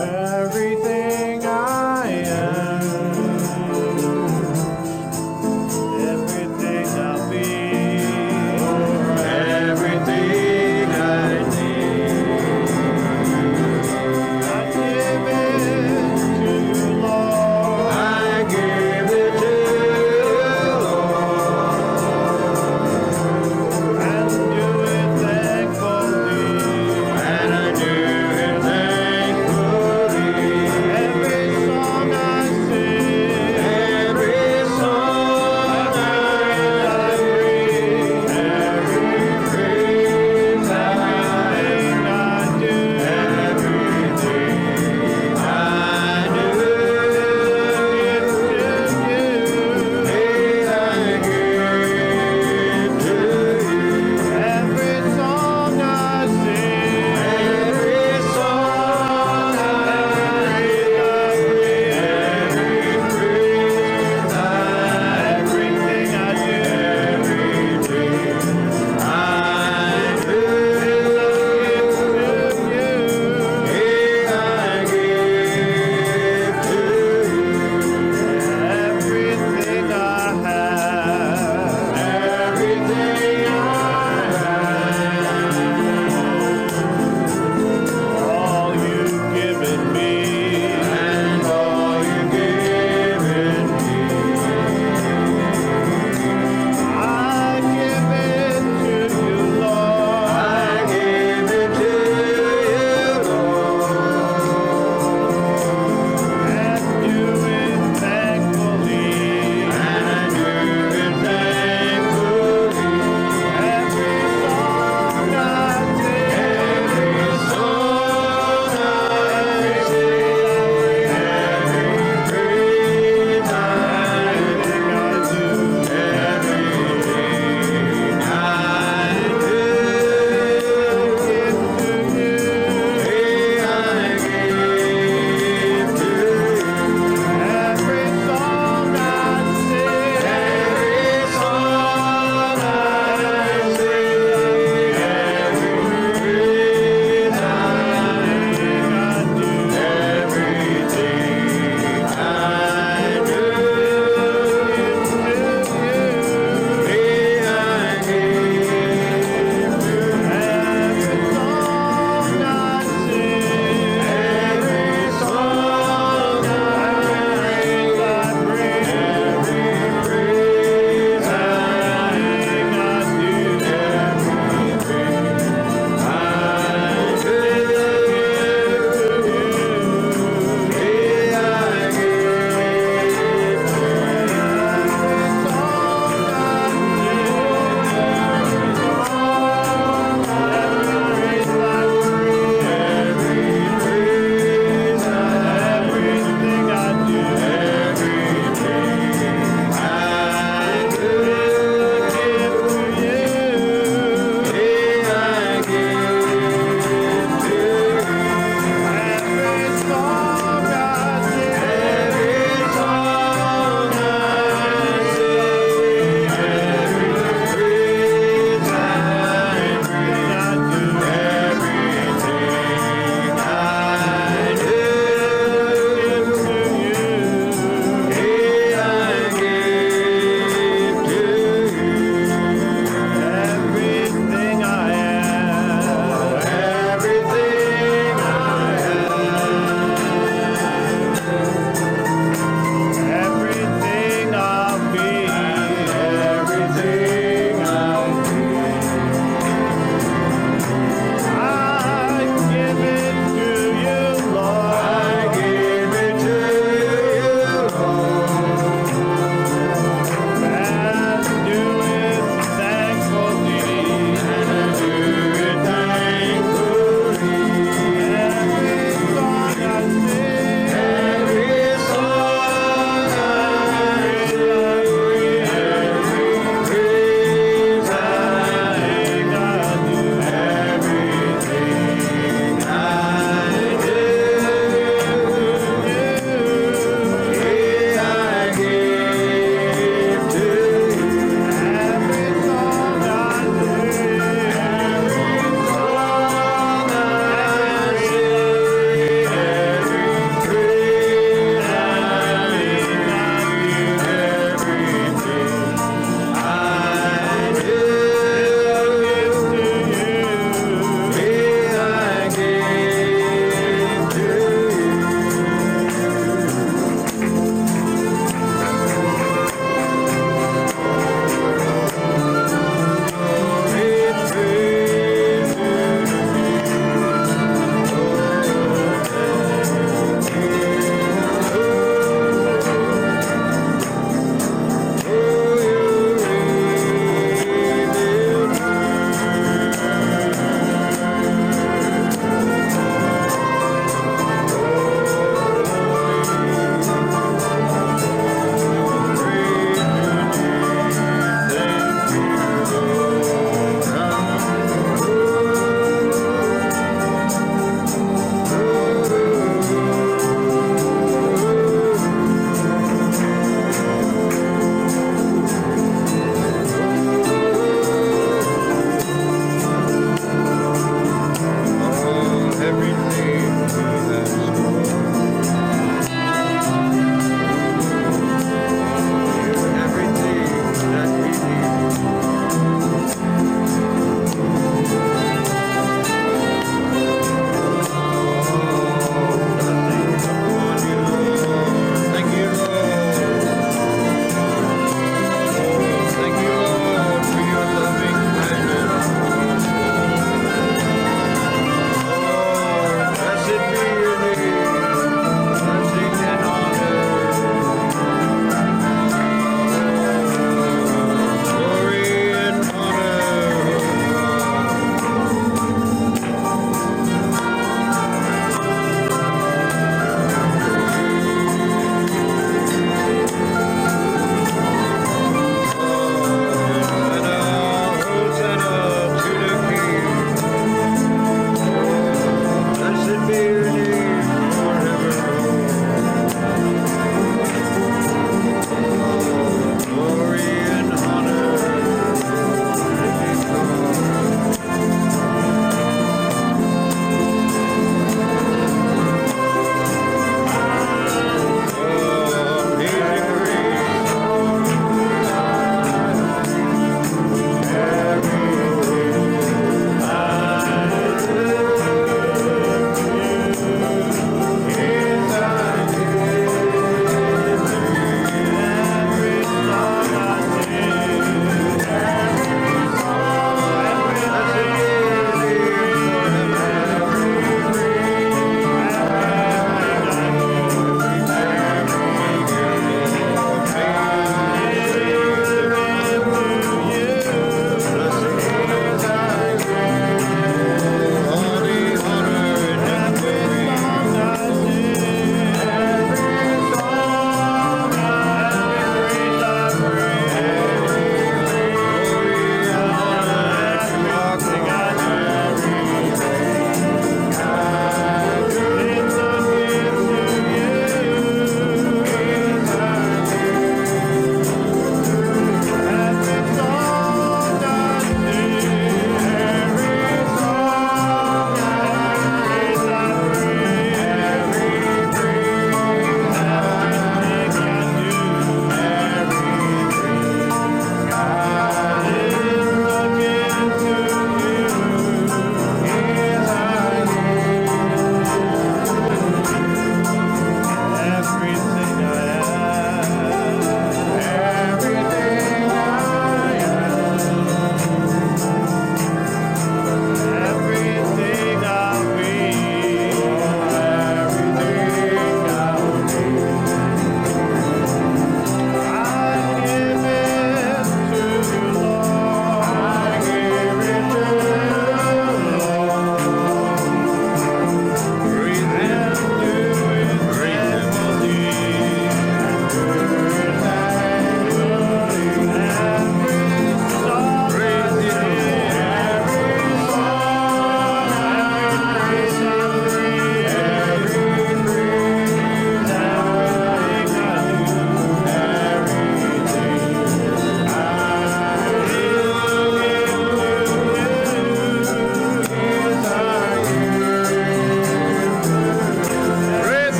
everything I am, everything I'll be, everything I need. I give it to you, Lord. I give it to you, Lord. And do it thankfully. And I do it thankfully.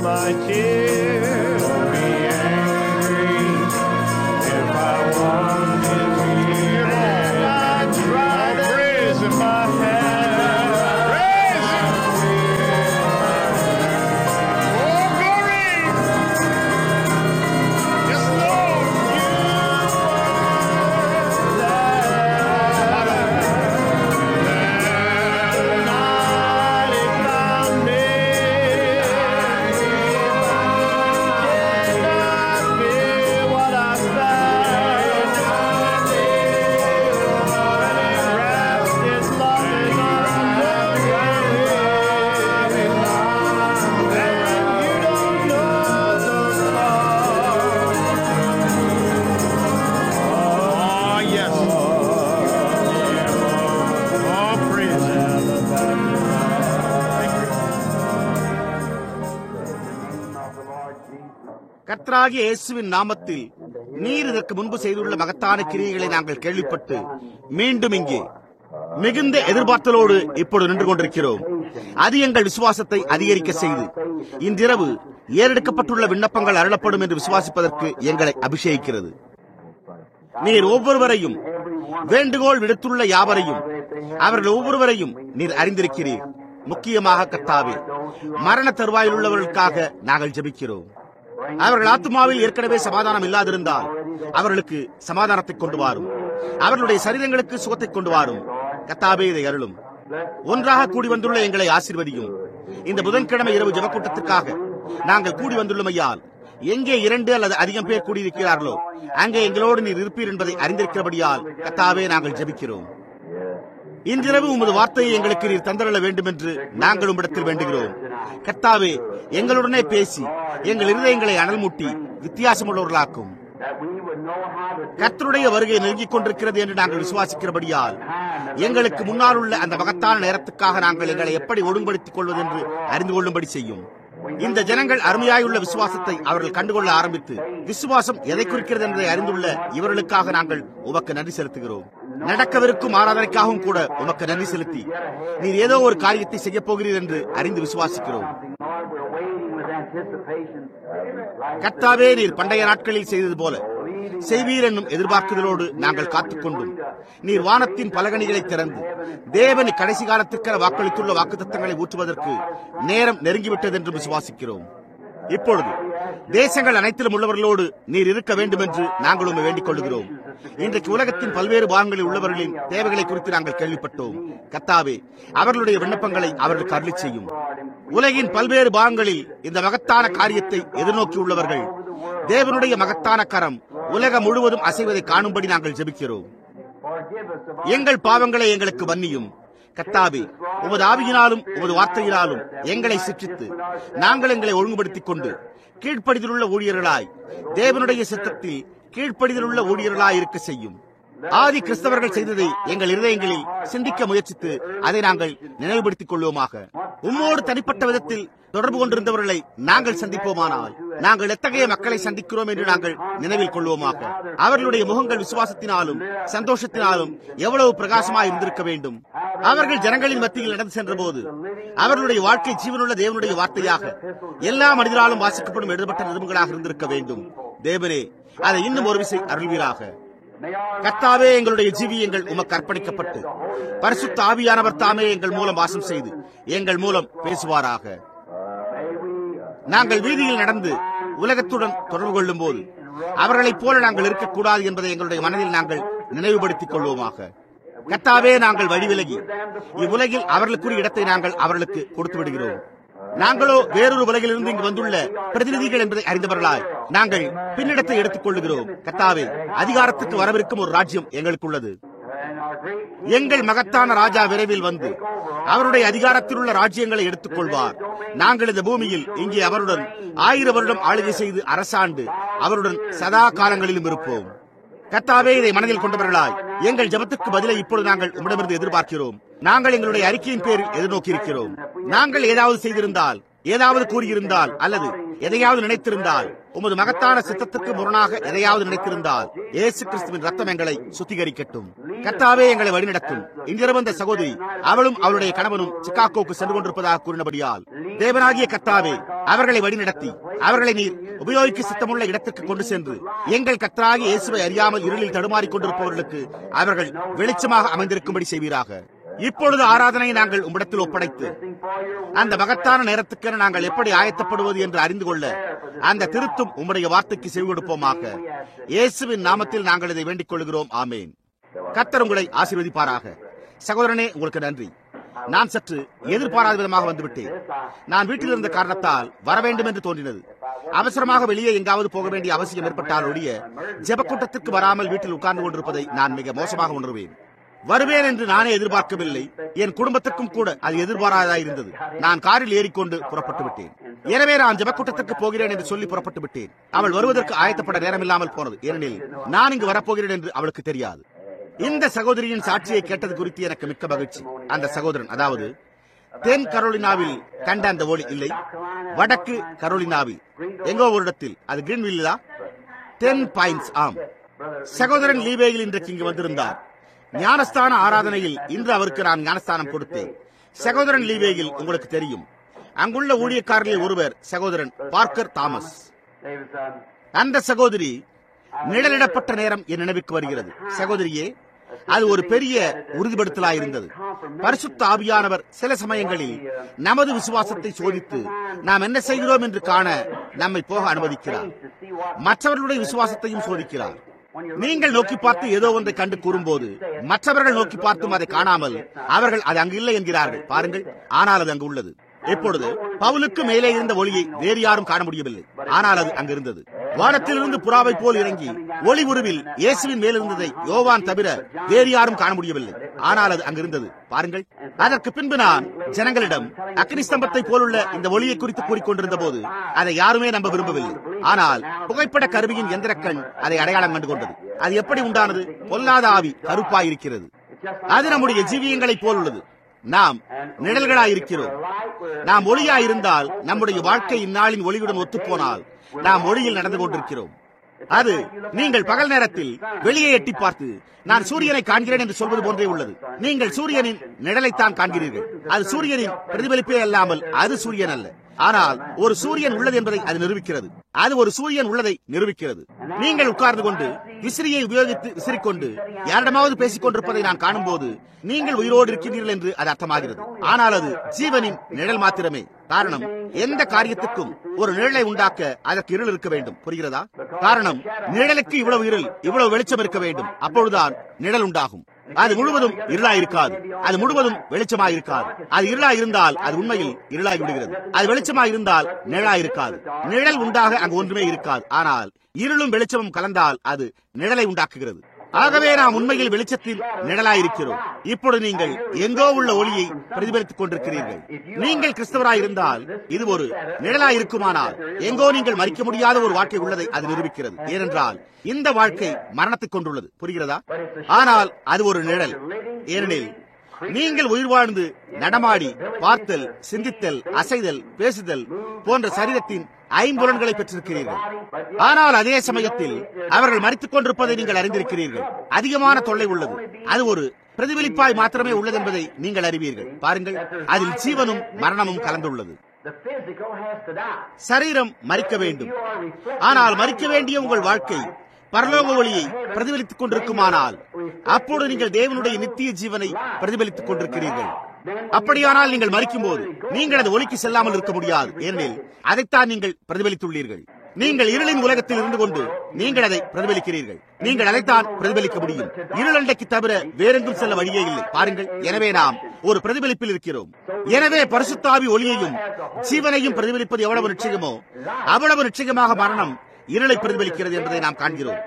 my cheer. Don't be angry if I want it to you. I try to raise in my hand. Praise Him. Oh, glory. Yes, Lord. கர்த்தராகிய இயேசுவின் நாமத்தில் நீர் இதற்கு முன்பு செய்துள்ள மகத்தான கிரியைகளை நாங்கள் கேள்விப்பட்டு மீண்டும் இங்கே மிகுந்த எதிர்பார்த்தலோடு இப்பொழுது நின்று கொண்டிருக்கிறோம். அது எங்கள் விசுவாசத்தை அதிகரிக்க செய்து இன்றிரவு ஏறெடுக்கப்பட்டுள்ள விண்ணப்பங்கள் அருளப்படும் என்று விசுவாசிப்பதற்கு எங்களை அபிஷேகிக்கிறது. நீர் ஒவ்வொருவரையும் வேண்டுகோள் விடுத்துள்ள யாவரையும் அவர்கள் ஒவ்வொருவரையும் நீர் அறிந்திருக்கிறீர். முக்கியமாக கர்த்தாவே, மரண தருவாயில் உள்ளவர்களுக்காக நாங்கள் ஜெபிக்கிறோம். அவர்கள் ஆத்மாவில் ஏற்கனவே சமாதானம் இல்லாதிருந்தால் அவர்களுக்கு சமாதானத்தை கொண்டு வாரும். அவர்களுடைய சரீரங்களுக்கு சுகத்தை கொண்டு வாரும். கர்த்தாவே, இதை அருளும். ஒன்றாக கூடி வந்துள்ள எங்களை ஆசீர்வதியும். இந்த புதன்கிழமை இரவு ஜெபக்கூட்டத்திற்காக நாங்கள் கூடி வந்துள்ளமையால் எங்கே 2 அல்லது அதிகம் பேர் கூடியிருக்கிறார்களோ அங்கே எங்களோடு நீர் இருப்பீர் என்பதை அறிந்திருக்கிறபடியால் கர்த்தாவே, நாங்கள் ஜெபிக்கிறோம். இன்றிரவு உமது வார்த்தையை எங்களுக்கு நீர் தந்தரள வேண்டும் என்று நாங்கள் உம்மிடத்தில் வேண்டுகிறோம். கர்த்தாவே, எங்களுடனே பேசி எங்கள் இருதயங்களை அனல் மூட்டி வித்தியாசமுள்ளவர்களாக்கும். கர்த்தருடைய வருகை நெருங்கிக் கொண்டிருக்கிறது என்று நாங்கள் விசுவாசிக்கிறபடியால் எங்களுக்கு முன்னால் உள்ள அந்த மகத்தான நேரத்துக்காக நாங்கள் எங்களை எப்படி ஒழுங்குபடுத்திக் கொள்வது என்று அறிந்து கொள்ளும்படி செய்யும். இந்த ஜனங்கள் அருமையாயுள்ள விசுவாசத்தை அவர்கள் கண்டுகொள்ள ஆரம்பித்து விசுவாசம் எதை குறிக்கிறது என்பதை அறிந்துள்ள இவர்களுக்காக நாங்கள் உமக்கு நன்றி செலுத்துகிறோம். நடக்கவிருக்கும் ஆராதனைக்காகவும் கூட உமக்கு நன்றி செலுத்தி நீர் ஏதோ ஒரு காரியத்தை செய்ய போகிறீர் என்று அறிந்து விசுவாசிக்கிறோம். கர்த்தாவே, நீர் பண்டைய நாட்களில் செய்தது போல செய்வீர் என்னும் எதிர்பார்க்குதலோடு நாங்கள் காத்துக்கொண்டும் நீர் வானத்தின் பலகணிகளை திறந்து தேவன் கடைசி காலத்திற்கென வாக்களித்துள்ள வாக்குத்தத்தங்களை ஊற்றுவதற்கு நேரம் நெருங்கிவிட்டது என்று விசுவாசிக்கிறோம். இப்பொழுது தேசங்கள் அனைத்திலும் உள்ளவர்களோடு நீர் இருக்க வேண்டும் என்று நாங்கள் உண்மை வேண்டிக் கொள்கிறோம். இன்றைக்கு உலகத்தின் பல்வேறு பாகங்களில் உள்ளவர்களின் தேவைகளை குறித்து நாங்கள் கேள்விப்பட்டோம். கர்த்தாவே, அவர்களுடைய விண்ணப்பங்களை அவர்களுக்கு அருளி செய்யும். உலகின் பல்வேறு பாகங்களில் இந்த மகத்தான காரியத்தை எதிர்நோக்கி உள்ளவர்கள் தேவனுடைய மகத்தான கரம் உலகம் முழுவதும் அசைவதை காணும்படி நாங்கள் ஜெபிக்கிறோம். எங்கள் பாவங்களை எங்களுக்கு மன்னியும். கர்த்தாவே, உமது ஆவியினாலும் உமது வார்த்தையினாலும் எங்களை சிற்றித்து நாங்கள் எங்களை ஒழுங்குபடுத்திக் கொண்டு கீழ்ப்படிதலுள்ள ஊழியர்களாய் தேவனுடைய சித்தத்தில் கீழ்ப்படிதலுள்ள ஊழியர்களாய் இருக்க செய்யும். ஆதி கிறிஸ்தவர்கள் செய்ததை எங்கள் இருதயங்களில் சிந்திக்க முயற்சித்து அதை நாங்கள் நினைவுபடுத்திக் கொள்வோமாக. உம்மோடு தனிப்பட்ட விதத்தில் தொடர்பு கொண்டிருந்தவர்களை நாங்கள் சந்திப்போமானால் நாங்கள் எத்தகைய மக்களை சந்திக்கிறோம் என்று நாங்கள் நினைவில் கொள்வோமாக. அவர்களுடைய முகங்கள் விசுவாசத்தினாலும் சந்தோஷத்தினாலும் எவ்வளவு பிரகாசமாக இருந்திருக்க வேண்டும். அவர்கள் ஜனங்களின் மத்தியில் நடந்து சென்ற போது அவர்களுடைய வாழ்க்கை ஜீவனுள்ள தேவனுடைய வார்த்தையாக எல்லா மனிதராலும் வாசிக்கப்படும் எழுதப்பட்ட நிருபங்களாக இருந்திருக்க வேண்டும். தேவரே, அதை இன்னும் ஒரு விசை அருள்வீராக. கர்த்தாவே, எங்களுடைய ஜீவியங்கள் உமக்கு அர்ப்பணிக்கப்பட்டு பரிசுத்த ஆவியானவர் தாமே எங்கள் மூலம் வாசம் செய்து எங்கள் மூலம் பேசுவாராக. நாங்கள் வீதியில் நடந்து உலகத்துடன் தொடர்பு கொள்ளும் போது அவர்களைப் போல நாங்கள் இருக்கக்கூடாது என்பதை எங்களுடைய மனதில் நாங்கள் நினைவுபடுத்திக் கொள்வோமாக. கர்த்தாவே, நாங்கள் வழிவிலகி இவ்வுலகில் அவர்களுக்குரிய இடத்தை நாங்கள் அவர்களுக்கு கொடுத்து விடுகிறோம். நாங்களோ வேறொரு உலகிலிருந்து இங்கு வந்துள்ள பிரதிநிதிகள் என்பதை அறிந்தவர்களாய் நாங்கள் பின்னிடத்தை எடுத்துக் கொள்ளுகிறோம். கர்த்தாவே, அதிகாரத்துக்கு வரவிருக்கும் ஒரு ராஜ்யம் எங்களுக்குள்ளது. எங்கள் மகத்தான ராஜா விரைவில் வந்து அவருடைய அதிகாரத்தில் உள்ள ராஜ்யங்களை எடுத்துக் கொள்வார். நாங்கள் இந்த பூமியில் இங்கே அவருடன் 1000 வருடம் ஆளுகை செய்து அரசாண்டு அவருடன் சதா காலங்களிலும் இருப்போம். கர்த்தாவே, இதை மனதில் கொண்டவர்களாய் எங்கள் ஜெபத்துக்கு பதிலை இப்பொழுது நாங்கள் உம்மிடமிருந்து எதிர்பார்க்கிறோம். நாங்கள் எங்களுடைய அறிக்கையின் பேரில் எதிர்நோக்கி இருக்கிறோம். நாங்கள் ஏதாவது செய்திருந்தால், ஏதாவது கூறியிருந்தால் அல்லது எதையாவது நினைத்திருந்தால், உமது மகத்தான சித்தத்திற்கு முரணாக எதையாவது நினைத்திருந்தால் இயேசு கிறிஸ்துவின் ரத்தம் எங்களை சுத்திகரிக்கட்டும். கர்த்தாவே, எங்களை வழிநடத்தும். இங்கிருந்து வந்த சகோதரி அவளும் அவளுடைய கணவனும் சிகாகோவுக்கு சென்று கொண்டிருப்பதாக கூறினபடியால் தேவனாகிய கர்த்தாவே, அவர்களை வழிநடத்தி அவர்களை நீர் உபயோகிக்க சித்தமுள்ள இடத்திற்கு கொண்டு சென்று எங்கள் கர்த்தராகிய இயேசுவை அறியாமல் இருளில் தடுமாறிக் கொண்டிருப்பவர்களுக்கு அவர்கள் வெளிச்சமாக அமைந்திருக்கும்படி செய்வீராக. இப்பொழுது ஆராதனையை நாங்கள் உம்மிடத்தில் ஒப்படைத்து அந்த மகத்தான நேரத்துக்கென நாங்கள் எப்படி ஆயத்தப்படுவது என்று அறிந்து கொள்ள அந்த திருத்தும் உம்முடைய வார்த்தைக்கு செவி கொடுப்போமாக. இயேசுவின் நாமத்தில் நாங்கள் இதை வேண்டிக் கொள்கிறோம். ஆமேன். கர்த்தர் உங்களை ஆசீர்வதிப்பாராக. சகோதரனே, உங்களுக்கு நன்றி. நான் சற்று எதிர்பாராத விதமாக வந்துவிட்டேன். நான் வீட்டில் இருந்த காரணத்தால் வர வேண்டும் என்று தோன்றினது. அவசரமாக வெளியே எங்காவது போக வேண்டிய அவசியம் ஏற்பட்டால் ஒழிய ஜெபக்கூட்டத்திற்கு வராமல் வீட்டில் உட்கார்ந்து கொண்டிருப்பதை நான் மிக மோசமாக உணர்வேன். வருவேன் என்று நானே எதிர்பார்க்கவில்லை. என் குடும்பத்துக்கும் கூட அது எதிர்பாராததாக இருந்தது. நான் காரில் ஏறிக்கொண்டு புறப்பட்டு விட்டேன். எனவே நான் ஜெபக்கூட்டத்திற்கு போகிறேன் என்று சொல்லி புறப்பட்டு விட்டேன். அவள் வருவதற்கு ஆயத்தப்பட நேரமில்லாமல் போனது. ஏனெனில் நான் இங்கு வரப்போகிறேன் என்று அவளுக்கு தெரியாது. இந்த சகோதரியின் சாட்சியை கேட்டது குறித்து எனக்கு மிக்க மகிழ்ச்சி. அந்த சகோதரன், அதாவது தென் கரோலினாவில் கண்ட அந்த ஒளி இல்லை, வடக்கு கரோலினாவில் எங்கோ ஒரு இடத்தில், அது கிரீன்வில்லா, 10 பாயிண்ட்ஸ். ஆம், சகோதரன் லீவேயில் இன்றைக்கு இங்கு வந்திருந்தார். ஞானஸ்தான ஆராதனையில் இன்று அவருக்கு நான் ஞானஸ்தானம் கொடுத்தேன். சகோதரன் லீவேயில் உங்களுக்கு தெரியும், அங்குள்ள ஊழியக்காரர்களில் ஒருவர் சகோதரன் பார்க்கர் தாமஸ். அந்த சகோதரி நிழலிடப்பட்ட நேரம் என் நினைவுக்கு வருகிறது. சகோதரியே, அது ஒரு பெரிய உறுதிப்படுத்தலாயிருந்தது. பரிசுத்த ஆவியானவர் சில சமயங்களில் நமது விசுவாசத்தை சோதித்து நாம் என்ன செய்கிறோம் என்று காண நம்மை போக அனுமதிக்கிறார். மற்றவர்களுடைய விசுவாசத்தையும் சோதிக்கிறார். நீங்கள் நோக்கி பார்த்து ஏதோ ஒன்றை கண்டு கூறும்போது மற்றவர்கள் நோக்கி பார்த்தும் அதை காணாமல் அவர்கள் அது அங்கு இல்லை என்கிறார்கள். பாருங்கள், ஆனால் அது அங்கு உள்ளது. இப்பொழுது பவுலுக்கு மேலே இருந்த ஒளியை வேறு யாரும் காண முடியவில்லை, ஆனால் அது அங்கிருந்தது. வானத்திலிருந்து புறாவை போல் இறங்கி ஒளி உருவில் இயேசுவின் மேலிருந்ததை யோவான் தவிர வேறு யாரும் காண முடியவில்லை, ஆனால் அது அங்கிருந்தது. பாருங்கள், அதற்கு பின்பு நான் ஜனங்களிடம் அக்னி ஸ்தம்பத்தை போலுள்ள இந்த ஒளியை குறித்து கூறிக்கொண்டிருந்த போது அதை யாருமே நம்ப விரும்பவில்லை. ஆனால் புகைப்பட கருவியின் எந்திரக்கண் அதை அடையாளம் கண்டு கொண்டது. அது எப்படி உண்டானது? பொல்லாத ஆவி கருப்பாயிருக்கிறது. அது நம்முடைய ஜீவியங்களைப் போல் உள்ளது. நாம் நிழல்களாயிருக்கிறோம். நாம் ஒளியாயிருந்தால் நம்முடைய வாழ்க்கை இந்நாளின் ஒளியுடன் ஒத்துப்போனால் நாம் ஒளியில் நடந்து கொண்டிருக்கிறோம். அது நீங்கள் பகல் நேரத்தில் வெளியே எட்டி பார்த்து நான் சூரியனை காண்கிறேன் என்று சொல்வது போன்றே உள்ளது. நீங்கள் சூரியனின் நிழலைத்தான் காண்கிறீர்கள். அது சூரியனின் பிரதிபலிப்பே அல்லாமல் அது சூரியன் அல்ல. ஆனால் ஒரு சூரியன் உள்ளது என்பதை அது நிரூபிக்கிறது. அது ஒரு சூரியன் உள்ளதை நிரூபிக்கிறது. நீங்கள் உட்கார்ந்து கொண்டு விசிறியை உபயோகித்து விசிறிக்கொண்டு யாரிடமாவது பேசிக் கொண்டிருப்பதை நான் காணும் போது நீங்கள் உயிரோடு இருக்கின்றீர்கள் என்று அது அர்த்தமாகிறது. ஆனால் அது ஜீவனின் நிழல் மாத்திரமே. காரணம், எந்த காரியத்துக்கும் ஒரு நிழலை உண்டாக்க அதற்கு இருள் இருக்க வேண்டும். புரிகிறதா? காரணம், நிழலுக்கு இவ்வளவு இருள், இவ்வளவு வெளிச்சம் இருக்க வேண்டும். அப்பொழுதுதான் நிழல் உண்டாகும். அது முழுவதும் இருளாயிருக்காது. அது முழுவதும் வெளிச்சமாயிருக்காது. அது இருளாயிருந்தால் அது உண்மையில் இருளாகி விடுகிறது. அது வெளிச்சமாயிருந்தால் நிழலாயிருக்காது. நிழல் உண்டாக அங்கு ஒன்றுமே இருக்காது. ஆனால் இருளும் வெளிச்சமும் கலந்தால் அது நிழலை உண்டாக்குகிறது. ஆகவே நாம் உண்மையில் வெளிச்சத்தில் நிழலாயிருக்கிறோம். இப்பொழுது நீங்கள் எங்கோ உள்ள ஒளியை பிரதிபலித்துக் கொண்டிருக்கிறீர்கள். நீங்கள் கிறிஸ்தவராயிருந்தால் இது ஒரு நிழலாயிருக்குமானால் எங்கோ நீங்கள் மறிக்க முடியாத ஒரு வாழ்க்கை உள்ளதை அது நிரூபிக்கிறது. ஏனென்றால் இந்த வாழ்க்கை மரணத்தை கொண்டுள்ளது. புரிகிறதா? ஆனால் அது ஒரு நிழல். ஏனெனில் நீங்கள் உயிர் வாழ்ந்து நடமாடி பார்த்தல், சிந்தித்தல், அசைதல், பேசுதல் போன்ற சரீரத்தின் ஐம்புலன்களை பெற்றிருக்கிறீர்கள். ஆனால் அதே சமயத்தில் அவர்கள் மரித்துக் கொண்டிருப்பதை நீங்கள் அறிந்திருக்கிறீர்கள். அதிகமான தொல்லை உள்ளது. அது ஒரு பிரதிபலிப்பாய் மாத்திரமே உள்ளது என்பதை நீங்கள் அறிவீர்கள். பாருங்கள், அதில் ஜீவனும் மரணமும் கலந்துள்ளது. சரீரம் மரிக்க வேண்டும். ஆனால் மரிக்க வேண்டிய உங்கள் வாழ்க்கை பரலோக ஒளியை பிரதிபலித்துக் கொண்டிருக்குமானால் அப்போது நீங்கள் தேவனுடைய நித்திய ஜீவனை பிரதிபலித்துக் கொண்டிருக்கிறீர்கள். அப்படியானால் நீங்கள் மரிக்கும் போது நீங்கள் அது ஒளிக்கு செல்லாமல் இருக்க முடியாது. ஏனெனில் அதைத்தான் நீங்கள் பிரதிபலித்துள்ளீர்கள். நீங்கள் இருளின் உலகத்தில் இருந்து கொண்டு நீங்கள் அதை பிரதிபலிக்கிறீர்கள். நீங்கள் அதைத்தான் பிரதிபலிக்க முடியும். இருளண்டைக்கு தவிர வேறெங்கும் செல்ல வழியே இல்லை. பாருங்கள், எனவே நாம் ஒரு பிரதிபலிப்பில் இருக்கிறோம். எனவே பரிசுத்த ஆவி ஒளியையும் ஜீவனையும் பிரதிபலிப்பது எவ்வளவு நிச்சயமோ அவ்வளவு நிச்சயமாக மரணம் இருளை பிரதிபலிக்கிறது என்பதை நாம் காண்கிறோம்.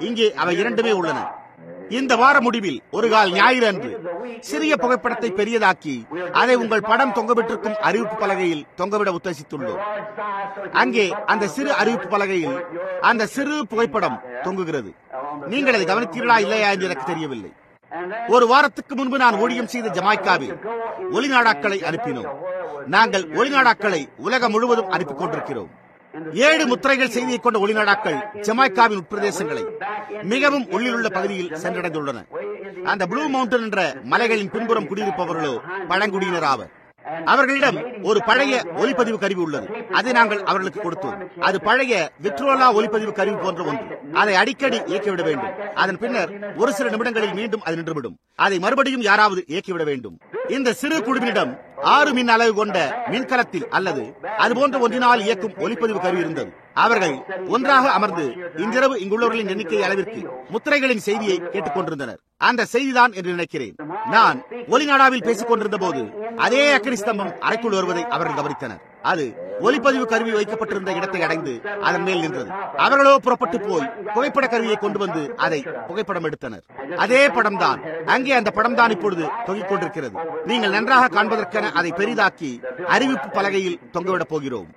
இங்கே அவை இரண்டுமே உள்ளன. இந்த வார முடிவில் ஒரு கால் ஞாயிறு அன்று சிறிய புகைப்படத்தை பெரியதாக்கி அதை உங்கள் படம் தொங்கவிட்டிருக்கும் அறிவிப்பு பலகையில் தொங்கவிட உத்தேசித்துள்ளோம். அங்கே அந்த சிறு அறிவிப்பு பலகையில் அந்த சிறு புகைப்படம் தொங்குகிறது. நீங்கள் அதை கவனித்தீர்களா இல்லையா என்று எனக்கு தெரியவில்லை. ஒரு வாரத்துக்கு முன்பு நான் ஊழியம் செய்த ஜமாய்க்காவில் ஒளிநாடாக்களை அனுப்பினோம். நாங்கள் ஒளிநாடாக்களை உலகம் முழுவதும் அனுப்பிக் கொண்டிருக்கிறோம். 7 முத்திரைகள் செய்தியை கொண்ட ஒளிநாடாக்கள் ஜமாய்க்காவின் உட்பிரதேசங்களை மிகவும் உள்ளிலுள்ள பகுதியில் சென்றடைந்துள்ளன. அந்த ப்ளூ மவுண்டன் என்ற மலைகளின் பின்புறம் குடியிருப்பவர்களோ பழங்குடியினர் ஆவர். அவர்களிடம் ஒரு பழைய ஒலிப்பதிவு கருவி உள்ளது. அதை நாங்கள் அவர்களுக்கு கொடுத்தோம். அது பழைய விக்ட்ரோலா ஒலிப்பதிவு கருவி போன்ற ஒன்று. அதை அடிக்கடி இயக்கிவிட வேண்டும். அதன் பின்னர் ஒரு சில நிமிடங்களில் மீண்டும் அது நின்றுவிடும். அதை மறுபடியும் யாராவது இயக்கிவிட வேண்டும். இந்த சிறு குழுவினிடம் 6 மின் அளவு கொண்ட மின்கலத்தில் அல்லது அதுபோன்ற ஒன்றினால் இயக்கும் ஒலிப்பதிவு கருவி இருந்தது. அவர்கள் ஒன்றாக அமர்ந்து இன்றிரவு இங்குள்ளவர்களின் எண்ணிக்கை அளவிற்கு முத்திரைகளின் செய்தியை கேட்டுக் கொண்டிருந்தனர். அந்த செய்திதான் என்று நினைக்கிறேன். நான் ஒலிநாடாவில் பேசிக் கொண்டிருந்த போது அதே அக்கினி ஸ்தம்பம் அறைக்குள் வருவதை அவர்கள் கவனித்தனர். அது ஒலிப்பதிவு கருவி வைக்கப்பட்டிருந்த இடத்தை அடைந்து அதன் மேல் நின்றது. அவர்களோ புறப்பட்டு போய் புகைப்பட கருவியை கொண்டு வந்து அதை புகைப்படம் எடுத்தனர். அதே படம் தான் அங்கே, அந்த படம் தான் இப்பொழுது தொங்கிக் கொண்டிருக்கிறது. நீங்கள் நன்றாக காண்பதற்கென அதை பெரிதாக்கி அறிவிப்பு பலகையில் தொங்கவிடப் போகிறோம்.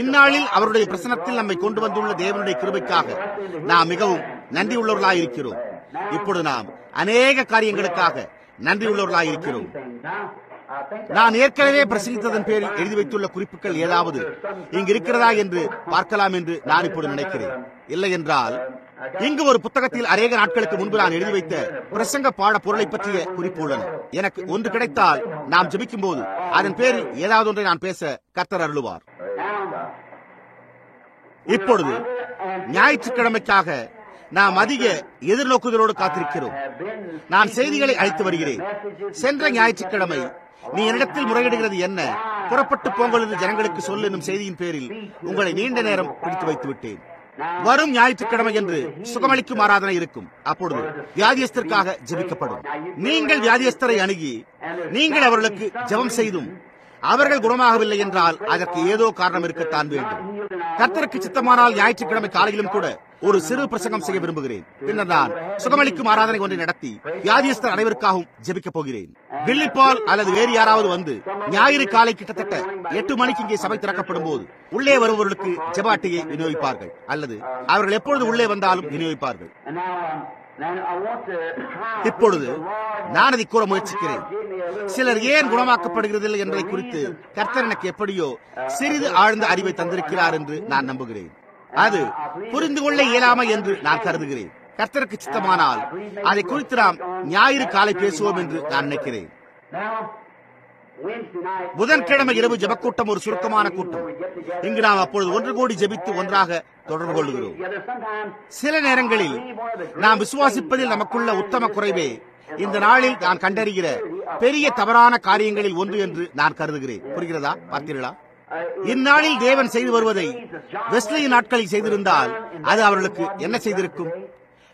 இந்நாளில் அவருடைய பிரசனத்தில் நம்மை கொண்டு வந்துள்ள தேவனுடைய கிருபைக்காக நாம் மிகவும் நன்றியுள்ளவர்களாயிருக்கிறோம். இப்பொழுது நாம் அநேக காரியங்களுக்காக நன்றியுள்ளவர்களாயிருக்கிறோம். நான் ஏற்கனவே பிரசங்கித்ததன் பேரில் எழுதி வைத்துள்ள குறிப்புகள் ஏதாவது இங்கு இருக்கிறதா என்று பார்க்கலாம் என்று நான் இப்பொழுது நினைக்கிறேன். இல்லை என்றால் இங்கு ஒரு புத்தகத்தில் அநேக நாட்களுக்கு முன்பு நான் எழுதி வைத்த பிரசங்க பாட பொருளை பற்றிய குறிப்பு உள்ளன. எனக்கு ஒன்று கிடைத்தால் நாம் ஜெபிக்கும் போது அதன் பேரில் ஏதாவது ஒன்றை நான் பேச கர்த்தர் அருளுவார். இப்பொழுது ஞாயிற்றுக்கிழமைக்காக நாம் அதிக எதிர்நோக்குதலோடு காத்திருக்கிறோம். நான் செய்திகளை அழைத்து வருகிறேன். சென்ற ஞாயிற்றுக்கிழமை நீ என்னிடத்தில் முறையிடுகிறது என்ன, புறப்பட்டு போங்கள் என்று ஜனங்களுக்கு சொல் என்னும் செய்தியின் பேரில் உங்களை நீண்ட நேரம் பிடித்து வைத்து விட்டேன். வரும் ஞாயிற்றுக்கிழமை என்று சுகமளிக்கும் ஆராதனை இருக்கும். அப்பொழுது வியாதியஸ்தருக்காக ஜெபிக்கப்படும். நீங்கள் வியாதியஸ்தரை அணுகி நீங்கள் அவர்களுக்கு ஜெபம் செய்தும் அவர்கள் குணமாகவில்லை என்றால் அதற்கு ஏதோ காரணம் இருக்கத்தான் வேண்டும். கர்த்தருக்கு சித்தமானால் ஞாயிற்றுக்கிழமை காலையிலும் கூட ஒரு சிறு பிரசங்கம் செய்ய விரும்புகிறேன். பின்னர் நான் சுகமளிக்கும் ஆராதனை ஒன்றை நடத்தி வியாதியஸ்தர் அனைவருக்காகவும் ஜெபிக்கப் போகிறேன். வில்லிப்பால் அல்லது வேறு யாராவது வந்து ஞாயிறு காலை கிட்டத்தட்ட 8 மணிக்கு இங்கே சபை திறக்கப்படும் போது உள்ளே வருபவர்களுக்கு ஜெப அட்டையை விநியோகிப்பார்கள், அல்லது அவர்கள் எப்பொழுது உள்ளே வந்தாலும் விநியோகிப்பார்கள். இப்பொழுது நான் அதை கூற முயற்சிக்கிறேன். சிலர் ஏன் குணமாக்கப்படுகிறதில்லை என்பதை குறித்து கர்த்தர் எனக்கு எப்படியோ சிறிது ஆழ்ந்த அறிவை தந்திருக்கிறார் என்று நான் நம்புகிறேன். அது புரிந்து கொள்ள இயலாமை என்று நான் கருதுகிறேன். கர்த்தருக்கு சித்தமானால் அதை குறித்து நாம் ஞாயிறு காலை பேசுவோம் என்று நான் நினைக்கிறேன். புதன்கிழமை இரவு ஜெபக்கூட்டம் ஒரு சுருக்கமான கூட்டம். இங்கு நாம் அப்பொழுது ஒன்று கூடி ஜெபித்து ஒன்றாக தொடர்பு கொள்கிறோம். சில நேரங்களில் நாம் விசுவாசிப்பதில் நமக்குள்ள உத்தம குறைவே இந்த நாளில் நான் கண்டறிகிற பெரிய தவறான காரியங்களில் ஒன்று என்று நான் கருதுகிறேன். புரிகிறதா? பார்த்தீர்களா? இந்நாளில் தேவன் செய்து வருவதை வெஸ்லியின் நாட்களில் செய்திருந்தால் அது அவர்களுக்கு என்ன செய்திருக்கும்?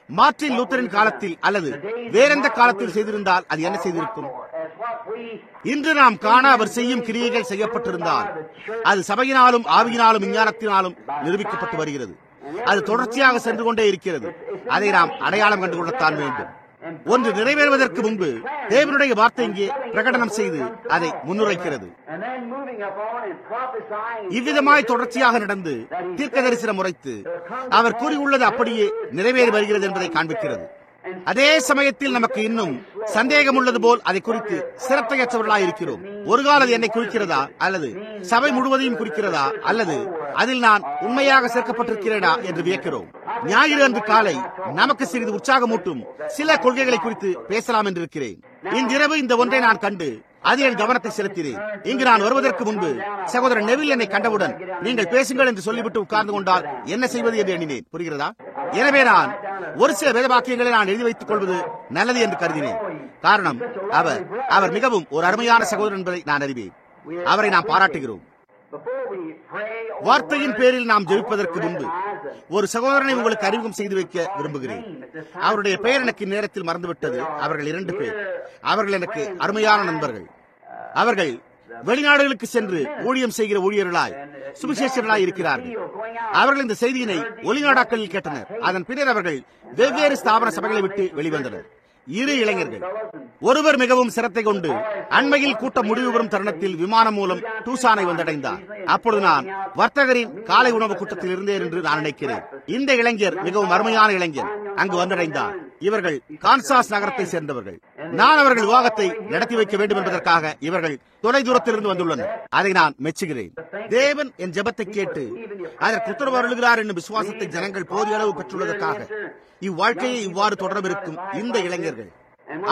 மார்ட்டின் லூத்தரின் காலத்தில் அல்லது வேறெந்த காலத்தில் செய்திருந்தால் அது என்ன செய்திருக்கும்? இன்று நாம் காண அவர் செய்யும் கிரியைகள் செய்யப்பட்டிருந்தால் அது சபையினாலும் ஆவியினாலும் விஞ்ஞானத்தினாலும் நிரூபிக்கப்பட்டு வருகிறது. அது தொடர்ச்சியாக சென்று கொண்டே இருக்கிறது. அதை நாம் அடையாளம் கண்டுகொள்ளத்தான் வேண்டும். ஒன்று நிறைவேறுவதற்கு முன்பு தேவனுடைய வார்த்தை இங்கே பிரகடனம் செய்து அதை முன்னுரைக்கிறது. இவ்விதமாய் தொடர்ச்சியாக நடந்து தீர்க்க தரிசனம் உரைத்து அவர் கூறியுள்ளது அப்படியே நிறைவேறி வருகிறது என்பதை காண்பிக்கிறது. அதே சமயத்தில் நமக்கு இன்னும் சந்தேகம் உள்ளது போல் அதை குறித்து சிரத்தையற்றவர்களாக இருக்கிறோம். ஒரு காலம் என்னை குறிக்கிறதா, அல்லது சபை முழுவதையும் குறிக்கிறதா, அல்லது அதில் நான் உண்மையாக சேர்க்கப்பட்டிருக்கிறேனா என்று வியக்கிறோம். ஞாயிறு அன்று காலை நமக்கு சிறிது உற்சாகமூட்டும் சில கொள்கைகளை குறித்து பேசலாம் என்றிருக்கிறேன். இன்றிரவு இந்த ஒன்றை நான் கண்டு அது என் கவனத்தை செலுத்தினேன். இங்கு நான் வருவதற்கு முன்பு சகோதரன் நெவில் என்னை கண்டவுடன் நீங்கள் பேசுங்கள் என்று சொல்லிவிட்டு உட்கார்ந்து கொண்டால் என்ன செய்வது என்று எண்ணினேன். புரிகிறதா? எனவே நான் ஒரு சில வேதவாக்கியங்களை நான் எழுதி வைத்துக் கொள்வது நல்லது என்று கருதினேன். காரணம், அவர் மிகவும் ஒரு அருமையான சகோதரன் என்பதை நான் அறிவேன். அவரை நாம் பாராட்டுகிறோம். வார்த்தையின் பேரில் நாம் ஜெபிப்பதற்கு முன்பு ஒரு சகோதரனை உங்களுக்கு அறிமுகம் செய்து வைக்க விரும்புகிறேன். அவருடைய பெயர் எனக்கு நேரத்தில் மறந்துவிட்டது. அவர்கள் 2 பேர். அவர்கள் எனக்கு அருமையான நண்பர்கள். அவர்கள் வெளிநாடுகளுக்கு சென்று ஊழியம் செய்கிற ஊழியர்களாய் சுவிசேஷர்களாய் இருக்கிறார்கள். அவர்கள் இந்த செய்தியினை ஒலிநாடாக்களில் கேட்டனர். அதன் பின்னர் அவர்கள் வெவ்வேறு ஸ்தாபன சபைகளை விட்டு வெளிவந்தனர். 2 இளைஞர்கள். ஒருவர் மிகவும் சிரத்தை கொண்டு அண்மையில் கூட்டம் முடிவு பெறும் தருணத்தில் விமானம் மூலம் டூசானை வந்தடைந்தார். அப்பொழுது நான் வர்த்தகரின் காலை உணவு கூட்டத்தில் இருந்தேன் என்று நான் நினைக்கிறேன். இந்த இளைஞர் மிகவும் அருமையான இளைஞர் அங்கு வந்தடைந்தார். இவர்கள் கான்சாஸ் நகரத்தை சேர்ந்தவர்கள். நான் அவர்கள் விவாகத்தை நடத்தி வைக்க வேண்டும் என்பதற்காக இவர்கள் தொலை தூரத்திலிருந்து வந்துள்ளனர். அதை நான் மெச்சுகிறேன். தேவன் என் ஜெபத்தை கேட்டு அதற்கு உத்தரவு அருளுகிறார் என்னும் விசுவாசத்தை ஜனங்கள் போதிய அளவு பெற்றுள்ளதற்காக இவ்வாழ்க்கையை இவ்வாறு தொடரவிருக்கும் இந்த இளைஞர்கள்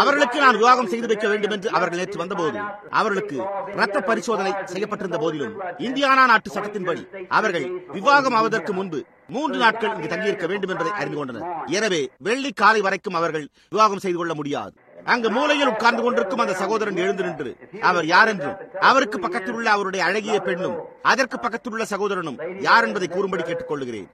அவர்களுக்கு நான் விவாகம் செய்து வைக்க வேண்டும் என்று அவர்கள் நேற்று வந்தபோது அவர்களுக்கு இரத்த பரிசோதனை செய்யப்பட்டிருந்த போதிலும் இந்தியானா நாட்டு சட்டத்தின்படி அவர்கள் விவாகம் ஆவதற்கு முன்பு 3 நாட்கள் இங்கு தங்கியிருக்க வேண்டும் என்பதை அறிந்து கொண்டனர். எனவே வெள்ளி காலை வரைக்கும் அவர்கள் விவாகம் செய்து கொள்ள முடியாது. அங்கு மூலையில் உட்கார்ந்து கொண்டிருக்கும் அந்த சகோதரன் எழுந்து நின்று அவர் யார் என்றும் அவருக்கு பக்கத்தில் உள்ள அவருடைய அழகிய பெண்ணும் அதற்கு பக்கத்தில் உள்ள சகோதரனும் யார் என்பதை கூறும்படி கேட்டுக் கொள்கிறேன்.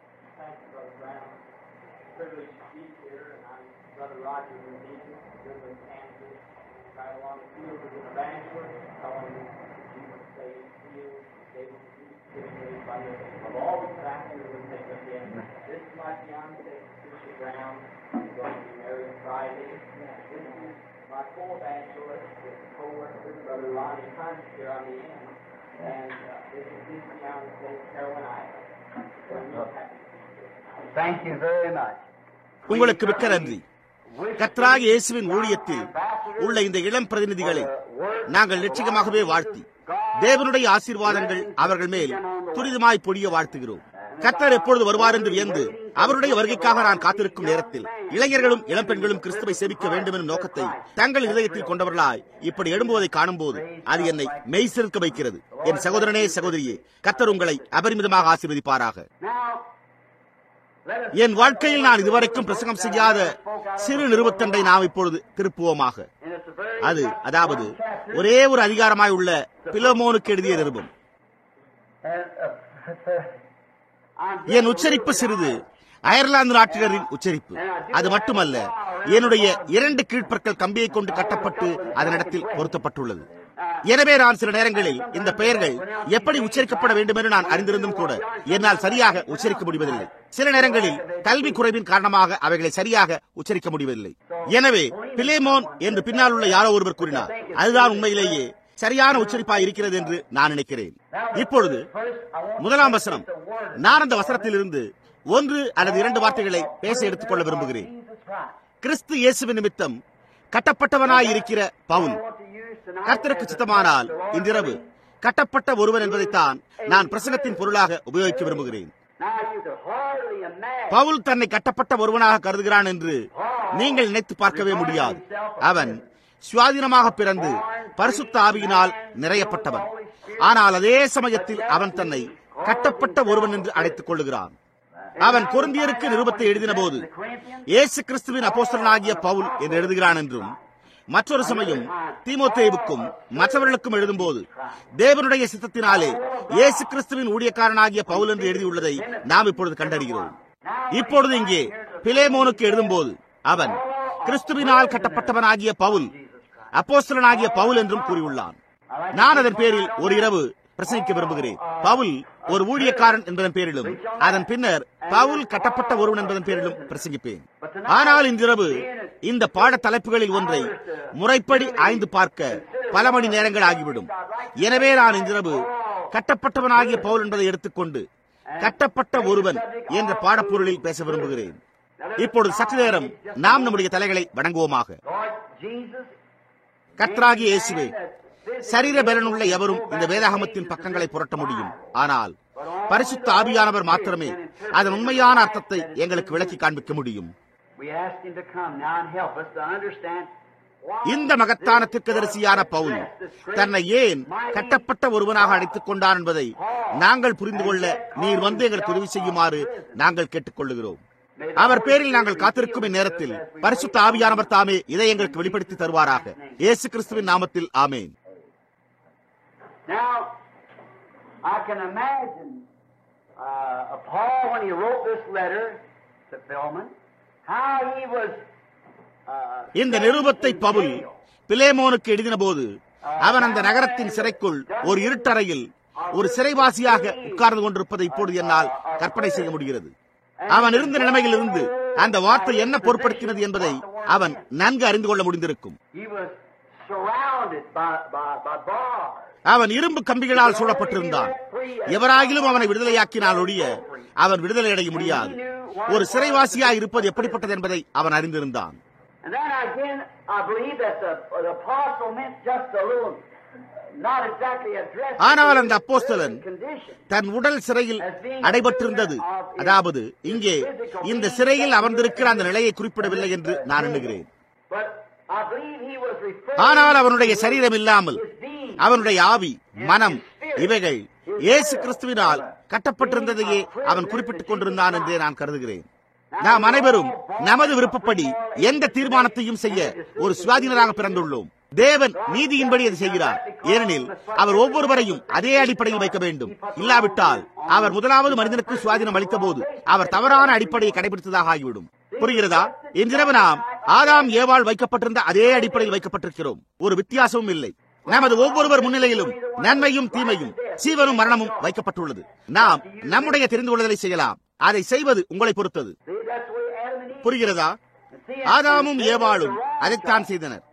My co-evangelist, co-worker, Brother Lonnie Hunt here on the end, and this is his fiancée, Carolina. Thank you very much. உங்களுக்கு மிக்க நன்றி. கர்த்தராகிய இயேசுவின் ஊழியத்தில் உள்ள இந்த இளம் பிரதிநிதிகளை நாங்கள் நிச்சயமாகவே வாழ்த்தி தேவனுடைய ஆசீர்வாதங்கள் அவர்கள் மேல் துரிதமாய் பொழிய வாழ்த்துகிறோம். கர்த்தர் எப்பொழுது வருவார் என்று வியந்து அவருடைய வருகைக்காக நான் காத்திருக்கும் நேரத்தில் இளைஞர்களும் இளம்பெண்களும் கிறிஸ்துவை சேவிக்க வேண்டும் எனும் நோக்கத்தை தங்கள் இதயத்தில் கொண்டவர்களாய் இப்படி எழும்புவதை காணும் போது அது என்னை மெய் சிலிர்க்க வைக்கிறது. என் சகோதரனே, சகோதரியே, கர்த்தர் உங்களை அபரிமிதமாக ஆசீர்வதிப்பாராக. என் வாழ்க்கையில் நான் இதுவரைக்கும் பிரசங்கம் செய்யாத சிறு நிருபத்தண்டை நாம் இப்பொழுது திருப்புவோமாக. அதாவது ஒரே ஒரு அதிகாரமாய் உள்ள பிலமோனுக்கு எழுதிய நிருபம். என் உச்சரிப்பு சிறிது அயர்லாந்து நாட்டினரின் உச்சரிப்பு. அது மட்டுமல்ல, என்னுடைய 2 கீழ்ப்பற்கள் கம்பியை கொண்டு கட்டப்பட்டு அதனிடத்தில் பொருத்தப்பட்டுள்ளது. எனவே நான் சில நேரங்களில் இந்த பெயர்கள் எப்படி உச்சரிக்கப்பட வேண்டும் என்று நான் அறிந்திருந்தும் கூட என்னால் சரியாக உச்சரிக்க முடிவதில்லை. சில நேரங்களில் கல்வி குறைவின் காரணமாக அவைகளை சரியாக உச்சரிக்க முடிவதில்லை. எனவே பிலேமோன் என்று பின்னால் உள்ள யாரோ ஒருவர் கூறினார். அதுதான் உண்மையிலேயே சரியான உச்சரிப்பாக இருக்கிறது என்று நான் நினைக்கிறேன். இப்பொழுது முதலாம் வசனம், நான் அந்த வசனத்திலிருந்து 1 அல்லது 2 வார்த்தைகளை பேச எடுத்துக்கொள்ள விரும்புகிறேன். கிறிஸ்து இயேசுவின் நிமித்தம் கட்டப்பட்டவனாய் இருக்கிற பவுல். கர்த்தருக்கு சித்தமானால் இன்றிரவு கட்டப்பட்ட ஒருவன் என்பதைத்தான் நான் பிரசங்கத்தின் பொருளாக உபயோகிக்க விரும்புகிறேன். பவுல் தன்னை கட்டப்பட்ட ஒருவனாக கருதுகிறான் என்று நீங்கள் நினைத்து பார்க்கவே முடியாது. அவன் சுவாதீனமாக பிறந்து பரிசுத்த ஆவியினால் நிறையப்பட்டவன். ஆனால் அதே சமயத்தில் அவன் தன்னை கட்டப்பட்ட ஒருவன் என்று அழைத்துக் கொள்ளுகிறான். அவன் கொரிந்தியருக்கு நிருபத்தை எழுதின போது இயேசு கிறிஸ்துவின் அப்போஸ்தலனாகிய பவுல் என்று எழுதுகிறான் என்றும், மற்றொரு சமயம் தீமோத்தேயுவுக்கும் மற்றவர்களுக்கும் எழுதும் போது தேவனுடைய சித்தத்தினாலே இயேசு கிறிஸ்துவின் ஊழியக்காரனாகிய பவுல் என்று எழுதியுள்ளதை நாம் இப்பொழுது கண்டறிகிறோம். இப்பொழுது இங்கே பிலேமோனுக்கு எழுதும் போது அவன் கிறிஸ்துவினால் கட்டப்பட்டவனாகிய பவுல், அப்போஸ்தலனாகிய பவுல் என்றும் கூறியுள்ளான். நான் அதன் பேரில் ஒரு இரவு பிரசங்கிக்க விரும்புகிறேன். பவுல் ஒரு ஊழியக்காரன் என்பதன் பேரிலும் அதன் பின்னர் பவுல் கட்டப்பட்ட ஒருவன் என்பதன் பேரிலும் பிரசங்கிப்பேன். ஆனால் இன்றிரவு இந்த பாட தலைப்புகளில் ஒன்றை முறைப்படி ஆய்ந்து பார்க்க பல மணி நேரங்கள் ஆகிவிடும். எனவே நான் இன்றிரவு கட்டப்பட்டவனாகிய பவுல் என்பதை எடுத்துக்கொண்டு கட்டப்பட்ட ஒருவன் என்ற பாடப்பொருளில் பேச விரும்புகிறேன். இப்பொழுது சற்று நேரம் நாம் நம்முடைய தலைகளை வணங்குவோமாக. கர்த்தராகிய இயேசுவே, சரீர பலனுள்ள எவரும் இந்த வேதாகமத்தின் பக்கங்களை புரட்ட முடியும். ஆனால் பரிசுத்த ஆவியானவர் மாத்திரமே அதன் உண்மையான அர்த்தத்தை எங்களுக்கு விளக்கி காண்பிக்க முடியும். இந்த மகத்தான தீர்க்கதரிசியான பவுல் தன்னை ஏன் கட்டப்பட்ட ஒருவனாக அழைத்துக் கொண்டான் என்பதை நாங்கள் புரிந்து கொள்ள நீர் வந்து எங்களுக்கு உதவி செய்யுமாறு நாங்கள் கேட்டுக்கொள்ளுகிறோம். அவர் பேரில் நாங்கள் காத்திருக்கும் இந்நேரத்தில் பரிசுத்த ஆவியானவர் தாமே இதை எங்களுக்கு வெளிப்படுத்தி தருவாராக. இயேசு கிறிஸ்துவின் நாமத்தில் ஆமேன். Now, I can imagine Paul, when he wrote this letter to Philemon, how he was இந்த நிருபத்தை பவுல் பிலேமோனுக்கு எழுதின போது அவன் அந்த நகரத்தின் சிறைக்குள் ஒரு இருட்டறையில் ஒரு சிறைவாசியாக உட்கார்ந்து கொண்டிருப்பதை இப்பொழுது என்னால் கற்பனை செய்ய முடிகிறது. அவன் இருந்த நிலைமையில் இருந்து அந்த வார்த்தை என்ன பொருட்படுத்தினது என்பதை அவன் நன்கு அறிந்து கொள்ள முடிந்திருக்கும். அவன் இரும்பு கம்பிகளால் சூழப்பட்டிருந்தான். எவராகிலும் அவனை விடுதலையாக்கினால் ஒழிய அவன் விடுதலை அடைய முடியாது. ஒரு சிறைவாசியாய் இருப்பது எப்படிப்பட்டது என்பதை அவன் அறிந்திருந்தான். ஆனால் அந்த அப்போஸ்தலன் தன் உடல் சிறையில் அடைபட்டிருந்தது, அதாவது இங்கே இந்த சிறையில் அமர்ந்திருக்கிற அந்த நிலையை குறிப்பிடவில்லை என்று நான் எண்ணுகிறேன். I believe he was referring ஆனால் அவனுடைய சரீரம் இல்லாமல் அவனுடைய ஆவி, மனம், இவைகள் இயேசு கிறிஸ்துவினால் கட்டப்பட்டிருந்ததையே அவன் குறிப்பிட்டுக் கொண்டிருந்தான் என்றே நான் கருதுகிறேன். நாம் அனைவரும் நமது விருப்பப்படி எந்த தீர்மானத்தையும் செய்ய ஒரு சுவாதீனராக பிறந்துள்ளோம். தேவன் நீதியின்படி அதை செய்கிறார். ஏனெனில் அவர் ஒவ்வொருவரையும் அதே அடிப்படையில் வைக்க வேண்டும். இல்லாவிட்டால் அவர் முதலாவது மனிதனுக்கு சுவாதீனம் அளித்த போது அவர் தவறான அடிப்படையை கடைபிடித்ததாக ஆகிவிடும். புரிகிறதா? இன்றிரவு நாம் ஆதாம் ஏவாள் வைக்கப்பட்டிருந்த அதே அடிப்படையில் வைக்கப்பட்டிருக்கிறோம். ஒரு வித்தியாசமும் இல்லை. நமது ஒவ்வொருவர் முன்னிலையிலும் நன்மையும் தீமையும், ஜீவனும் மரணமும் வைக்கப்பட்டுள்ளது. நாம் நம்முடைய தெரிந்து கொள்ளுதலை செய்யலாம். அதை செய்வது உங்களை பொறுத்தது. புரிகிறதா? ஆதாமும் ஏவாளும் அதைத்தான் செய்தனர்.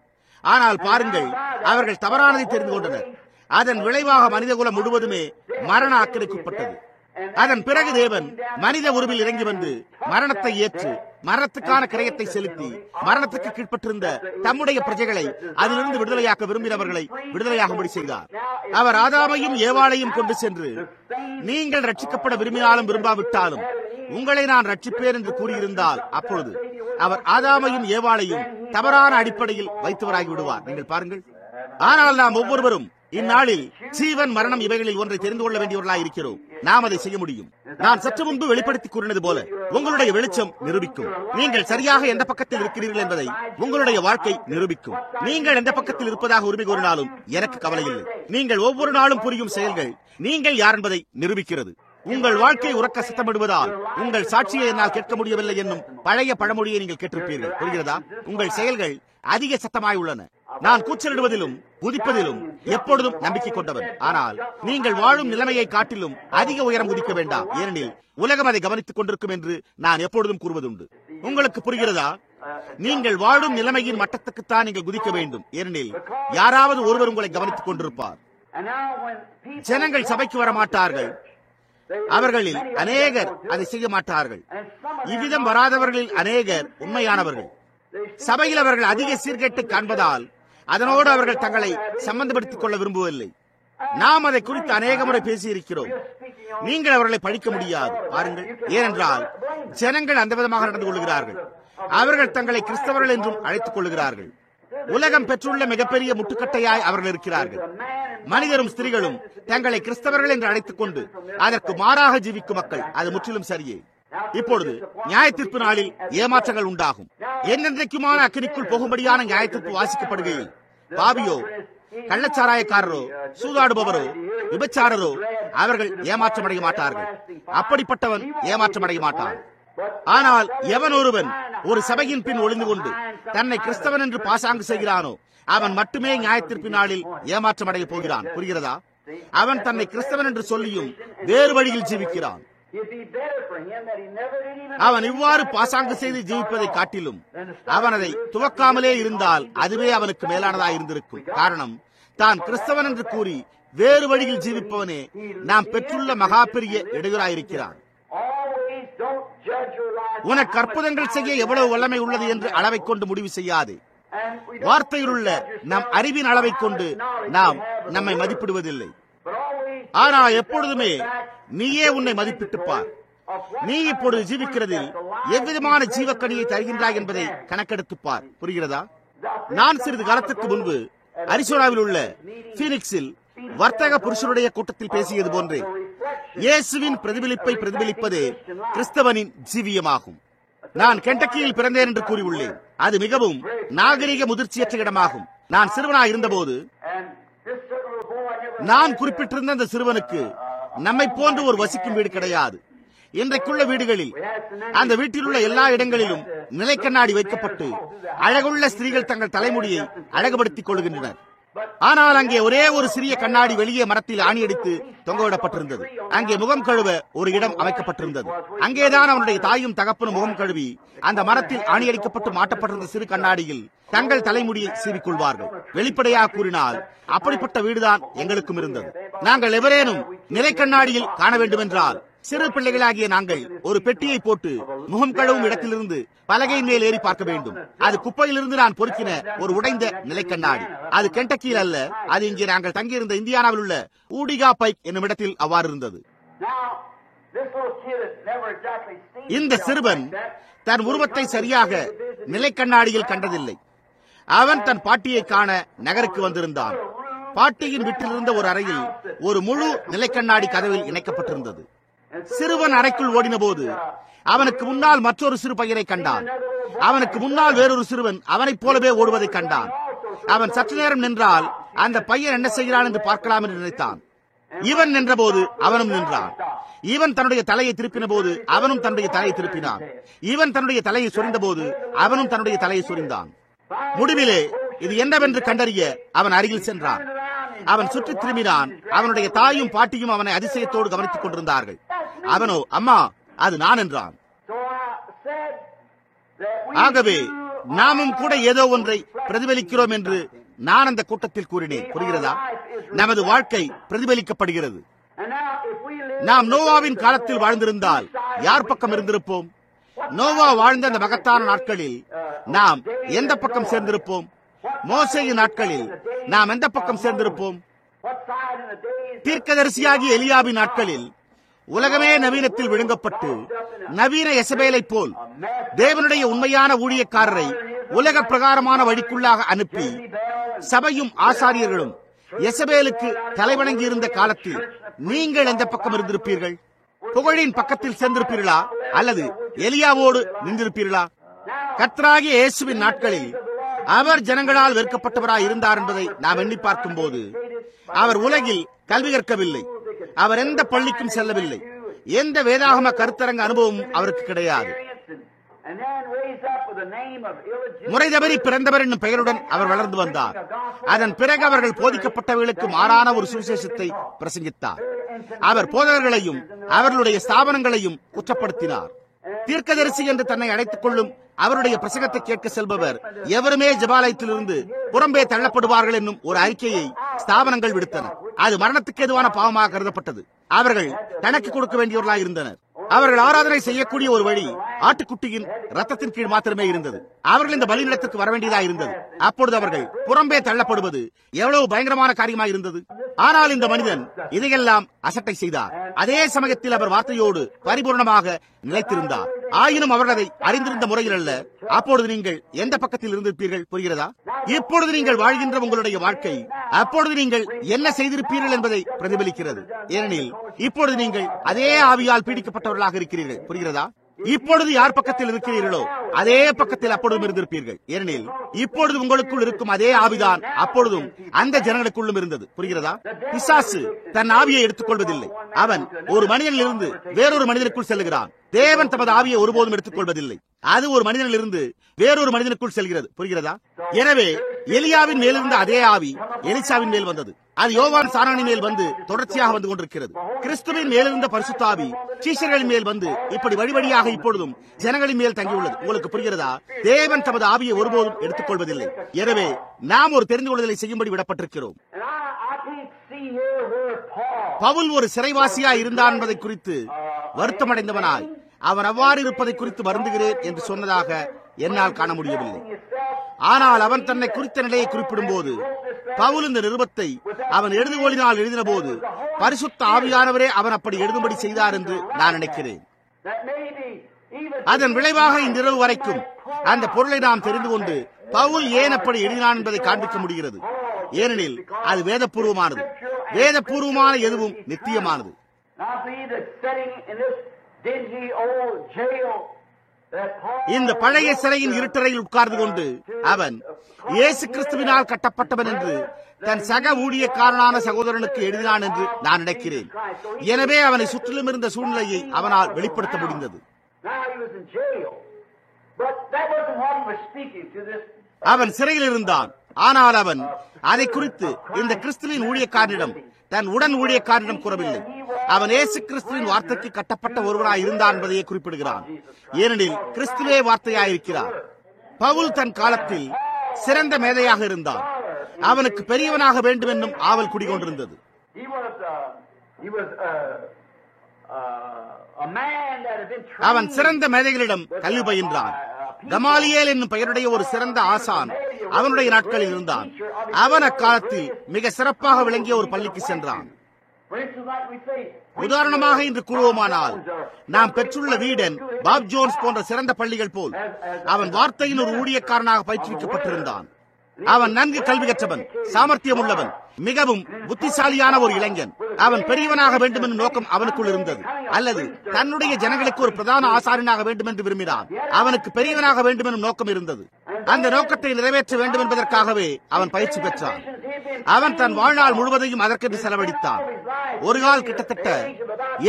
ஆனால் பாருங்கள், அவர்கள் தவறானதை தெரிந்து கொண்டனர். அதன் விளைவாக மனிதகுலம் முழுவதுமே மரண ஆக்கிரமிக்கப்பட்டது. அதன் பிறகு தேவன் மனித உருவில் இறங்கி வந்து மரணத்தை ஏற்று மரணத்துக்கான கிரயத்தை செலுத்தி மரணத்துக்கு கீழ்ப்பட்டிருந்த தம்முடைய பிரஜைகளை அதிலிருந்து விடுதலையாக்க விரும்பினவர்களை விடுதலையாகும்படி செய்தார். அவர் ஆதாமையும் ஏவாளையும் கொண்டு சென்று, நீங்கள் ரட்சிக்கப்பட விரும்பினாலும் விரும்பாவிட்டாலும் உங்களை நான் ரட்சிப்பேன் என்று கூறியிருந்தால் அப்பொழுது அவர் ஆதாமையும் ஏவாளையும் தவறான அடிப்படையில் வைத்தவராகி விடுவார். நீங்கள் பாருங்கள். ஆனால் நாம் ஒவ்வொருவரும் இந்நாளில் ஜீவன், மரணம் இவைகளில் ஒன்றை தெரிந்து கொள்ள வேண்டியவர்களாக இருக்கிறோம். நாம் அதை செய்ய முடியும். நான் சற்று முன்பு வெளிப்படுத்தி கூறினது போல உங்களுடைய வெளிச்சம் நிரூபிக்கும். நீங்கள் சரியாக எந்த பக்கத்தில் இருக்கிறீர்கள் என்பதை உங்களுடைய வாழ்க்கை நிரூபிக்கும். நீங்கள் எந்த பக்கத்தில் இருப்பதாக உரிமை கோரினாலும் எனக்கு கவலை இல்லை. நீங்கள் ஒவ்வொரு நாளும் புரியும் செயல்கள் நீங்கள் யார் என்பதை நிரூபிக்கிறது. உங்கள் வாழ்க்கை உறக்க சத்தமிடுவதால் உங்கள் சாட்சியை என்னால் கேட்க முடியவில்லை என்னும் பழைய பழமொழியை நீங்கள் கேட்டிருப்பீர்கள். புரிகிறதா? உங்கள் செயல்கள் அதிக சத்தமாய் உள்ளன. நான் கூச்சலிடுவதிலும் குதிப்பதிலும் எப்பொழுதும் நம்பிக்கை கொண்டவன். ஆனால் நீங்கள் வாழும் நிலைமையை காட்டிலும் அதிக உயரம் குதிக்க வேண்டாம். ஏனெனில் உலகம் அதை கவனித்துக் கொண்டிருக்கும் என்று நான் எப்பொழுதும் கூறுவதுண்டு. உங்களுக்கு புரிகிறதா? நீங்கள் வாழும் நிலைமையின் மட்டத்துக்குத்தான் நீங்கள் குதிக்க வேண்டும். ஏனெனில் யாராவது ஒருவர் உங்களை கவனித்துக் கொண்டிருப்பார். ஜனங்கள் சபைக்கு வர மாட்டார்கள். அவர்களில் அநேகர் அதை செய்ய மாட்டார்கள். இவ்விதம் வராதவர்களில் அநேகர் உண்மையானவர்கள். சபையில் அவர்கள் அதிக சீர்கேட்டை காண்பதால் அதனோடு அவர்கள் தங்களை சம்பந்தப்படுத்திக் கொள்ள விரும்புவதில்லை. நாம் அதை குறித்து அநேக முறை பேசியிருக்கிறோம். நீங்கள் அவர்களை பழிக்க முடியாது. பாருங்கள், ஏனென்றால் ஜனங்கள் அந்த விதமாக நடந்து கொள்கிறார்கள். அவர்கள் தங்களை கிறிஸ்தவர்கள் என்றும் அழைத்துக் கொள்கிறார்கள். உலகம் பெற்றுள்ள மிகப்பெரிய முட்டுக்கட்டையாய் அவர்கள் இருக்கிறார்கள். மனிதரும் ஸ்திரீகளும் தங்களை கிறிஸ்தவர்கள் என்று அழைத்துக் கொண்டு அதற்கு மாறாக ஜீவிக்கும் மக்கள். அது முற்றிலும் சரியே. இப்பொழுது நியாயத்தீர்ப்பு நாளில் ஏமாற்றங்கள் உண்டாகும். என்னென்றைக்குமான அக்கினிக்குள் போகும்படியான நியாயத்தீர்ப்பு வாசிக்கப்படுகையில் பாவியோ, கள்ளச்சாராயக்காரரோ, சூதாடுபவரோ, விபச்சாரரோ அவர்கள் ஏமாற்றமடைய மாட்டார்கள். அப்படிப்பட்டவன் ஏமாற்றமடைய மாட்டான். ஆனால் எவன் ஒருவன் ஒரு சபையின் பின் ஒளிந்து கொண்டு தன்னை கிறிஸ்தவன் என்று பாசாங்கு செய்கிறானோ அவன் மட்டுமே நியாயத்தீர்ப்பின் நாளில் ஏமாற்றமடைய போகிறான். புரிகிறதா? அவன் தன்னை கிறிஸ்தவன் என்று சொல்லியும் வேறு வழியில் ஜீவிக்கிறான். அவன் இவ்வாறு பாசாங்கு செய்து ஜீவிப்பதை காட்டிலும் அவன் அதை துவக்காமலே இருந்தால் அதுவே அவனுக்கு மேலானதாக இருந்திருக்கும். காரணம், தான் கிறிஸ்தவன் என்று கூறி வேறு வழியில் ஜீவிப்பவனே நாம் பெற்றுள்ள மகா பெரிய இடையூறாயிருக்கிறான். உனக்கு அற்புதங்கள் செய்ய எவ்வளவு வல்லமை உள்ளது என்று அளவை கொண்டு முடிவு செய்யாதே. வார்த்தையில் உள்ள நம் அறிவின் அளவை கொண்டு நாம் நம்மை மதிப்பிடுவதில்லை. ஆனால் எப்பொழுதுமே நீயே உன்னை மதிப்பிட்டுப்பார். நீ இப்பொழுது ஜீவிக்கிறதில் எவ்விதமான ஜீவக்கனியை தருகின்றாய் என்பதை கணக்கெடுத்துப்பார். புரிகிறதா? நான் சிறிது காலத்துக்கு முன்பு அரிசோனாவில் உள்ள பீனிக்ஸில் வர்த்தக புருஷருடைய கூட்டத்தில் பேசியது போன்றே இயேசுவின் பிரதிபலிப்பை பிரதிபலிப்பதே கிறிஸ்தவனின் ஜீவியமாகும். நான் கென்டக்கியில் பிறந்தேன் என்று கூறியுள்ளேன். அது மிகவும் நாகரிக முதிர்ச்சியற்ற இடமாகும். நான் சிறுவனாக இருந்தபோது நான் குறிப்பிட்டிருந்த அந்த சிறுவனுக்கு நம்மை போன்று ஒரு வசிக்கும் வீடு கிடையாது. இன்றைக்குள்ள வீடுகளில் அந்த வீட்டில் உள்ள எல்லா இடங்களிலும் நிலைக்கண்ணாடி வைக்கப்பட்டு அழகுள்ள ஸ்திரீகள் தங்கள் தலைமுடியை அழகுபடுத்திக் கொள்கின்றனர். ஆனால் அங்கே ஒரே ஒரு சிறிய கண்ணாடி வெளியே மரத்தில் ஆணியடித்து தொங்கவிடப்பட்டிருந்தது. அங்கே முகம் கழுவ ஒரு இடம் அமைக்கப்பட்டிருந்தது. அங்கேதான் அவனுடைய தாயும் தகப்பனும் முகம் கழுவி அந்த மரத்தில் ஆணியடிக்கப்பட்டு மாட்டப்பட்டிருந்த சிறு கண்ணாடியில் தங்கள் தலைமுடியை சீவிக்கொள்வார்கள். வெளிப்படையாக கூறினால் அப்படிப்பட்ட வீடுதான் எங்களுக்கும் இருந்தது. நாங்கள் எவரேனும் நிலை கண்ணாடியில் காண வேண்டும் என்றால் சிறு பிள்ளைகளாகிய நாங்கள் ஒரு பெட்டியை போட்டு முகம் கழுவும் இடத்திலிருந்து பலகையின் மேல் ஏறி பார்க்க வேண்டும். அது குப்பையிலிருந்து நான் பொறுக்கின ஒரு உடைந்த நிலைக்கண்ணாடி. அது கென்டக்கியில் அல்ல, அது இங்கே நாங்கள் தங்கியிருந்த இந்தியானாவில் உள்ள ஊடிகா பைக் என்னும் இடத்தில் அவ்வாறு இருந்தது. இந்த சிறுவன் தன் உருவத்தை சரியாக நிலைக்கண்ணாடியில் கண்டதில்லை. அவன் தன் பாட்டியை காண நகருக்கு வந்திருந்தான். பாட்டியின் வீட்டிலிருந்த ஒரு அறையில் ஒரு முழு நிலைக்கண்ணாடி கதவில் இணைக்கப்பட்டிருந்தது. சிறுவன் அறைக்குள் ஓடின போது அவனுக்கு முன்னால் மற்றொரு சிறு பையனை கண்டான். அவனுக்கு முன்னால் வேறொரு சிறுவன் அவனைப் போலவே ஓடுவதை கண்டான். அவன் சற்று நேரம் நின்றால் அந்த பையன் என்ன செய்கிறான் என்று பார்க்கலாம் என்று நினைத்தான். இவன் நின்றபோது அவனும் நின்றான். இவன் தன்னுடைய தலையை திருப்பின போது அவனும் தன்னுடைய தலையை திருப்பினான். இவன் தன்னுடைய தலையை சொரிந்த போது அவனும் தன்னுடைய தலையை சொரிந்தான். முடிவிலே இது என்னவென்று கண்டறிய அவன் அருகில் சென்றான். அவன் சுற்றி திரும்பினான். அவனுடைய தாயும் பாட்டியும் அவனை அதிசயத்தோடு கவனித்துக் கொண்டிருந்தார்கள். அவனோ, அம்மா, அது நான் என்றான். ஆகவே நாமும் கூட ஏதோ ஒன்றை பிரதிபலிக்கிறோம் என்று நான் அந்த கூட்டத்தில் கூறினேன். புரிகிறதா? நமது வாழ்க்கை பிரதிபலிக்கப்படுகிறது. நாம் நோவாவின் காலத்தில் வாழ்ந்திருந்தால் யார் பக்கம் இருந்திருப்போம்? நோவா வாழ்ந்த அந்த மகத்தான நாட்களில் நாம் எந்த பக்கம் சேர்ந்திருப்போம்? மோசேயின் நாட்களில் நாம் எந்த பக்கம் சேர்ந்திருப்போம்? தீர்க்கதரிசியாகிய எலியாவின் நாட்களில் உலகமே நவீனத்தில் விழுங்கப்பட்டு நவீன எசபேலை போல் தேவனுடைய உண்மையான ஊழியக்காரரை உலக பிரகாரமான வழிக்குள்ளாக அனுப்பி சபையும் ஆசாரியர்களும் எசபேலுக்கு தலைவணங்கி இருந்த காலத்தில் நீங்கள் எந்த பக்கம் இருந்திருப்பீர்கள்? புகழின் பக்கத்தில் சேர்ந்திருப்பீர்களா அல்லது எலியாவோடு நின்றிருப்பீர்களா? கர்த்தராகிய இயேசுவின் நாட்களில் அவர் ஜனங்களால் வெறுக்கப்பட்டவராய் இருந்தார் என்பதை நாம் எண்ணி பார்க்கும் போது அவர் உலகில் கல்வி கற்கவில்லை. அவர் எந்த பள்ளிக்கும் செல்லவில்லை. எந்த வேதாகம கருத்தரங்க அனுபவமும் அவருக்கு கிடையாது. முறை தவறி பிறந்தவர் என்னும் பெயருடன் அவர் வளர்ந்து வந்தார். அதன் பிறகு அவர்கள் போதிக்கப்பட்டவர்களுக்கு மாறான ஒரு சுவிசேஷத்தை பிரசங்கித்தார். அவர் போதகர்களையும் அவர்களுடைய ஸ்தாபனங்களையும் குற்றப்படுத்தினார். தீர்க்கதரிசி என்று தன்னை அழைத்துக் கொள்ளும் அவருடைய பிரசங்கத்தை கேட்க செல்பவர் எவருமே ஜபாலயத்திலிருந்து புறம்பே தள்ளப்படுவார்கள் என்னும் ஒரு அறிக்கையை ஸ்தாபனங்கள் விடுத்தன. அது மரணத்துக்கு எதுவான பாவமாக கருதப்பட்டது. அவர்கள் கணக்கு கொடுக்க வேண்டியவர்களாக இருந்தனர். அவர்கள் ஆராதனை செய்யக்கூடிய ஒரு வழி ஆட்டுக்குட்டியின் ரத்தத்தின் கீழ் மாத்திரமே இருந்தது. அவர்கள் இந்த பலிநிலத்திற்கு வர வேண்டியதாக இருந்தது. அப்பொழுது அவர்கள் புறம்பே தள்ளப்படுவது எவ்வளவு பயங்கரமான காரியமாக இருந்தது. ஆனால் இந்த மனிதன் இதையெல்லாம் அசட்டை செய்தார். அதே சமயத்தில் அவர் வார்த்தையோடு பரிபூர்ணமாக நிலைத்திருந்தார். ஆயினும் அவர்கள் அதை அறிந்திருந்த முறையில் அல்ல. அப்பொழுது நீங்கள் எந்த பக்கத்தில் இருந்திருப்பீர்கள்? புரிகிறதா? இப்பொழுது நீங்கள் வாழ்கின்ற உங்களுடைய வாழ்க்கை அப்பொழுது நீங்கள் என்ன செய்திருப்பீர்கள் என்பதை பிரதிபலிக்கிறது. ஏனெனில் இப்பொழுது நீங்கள் அதே ஆவியால் பீடிக்கப்பட்டவர்களாக இருக்கிறீர்கள். புரிகிறதா? இப்பொழுது யார் பக்கத்தில் இருக்கிறீர்களோ அதே பக்கத்தில் அப்பொழுதும் இருந்திருப்பீர்கள். ஏனெனில் இப்பொழுது உங்களுக்குள் இருக்கும் அதே ஆவிதான் அப்பொழுதும் அந்த ஜனங்களுக்குள்ளும் இருந்தது. புரிகிறதா? பிசாசு தன் ஆவியை எடுத்துக் கொள்வதில்லை. அவன் ஒரு மனிதனிலிருந்து வேறொரு மனிதனுக்குள் செல்கிறான். தேவன் தமது ஆவியை ஒருபோதும் எடுத்துக் கொள்வதில்லை. அது ஒரு மனிதனிலிருந்து வேறொரு மனிதனுக்குள் செல்கிறது. புரிகிறதா? எனவே எலியாவின் மேலிருந்த அதே ஆவி எலிசாவின் மேல் வந்தது. அது யோவான் சாரானின் மேல் வந்து தொடர்ச்சியாக வந்து கொண்டிருக்கிறது. கிறிஸ்துவின் மேலிருந்த பரிசுத்த ஆவி சீஷர்களின் மேல் வந்து இப்படி வழிவழியாக இப்பொழுதும் ஜனங்களின் மேல் தங்கியுள்ளது. உங்களுக்கு புரிகிறதா? தேவன் தமது ஆவியை ஒருபோதும் எடுத்துக் கொள்வதில்லை. எனவே நாம் ஒரு தெரிந்து கொள்வதை செய்யும்படி விடப்பட்டிருக்கிறோம். பவுல் ஒரு சிறைவாசியா இருந்தான் என்பதை குறித்து வருத்தமடைந்தவனாய் அவன் அவ்வாறு இருப்பதை குறித்து வருந்துகிறேன் என்று சொன்னதாக என்னால் காண முடியவில்லை. ஆனால் அவன் தன்னை குறித்த நிலையை குறிப்பிடும் போது பவுல் இந்த நிருபத்தை அவன் எழுதுகோலினால் எழுதின போது பரிசுத்த ஆவியானவரே அவன் அப்படி எழுதும்படி செய்தார் என்று நான் நினைக்கிறேன். அதன் விளைவாக இன்றிரவு வரைக்கும் அந்த பொருளை நாம் தெரிந்து கொண்டு பவுல் ஏன் அப்படி எழுதினான் என்பதை காண்பிக்க முடிகிறது. ஏனெனில் அது வேதபூர்வமானது. வேதபூர்வமான எதுவும் நித்தியமானது. இந்த பழைய சிறையின் இருட்டறையில் உட்கார்ந்து கொண்டு அவன் இயேசு கிறிஸ்துவினால் கட்டப்பட்டவன் என்று தன் சக ஊழியக்காரனான சகோதரனுக்கு எழுதினான் என்று நான் நினைக்கிறேன். எனவே அவனை சுற்றிலும் இருந்த சூழ்நிலையை அவனால் வெளிப்படுத்த முடிந்தது. அவன் சிறையில் இருந்தான். ஆனால் அவன் அதை குறித்து இந்த கிறிஸ்துவின் ஊழியக்காரனிடம் தன் உடன் ஊழியக்காரனிடம் கூறவில்லை. அவன் இயேசு கிறிஸ்துவின் வார்த்தைக்கு கட்டப்பட்ட ஒருவனாய் இருந்தான் என்பதையே குறிப்பிடுகிறான். ஏனெனில் கிறிஸ்துவே வார்த்தையாயிருக்கிறார். பவுல் தன் காலத்தில் சிறந்த மேதையாக இருந்தான். அவனுக்கு பெரியவனாக வேண்டும் என்னும் ஆவல் குடிகொண்டிருந்தது. அவன் சிறந்த மேதைகளிடம் கல்வி பயின்றான். கமாலியேல் என்னும் பெயருடைய ஒரு சிறந்த ஆசான் அவனுடைய நாட்களில் இருந்தான். அவன் அக்காலத்தில் மிக சிறப்பாக விளங்கிய ஒரு பள்ளிக்கு சென்றான். உதாரணமாக இன்று கூறுவோமானால் நாம் பெற்றுள்ள வீடன், பாப் ஜோன்ஸ் போன்ற சிறந்த பள்ளிகள் போல் அவன் வார்த்தையின் ஒரு ஊழியக்காரனாக பயிற்றுவிக்கப்பட்டிருந்தான். அவன் நன்கு கல்வி கற்றவன், சாமர்த்தியம் உள்ளவன், மிகவும் புத்திசாலியான ஒரு இளைஞன். அவன் பெரியவனாக வேண்டும் என்ற நோக்கம் அவனுக்குள் இருந்தது. அல்லது தன்னுடைய ஜனங்களுக்கு ஒரு பிரதான ஆசாரியனாக வேண்டும் என்று விரும்பினான். அவனுக்கு பெரியவனாக வேண்டும் என்ற நோக்கம் இருந்தது. அந்த நோக்கத்தை நிறைவேற்ற வேண்டும் என்பதற்காகவே அவன் பயிற்சி பெற்றான். அவன் தன் வாழ்நாள் முழுவதையும் அதற்கென்று செலவழித்தான். ஒரு கால் கிட்டத்தட்ட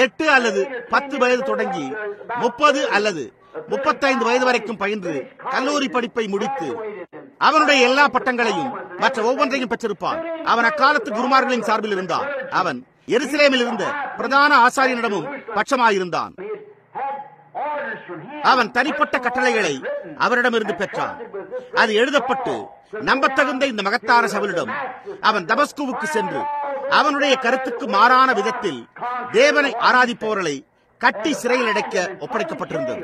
8 அல்லது 10 வயது தொடங்கி 30 அல்லது 35 வயது வரைக்கும் பயின்று கல்லூரி படிப்பை முடித்து அவனுடைய எல்லா பட்டங்களையும் மற்ற ஒவ்வொன்றையும் பெற்றிருப்பான். அவன் அக்காலத்து குருமார்களின் சார்பில் இருந்தான். அவன் எருசலேமில் இருந்த பிரதான ஆசாரியனிடமும் பட்சமாயிருந்தான். அவன் தனிப்பட்ட கட்டளைகளை அவரிடமிருந்து பெற்றான். அது எழுதப்பட்டு நம்பத்தகுந்த இந்த மகத்தான சவுலிடம் அவன் தமஸ்குவுக்கு சென்று அவனுடைய கருத்துக்கு மாறான விதத்தில் தேவனை ஆராதிப்பவர்களை கட்டி சிறையில் அடைக்க ஒப்படைக்கப்பட்டிருந்தது.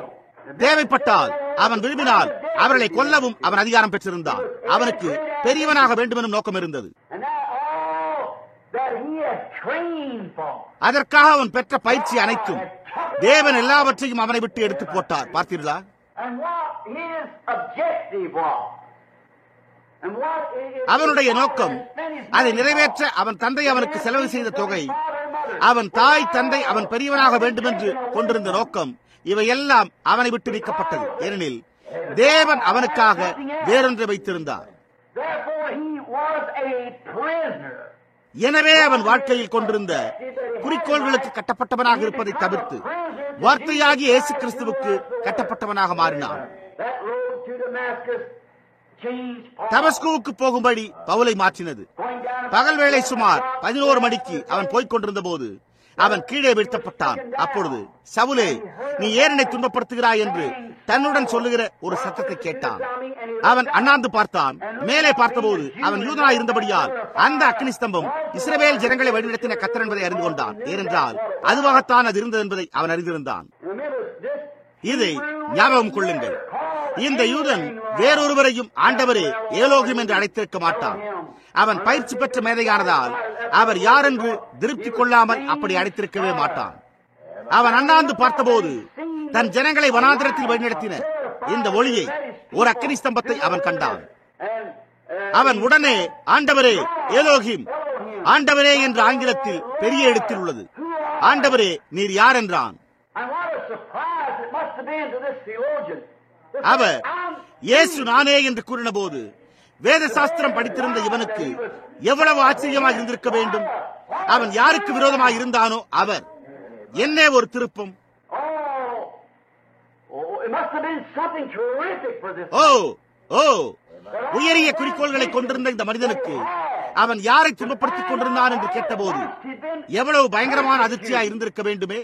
தேவைப்பட்டால் அவன் விரும்பினால் அவர்களை கொல்லவும் அவன் அதிகாரம் பெற்றிருந்தான். அவனுக்கு பெரியவனாக வேண்டும் எனும் நோக்கம் இருந்தது. அதற்காக அவன் பெற்ற பயிற்சி அனைத்தும் தேவன் எல்லாவற்றையும் அவனை விட்டு எடுத்து போட்டார். பார்த்தீர்களா? அவனுடைய நோக்கம் அதை நிறைவேற்ற அவன் தந்தை அவனுக்கு செலவு செய்த தொகை, அவன் தாய் தந்தை அவன் பெரியவனாக வேண்டும் என்று கொண்டிருந்த நோக்கம், இவையெல்லாம் அவனை விட்டு நீக்கப்பட்டது. ஏனெனில் தேவன் அவனுக்காக வேறொன்றை வைத்திருந்தார். எனவே அவன் வாழ்க்கையில் கொண்டிருந்த குறிக்கோள்களுக்கு கட்டப்பட்டவனாக இருப்பதை தவிர்த்து வார்த்தையாகி இயேசு கிறிஸ்துவுக்கு கட்டப்பட்டவனாக மாறினான். தமஸ்குவுக்கு போகும்படி பவுலை மாற்றினது. பகல் வேளை சுமார் 11 மணிக்கு அவன் போய்க் கொண்டிருந்த போது அவன் கீழே வீழ்த்தப்பட்டான். அப்பொழுது சவுலே, நீ ஏன் என்னை துன்பப்படுத்துகிறாய் என்று தன்னுடன் சொல்லுகிற ஒரு சத்தத்தை கேட்டான். அவன் அண்ணாந்து பார்த்தான். மேலே பார்த்தபோது அவன் யூதனாய் இருந்தபடியால் அந்த அக்கினி ஸ்தம்பம் இஸ்ரவேல் ஜனங்களை வழிநடத்தின கர்த்தர் என்பதை அறிந்து கொண்டான். ஏனென்றால் அதுவாகத்தான் அது இருந்தது என்பதை அவன் அறிந்திருந்தான். இதை ஞாபகம் கொள்ளுங்கள். இந்த யூதன் வேறொருவரையும் ஆண்டவரே ஏலோகிம் என்று அழைத்திருக்க மாட்டான். அவன் பயிற்சி பெற்ற மேதையானதால் அவர் யார் என்று திருப்தி கொள்ளாமல் அப்படி அழைத்திருக்கவே மாட்டான். அவன் அண்ணாந்து பார்த்தபோது தன் ஜனங்களை வனாந்திரத்தில் வழிநடத்தின இந்த ஒளியை, ஒரு அக்கினி ஸ்தம்பத்தை அவன் கண்டான். அவன் உடனே ஆண்டவரே ஏலோகிம், ஆண்டவரே என்ற ஆங்கிலத்தில் பெரிய எழுத்தில் உள்ளது, ஆண்டவரே நீர் யார் என்றான். அவர் இயேசு நானே என்று கூறின போது வேத சாஸ்திரம் படித்திருந்த இவனுக்கு எவ்வளவு ஆச்சரியமாக இருந்திருக்க வேண்டும். அவன் யாருக்கு விரோதமாக இருந்தானோ அவர். என்ன ஒரு திருப்பம்! ஓ ஓ உயரிய குறிக்கோள்களை கொண்டிருந்த இந்த மனிதனுக்கு அவன் யாரை துன்பப்படுத்திக் கொண்டிருந்தான் என்று கேட்டபோது எவ்வளவு பயங்கரமான அதிர்ச்சியாக இருந்திருக்க வேண்டுமே.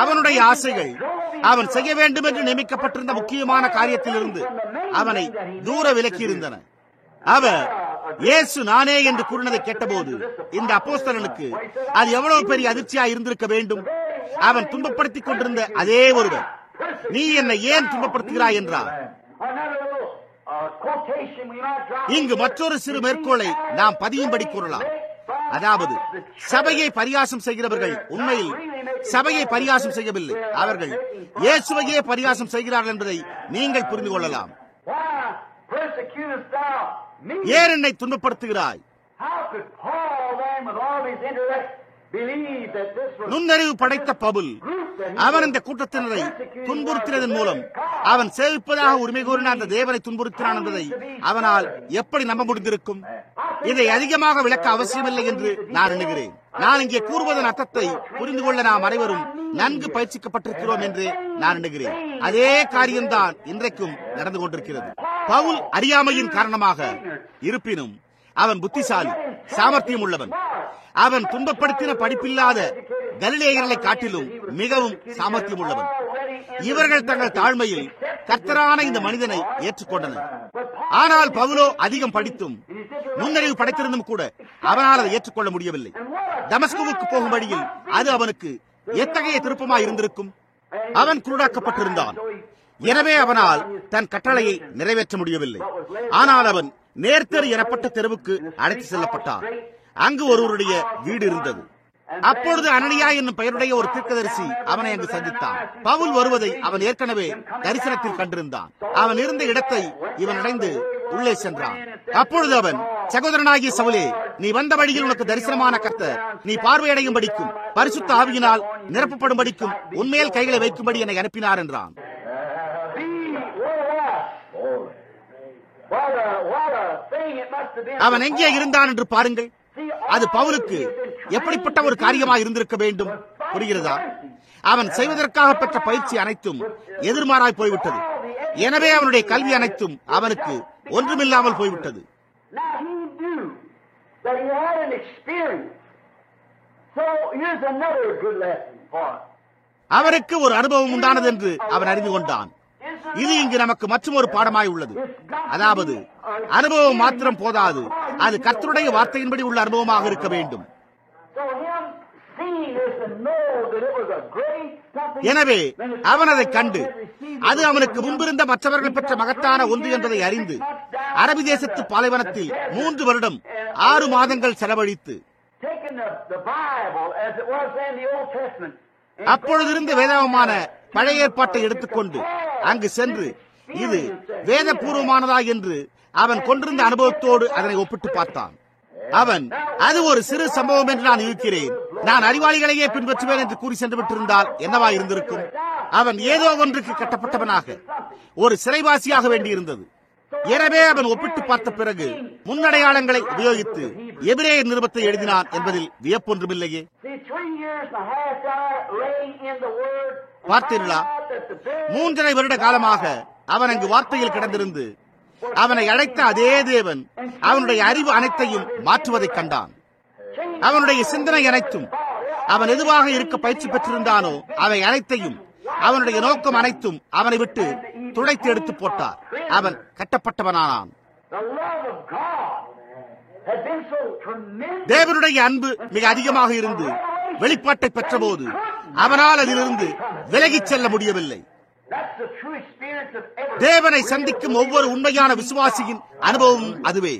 அவனுடைய ஆசைகள் அவன் செய்ய வேண்டும் என்று நியமிக்கப்பட்டிருந்த முக்கியமான காரியத்திலிருந்து அவனை தூர விலக்கி இருந்தன. அவர் இயேசு நானே என்று கூறினதை கேட்டபோது இந்த அப்போஸ்தலனுக்கு அது எவ்வளவு பெரிய அதிர்ச்சியாக இருந்திருக்க வேண்டும். அவன் துன்பப்படுத்திக் கொண்டிருந்த அதே ஒருவர், நீ என்னை ஏன் துன்பப்படுத்துகிறாய் என்றார். இங்கு மற்றொரு சிறு மேற்கோளை நாம் பதியும்படி கூறலாம். அதாவது, சபையை பரியாசம் செய்கிறவர்கள் உண்மையில் சபையை பரியாசம் செய்யவில்லை, அவர்கள் இயேசுவையே பரியாசம் செய்கிறார்கள் என்பதை நீங்கள் புரிந்து கொள்ளலாம். ஏன் என்னை துன்பப்படுத்துகிறாய்? நுண்ணறிவு படைத்த பவுல் அவன் இந்த கூட்டத்தினரை துன்புறுத்தினதன் மூலம் அவன் சேவிப்பதாக உரிமை கோரின அந்த தேவனை துன்புறுத்தினான் என்பதை அவனால் எப்படி நம்ப முடிந்திருக்கும்? இதை அதிகமாக விளக்க அவசியமில்லை என்று நான் எண்ணுகிறேன். நான் இங்கே கூறுவதன் அர்த்தத்தை புரிந்து கொள்ள நாம் அனைவரும் நன்கு பயிற்சிக்கப்பட்டிருக்கிறோம் என்று நான் எண்ணுகிறேன். அதே காரியம்தான் இன்றைக்கும் நடந்து கொண்டிருக்கிறது. பவுல் அறியாமையின் காரணமாக இருப்பினும் அவன் புத்திசாலி, சாமர்த்தியம் உள்ளவன். அவன் துன்பப்படுத்தின படிப்பில்லாத கலிலேயர்களை காட்டிலும் மிகவும் சாமர்த்தியம் உள்ளவன். இவர்கள் தங்கள் தாழ்மையில் கர்த்தரான இந்த மனிதனை ஏற்றுக்கொண்டனர். ஆனால் பவுலோ அதிகம் படித்தும் முன்னறிவு படைத்திருந்தும் கூட அவனால் அதை ஏற்றுக்கொள்ள முடியவில்லை. தமஸ்குவுக்கு போகும் வழியில் அது அவனுக்கு எத்தகைய திருப்பமாய் இருந்திருக்கும். அவன் குருடாக்கப்பட்டிருந்தான். எனவே அவனால் தன் கட்டளையை நிறைவேற்ற முடியவில்லை. ஆனால் அவன் நேர்த்தெரு எனப்பட்ட தெருவுக்கு அழைத்து செல்லப்பட்டான். அங்கு ஒருவருடைய வீடு இருந்தது. அப்பொழுது அனனியா என்னும் பெயருடைய ஒரு தீர்க்கதரிசி அவனை அங்கு சந்தித்தான். பவுல் வருவதை அவன் ஏற்கனவே தரிசனத்தில் கண்டிருந்தான். அவன் இருந்த இடத்தை இவன் அடைந்து உள்ளே சென்றான். அப்பொழுது அவன், சகோதரனாகிய சவுலே, நீ வந்த வழியில் உனக்கு தரிசனமான கர்த்தர் நீ பார்வையடையும் படிக்கும் பரிசுத்த ஆவியினால் நிரப்பப்படும் படிக்கும் உன்மேல் கைகளை வைக்கும்படி என்னை அனுப்பினார் என்றான். அவன் எங்கே இருந்தான் என்று பாருங்கள். அது பவுலுக்கு எப்படிப்பட்ட ஒரு காரியமாக இருந்திருக்க வேண்டும், புரிகிறதா? அவன் செய்வதற்காக பெற்ற பயிற்சி அனைத்தும் எதிர்மாறாய் போய்விட்டது. எனவே அவனுடைய கல்வி அனைத்தும் அவனுக்கு ஒன்றுமில்லாமல் போய்விட்டது. அவருக்கு ஒரு அனுபவம் உண்டானது என்று அவன் அறிந்து கொண்டான். இது இங்கு நமக்கு மற்றும் ஒரு பாடமாய் உள்ளது. அதாவது அனுபவம் மாத்திரம் போதாது, அது கர்த்தருடைய வார்த்தையின்படி உள்ள அனுபவமாக இருக்க வேண்டும். எனவே அவன் அதை கண்டு அது அவனுக்கு முன்பிருந்த மற்றவர்கள் பெற்ற மகத்தான ஒன்று என்பதை அறிந்து அரபி தேசத்து பாலைவனத்தில் 3 வருடம் 6 மாதங்கள் செலவழித்து அப்பொழுதிருந்து வேதமான பழைய ஏற்பாட்டை எடுத்துக்கொண்டு அங்கு சென்று இது வேதபூர்வமானதா என்று அவன் கொண்டிருந்த அனுபவத்தோடு அதனை ஒப்பிட்டு பார்த்தான். அவன், அது ஒரு சிறு சம்பவம் என்று நான் இருக்கிறேன், நான் அறிவாளிகளையே பின்பற்றுவேன் என்று கூறி சென்று விட்டிருந்தால் என்னவா இருந்திருக்கும்? அவன் ஏதோ ஒன்றுக்கு கட்டப்பட்டவனாக ஒரு சிறைவாசியாக வேண்டியிருந்தது. எனவே அவன் ஒப்பிட்டு பார்த்த பிறகு முன்னடையாளங்களை உபயோகித்து எபிரேயர் நிருபத்தை எழுதினான் என்பதில் வியப்பொன்றுமில்லையே. பார்த்தீர்களா? 3.5 வருட காலமாக அவன் அங்கு வார்த்தையில் கிடந்திருந்து அவனை அழைத்த அதே தேவன் அவனுடைய அறிவு அனைத்தையும் மாற்றுவதைக் கண்டான். அவனுடைய சிந்தனை அனைத்தும், அவன் எதுவாக இருக்க பயிற்சி பெற்றிருந்தானோ அவை அனைத்தையும், அவனுடைய நோக்கம் அனைத்தும் அவனை விட்டு துடைத்து எடுத்து போட்டார். அவன் கட்டப்பட்டவனானான். தேவனுடைய அன்பு மிக அதிகமாக இருந்து வெளிப்பாட்டை பெற்றபோது அவனால் அதிலிருந்து விலகிச் செல்ல முடியவில்லை. தேவனை சந்திக்கும் ஒவ்வொரு உண்மையான விசுவாசியின் அனுபவம் அதுவே.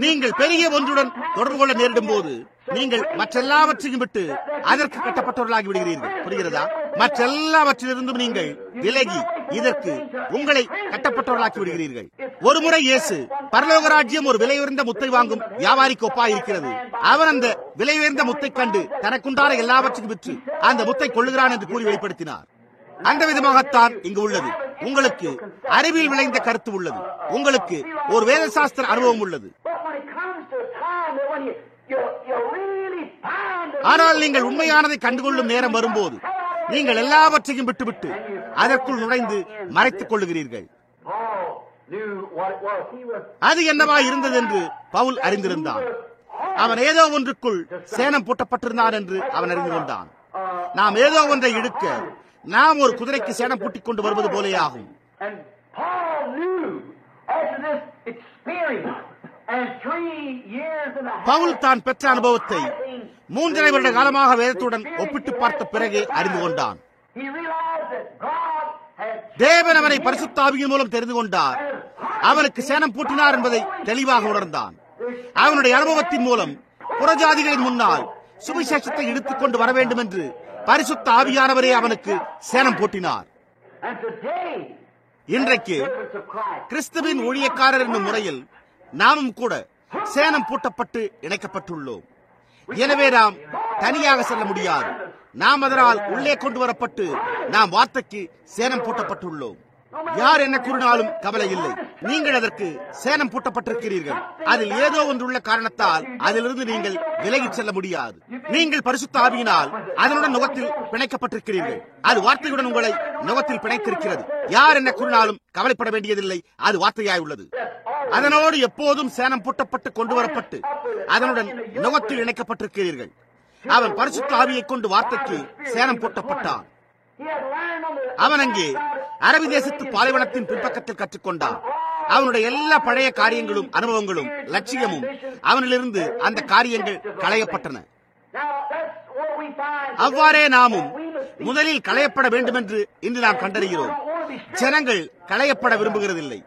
நீங்கள் பெரிய ஒன்றுடன் தொடர்பு கொள்ள நேரிடும் போது நீங்கள் மற்றெல்லாவற்றையும் விட்டு அதற்கு கட்டப்பட்டவர்களாகி விடுகிறீர்கள். புரிகிறதா? மற்றெல்லாவற்றிலிருந்தும் நீங்கள் விலகி இதற்கு உங்களை கட்டப்பட்டவர்களாக்கி விடுகிறீர்கள். ஒருமுறை இயேசு, பரலோக ராஜ்யம் ஒரு விலையுயர்ந்த முத்தை வாங்கும் வியாபாரிக்கு ஒப்பாயிருக்கிறது. அவன் அந்த விலையுயர்ந்த முத்தை கண்டு தனக்குண்டான எல்லாவற்றையும் விற்று அந்த முத்தை கொள்ளுகிறான் என்று கூறி வெளிப்படுத்தினார். அந்த விதமாகத்தான் இங்கு உள்ளது. உங்களுக்கு அறிவில் விளைந்த கருத்து உள்ளது, உங்களுக்கு ஒரு வேதசாஸ்திர அனுபவம் உள்ளது. ஆனால் நீங்கள் உண்மையானதை கண்டுகொள்ளும் நேரம் வரும்போது நீங்கள் எல்லாவற்றையும் விட்டுவிட்டு அதற்குள் நுழைந்து மறைத்துக் கொள்ளுகிறீர்கள். அது என்னவா இருந்தது என்று பவுல் அறிந்திருந்தான். அவன் ஏதோ ஒன்றுக்குள் சேணம் பூட்டப்பட்டிருந்தான் என்று அவன் அறிந்து கொண்டான். நாம் ஏதோ ஒன்றை இழுக்க நாம் ஒரு குதிரைக்கு சேணம் பூட்டிக் கொண்டு வருவது போலே ஆகும். பவுல் தான் பெற்ற அனுபவத்தை 3.5 வருட காலமாக வேதத்துடன் ஒப்பிட்டு பார்த்த பிறகே அறிந்து கொண்டான். தேவன் அவனை பரிசுத்த ஆவியின் மூலம் தெரிந்து கொண்டார், அவனுக்கு சேணம் பூட்டினார் என்பதை தெளிவாக உணர்ந்தான். அவனுடைய அனுபவத்தின் மூலம் புறஜாதிகளின் முன்னால் சுவிசேஷத்தை இழுத்துக் கொண்டு வர வேண்டும் என்று பரிசுத்த ஆவியானவரே அவனுக்கு சேணம் பூட்டினார். இன்றைக்கு கிறிஸ்துவின் ஊழியக்காரர் என்னும் முறையில் நாமும் கூட சேணம் பூட்டப்பட்டு இணைக்கப்பட்டுள்ளோம். எனவே நாம் தனியாக செல்ல முடியாது. நாம் அதனால் உள்ளே கொண்டு வரப்பட்டு நாம் வார்த்தைக்கு சேணம் பூட்டப்பட்டுள்ளோம். யார் என்ன கூறினாலும் கவலை இல்லை, நீங்கள் அதற்கு சேணம் பூட்டப்பட்டிருக்கிறீர்கள். அதில் ஏதோ ஒன்றுள்ள காரணத்தால் அதிலிருந்து நீங்கள் விலகிச் செல்ல முடியாது. நீங்கள் பரிசுத்த ஆவியினால் அதனுடன் நுகத்தில் பிணைக்கப்பட்டிருக்கிறீர்கள். அது வார்த்தையுடன் உங்களை நுகத்தில் பிணைத்திருக்கிறது. யார் என்ன கூறினாலும் கவலைப்பட வேண்டியதில்லை, அது வார்த்தையாய் உள்ளது. அதனோடு எப்போதும் சேணம் பூட்டப்பட்டு கொண்டு வரப்பட்டு அதனுடன் நுகத்தில் இணைக்கப்பட்டிருக்கிறீர்கள். அவன் பரிசுத்த ஆவியை கொண்டு வார்த்தைக்கு சேணம் பூட்டப்பட்டான். அவன் அங்கே அரபி தேசத்து பாலைவனத்தின் பின்பக்கத்தில் கற்றுக்கொண்டான். அவனுடைய எல்லா பழைய காரியங்களும் அனுபவங்களும் லட்சியமும் அவனிலிருந்து அந்த காரியங்கள் களையப்பட்டன. அவ்வாறே நாமும் முதலில் களையப்பட வேண்டும் என்று இன்று நாம் கண்டறிகிறோம். ஜனங்கள் களையப்பட விரும்புகிறதில்லை.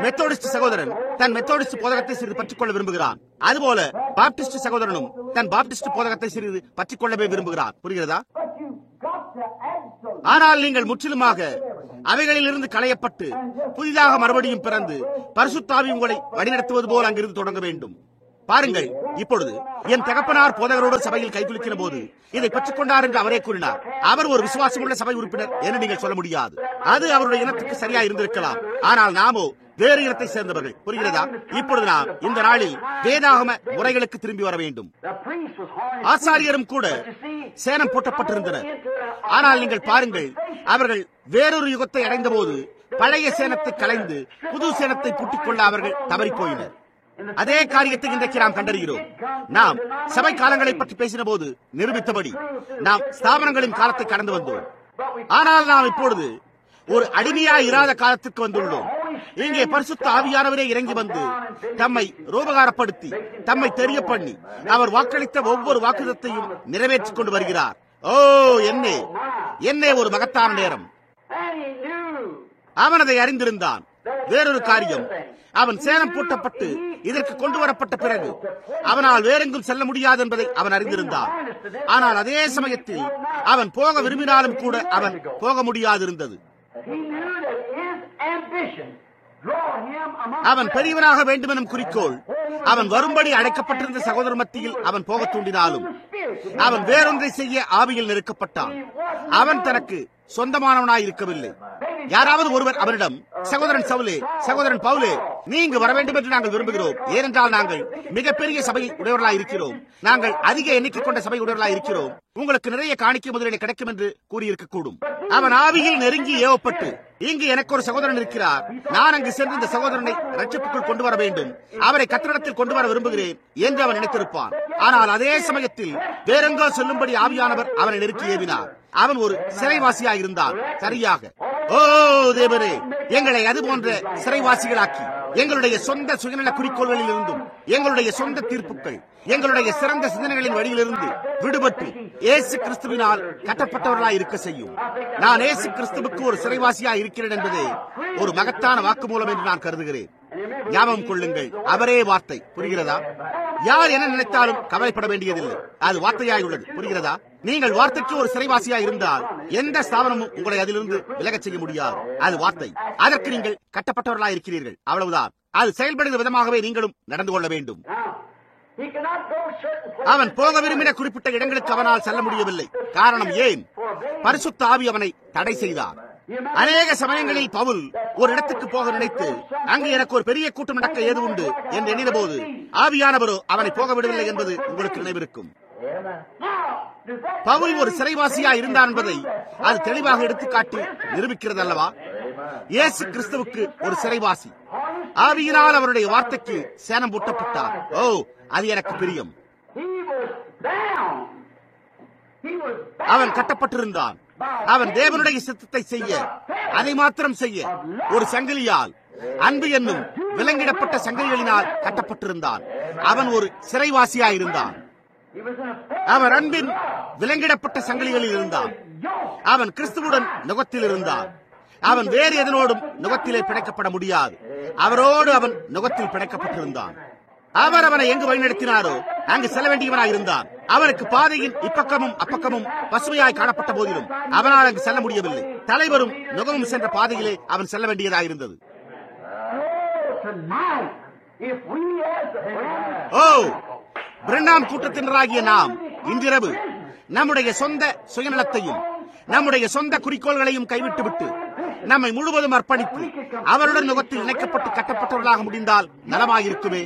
மெத்தோடிஸ்ட் சகோதரன் தன் மெத்தோடிஸ்ட் போதகத்தை சிறிது பற்றிக்கொள்ள விரும்புகிறான். அதுபோல பாப்டிஸ்ட் சகோதரனும் தன் பாப்டிஸ்ட் போதகத்தை சிறிது பற்றிக்கொள்ளவே விரும்புகிறான். புரிகிறதா? ஆனால் நீங்கள் முற்றிலுமாக அவைகளிலிருந்து களையப்பட்டு புதிதாக மறுபடியும் பிறந்து பரிசுத்தாவி உங்களை வழிநடத்துவது போல் அங்கிருந்து தொடங்க வேண்டும். பாருங்கள், இப்பொழுது என் தகப்பனார் போதகரோடு சபையில் கைகுலுக்கிற போது இதை பற்றிக் கொண்டார் என்று அவரே கூறினார். அவர் ஒரு விசுவாசமுள்ள சபை உறுப்பினர் என்று நீங்கள் சொல்ல முடியாது. அது அவருடைய இனத்துக்கு சரியா இருந்திருக்கலாம். ஆனால் நாமோ வேறு இனத்தை சேர்ந்தவர்கள். புரிகிறதா? இப்பொழுது நாம் இந்த நாளில் வேதாகம முறைகளுக்கு திரும்பி வர வேண்டும். ஆசாரியரும் கூட சேனம் போட்டப்பட்டிருந்தனர். ஆனால் நீங்கள் பாருங்கள், அவர்கள் வேறொரு யுகத்தை அடைந்த போது பழைய சேனத்தை கலைந்து புது சேனத்தை பூட்டிக் கொள்ள அவர்கள் தவறி போயினர். அதே காரியத்தை இன்றைக்கு நாம் கண்டறிகிறோம். நாம் சபை காலங்களை பற்றி பேசின போது நிரூபித்தபடி நாம் ஸ்தாபனங்களின் காலத்தை கடந்து வந்தோம். ஆனால் நாம் இப்பொழுது ஒரு அடிமையாய் இராத காலத்துக்கு வந்துள்ளோம். இங்கே பரிசுத்த ஆவியானவரே இறங்கி வந்து தம்மை ரூபகாரப்படுத்தி தம்மை தெரிய பண்ணி அவர் வாக்களித்த ஒவ்வொரு வாக்குதத்தையும் நிறைவேற்றிக் கொண்டு வருகிறார். ஓ, என்னே ஒரு மகத்தான நேரம்! அவன் அதை அறிந்திருந்தான். வேறொரு காரியம், அவன் சேனம் பூட்டப்பட்டு இதற்கு கொண்டு வரப்பட்ட பிறகு அவனால் வேறெங்கும் செல்ல முடியாது என்பதை அவன் அறிந்திருந்தான். ஆனால் அதே சமயத்தில் அவன் போக விரும்பினாலும் கூட அவன் போக முடியாதிருந்தது. அவன் பெரியவனாக வேண்டுமெனும் குறிக்கோள் அவன் வரும்படி அழைக்கப்பட்டிருந்த சகோதரர் மத்தியில் அவன் போக தூண்டினாலும் அவன் வேறொன்றை செய்ய ஆவியில் நெருக்கப்பட்டான். அவன் தனக்கு சொந்தமானவனாய் இருக்கவில்லை. யாராவது ஒருவர் அவனிடம், சகோதரன் சவுலே, சகோதரன் பவுலே, நீங்க வர வேண்டும் என்று நாங்கள் விரும்புகிறோம். ஏனென்றால் நாங்கள் மிகப்பெரிய சபை உடையவர்களாய் இருக்கிறோம். நாங்கள் அதிக எண்ணிக்கை கொண்ட சபை உடையவர்களாய் இருக்கிறோம். உங்களுக்கு நிறைய காணிக்கை முதலீடு கிடைக்கும் என்று கூறியிருக்க கூடும். அவன் ஆவியில் நெருங்கி ஏவப்பட்டு, இங்கு எனக்கு ஒரு சகோதரன் இருக்கிறார், நான் அங்கு சென்று இந்த சகோதரனை ரட்சிப்புக்குள் கொண்டு வர வேண்டும், அவரை கத்திரிடத்தில் கொண்டு வர விரும்புகிறேன் என்று அவன் நினைத்திருப்பான். ஆனால் அதே சமயத்தில் வேறெங்கோ சொல்லும்படி ஆவியானவர் அவனை நெருக்கி ஏவினார். அவன் ஒரு சிறைவாசியாக இருந்தான். சரியாக, ஓ தேவரே, எங்களை அது போன்ற சிறைவாசிகளாக்கி எங்களுடைய சொந்த சுயநல குறிக்கோள்களில் இருந்தும் எங்களுடைய சொந்த தீர்ப்புகள் எங்களுடைய சிறந்த சிந்தனைகளின் வழியிலிருந்து விடுபட்டு இயேசு கிறிஸ்துவினால் கட்டப்பட்டவர்களாய் இருக்க செய்யும். நான் இயேசு கிறிஸ்துவுக்கு ஒரு சிறைவாசியாக இருக்கிறேன் என்பதே ஒரு மகத்தான வாக்குமூலம் என்று நான் கருதுகிறேன். ஞாபகம் கொள்ளுங்கள், அவரே வார்த்தை. புரிகிறதா? யார் என்ன நினைத்தாலும் கவலைப்பட வேண்டியதில்லை. அது வார்த்தையாய் உள்ளது. புரிகிறதா? நீங்கள் வார்த்தைக்கு ஒரு சிறைவாசியாய் இருந்தால் எந்த ஸ்தாபனமும் உங்களை அதிலிருந்து விலகச் செய்ய முடியாது. அது வார்த்தை. அதற்கு நீங்கள் கட்டப்பட்டவர்களாய் இருக்கிறீர்கள். அவ்வளவுதான். அது செயல்படுகிற விதமாகவே நீங்களும் நடந்து கொள்ள வேண்டும். அவன் போக விரும்பின குறிப்பிட்ட இடங்களுக்கு அவனால் செல்ல முடியவில்லை. காரணம் ஏன்? பரிசுத்த ஆவி அவனை தடை செய்தார். அநேக சமயங்களில் பவுல் ஒரு இடத்துக்கு போக நினைத்து அங்கு எனக்கு ஒரு பெரிய கூட்டம் நடக்க ஏது உண்டு என்று எண்ணின போது ஆவியானவரோ அவனை போக விடவில்லை என்பது உங்களுக்கு நினைவிருக்கும். பவுல் ஒரு சிறைவாசியா இருந்தான் என்பதை அது தெளிவாக எடுத்துக்காட்டி நிரூபிக்கிறது அல்லவா? இயேசு கிறிஸ்துவுக்கு ஒரு சிறைவாசி. ஆவியினால் அவருடைய வார்த்தைக்கு சேனம் பூட்டப்பட்டார். ஓ, அது எனக்கு பிரியம். அவன் கட்டப்பட்டிருந்தான். அவன் தேவனுடைய சித்தத்தை செய்ய, அதை மாத்திரம் செய்ய ஒரு சங்கிலியால், அன்பு என்னும் விலங்கிடப்பட்ட சங்கிலிகளினால் கட்டப்பட்டிருந்தான். அவன் ஒரு சிறைவாசியாயிருந்தான். அவன் அன்பின் விலங்கிடப்பட்ட சங்கிலிகளில் இருந்தான். அவன் கிறிஸ்துவுடன் நுகத்தில் இருந்தான். அவன் வேறு எதனோடும் நுகத்திலே பிணைக்கப்பட முடியாது. அவரோடு அவன் நுகத்தில் பிணைக்கப்பட்டிருந்தான். அவர் அவனை எங்கு வழிநடத்தினாரோ அங்கு செல்ல வேண்டியவனாய் இருந்தான். அவனுக்கு பாதையின் இப்பக்கமும் அப்பக்கமும் பசுமையாய் காணப்பட்ட போதிலும் அவனால் அங்கு செல்ல முடியவில்லை. தலைவரும் நுகமும் சென்ற பாதையிலே அவன் செல்ல வேண்டியதாயிருந்தது. ஓ, பிரண்ணாம் கூட்டத்தினராகிய நாம் இன்றிரவு நம்முடைய சொந்த சுயநலத்தையும் நம்முடைய சொந்த குறிக்கோள்களையும் கைவிட்டுவிட்டு நம்மை முழுவதும் அர்ப்பணித்து அவருடன் நுகத்தில் இணைக்கப்பட்டு கட்டப்பட்டவர்களாக முடிந்தால் நலமாயிருக்குமே.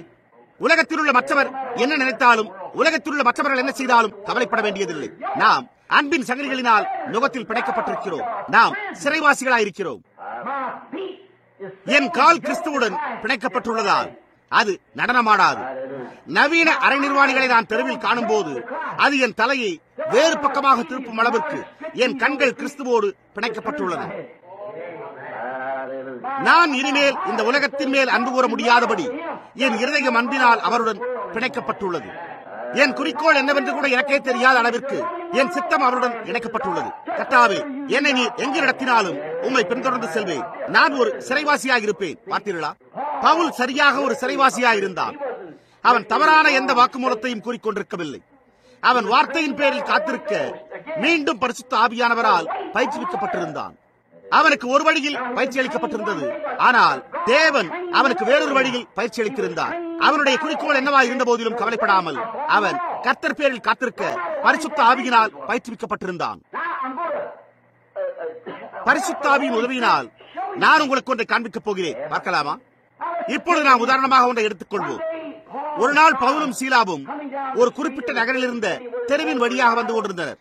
உலகத்தில் உள்ள மற்றவர் என்ன நினைத்தாலும், உலகத்தில் உள்ள மற்றவர்கள் என்ன செய்தாலும் கவலைப்பட வேண்டியதில்லை. நாம் அன்பின் சங்கிலிகளினால் நுகத்தில் பிணைக்கப்பட்டிருக்கிறோம். நாம் சிறைவாசிகளாயிருக்கிறோம். என் கால் கிறிஸ்துவுடன் பிணைக்கப்பட்டுள்ளதால் அது நடனமாடாது. நவீன அரை நிர்வாணிகளை நான் தெருவில் காணும் போது அது என் தலையை வேறு பக்கமாக திருப்பும் அளவிற்கு என் கண்கள் கிறிஸ்துவோடு பிணைக்கப்பட்டுள்ளன. நான் இனிமேல் இந்த உலகத்தின் மேல் அன்பு கூற முடியாதபடி என் இருதயம் அன்பினால் அவருடன் பிணைக்கப்பட்டுள்ளது. என் குறிக்கோள் என்னவென்று கூட எனக்கே தெரியாத அளவிற்கு என் சித்தம் அவருடன் இணைக்கப்பட்டுள்ளது. கர்த்தாவே, என்னை நீர் எங்கு நடத்தினாலும் உம்மை பின்தொடர்ந்து செல்வேன். நான் ஒரு சிறைவாசியாக இருப்பேன். பார்த்தீர்களா, பவுல் சரியாக ஒரு சிறைவாசியாக இருந்தான். அவன் தவறான எந்த வாக்குமூலத்தையும் கூறிக்கொண்டிருக்கவில்லை. அவன் வார்த்தையின் பேரில் காத்திருக்க மீண்டும் பரிசுத்த ஆவியானவரால் பயிற்சிவிக்கப்பட்டிருந்தான். அவனுக்கு ஒரு வழியில் பயிற்சி அளிக்கப்பட்டிருந்தது, ஆனால் தேவன் அவனுக்கு வேறொரு வழியில் பயிற்சி அளித்திருந்தார். அவனுடைய குறிக்கோள் என்னவா இருந்த போதிலும் கவலைப்படாமல் அவன் கர்த்தர் பேரில் காத்திருக்க பரிசுத்த ஆவியினால் பயிற்சிவிக்கப்பட்டிருந்தான். பரிசுத்த ஆவியின் உதவியினால் நான் உங்களுக்கு ஒன்றை காண்பிக்கப் போகிறேன். பார்க்கலாமா? இப்பொழுது நாம் உதாரணமாக ஒன்றை எடுத்துக்கொள்வோம். ஒரு நாள் பவுலும் சீலாவும் ஒரு குறிப்பிட்ட நகரில் இருந்த தெருவின் வழியாக வந்து கொண்டிருந்தனர்.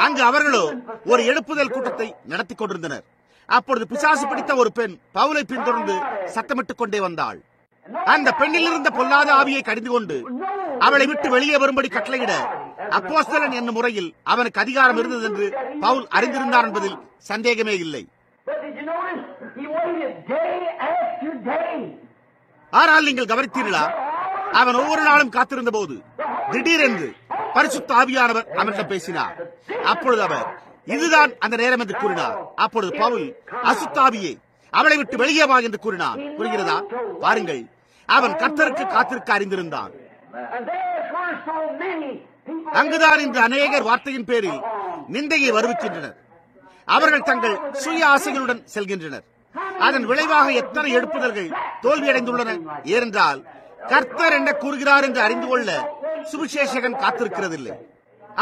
அங்கு அவர்களோ ஒரு எழுப்புதல் கூட்டத்தை நடத்தி கொண்டிருந்தனர். அப்பொழுது பிசாசு பிடித்த ஒரு பெண் பவுலை பின்தொடர்ந்து சத்தமிட்டுக் கொண்டே வந்தாள். அந்த பெண்ணில் இருந்த பொல்லாத ஆவியை கடிந்து கொண்டு அவளை விட்டு வெளியே வரும்படி கட்டளையிட அப்போஸ்தலன் என்னும் முறையில் அவனுக்கு அதிகாரம் இருந்தது என்று பவுல் அறிந்திருந்தார் என்பதில் சந்தேகமே இல்லை. ஆனால் நீங்கள் கவனித்தீர்களா, அவன் ஒவ்வொரு நாளும் காத்திருந்த போது திடீரென்று பரிசுத்த ஆவியானவர் அவனிடம் பேசினார். அப்பொழுது அவர் இதுதான் அந்த நேரம் என்று கூறினார். அப்பொழுது பவுல் அசுத்தாவியே அவளை விட்டு வெளியே வா என்று கூறினான். புரிகிறதா? பாருங்கள், அவன் கர்த்தருக்கு காத்திருக்க அறிந்திருந்தான். அங்குதான் இன்று அநேகர் வார்த்தையின் பேரில் நிந்தையை வருவிக்கின்றனர். அவர்கள் தங்கள் சுய ஆசைகளுடன் செல்கின்றனர். அதன் விளைவாக எத்தனை எழுப்புதல்கள் தோல்வியடைந்துள்ளன. ஏனென்றால் கர்த்தர் என்ன கூறுகிறார் என்று அறிந்து கொள்ள சுவிசேஷகன் காத்திருக்கிறதில்லை.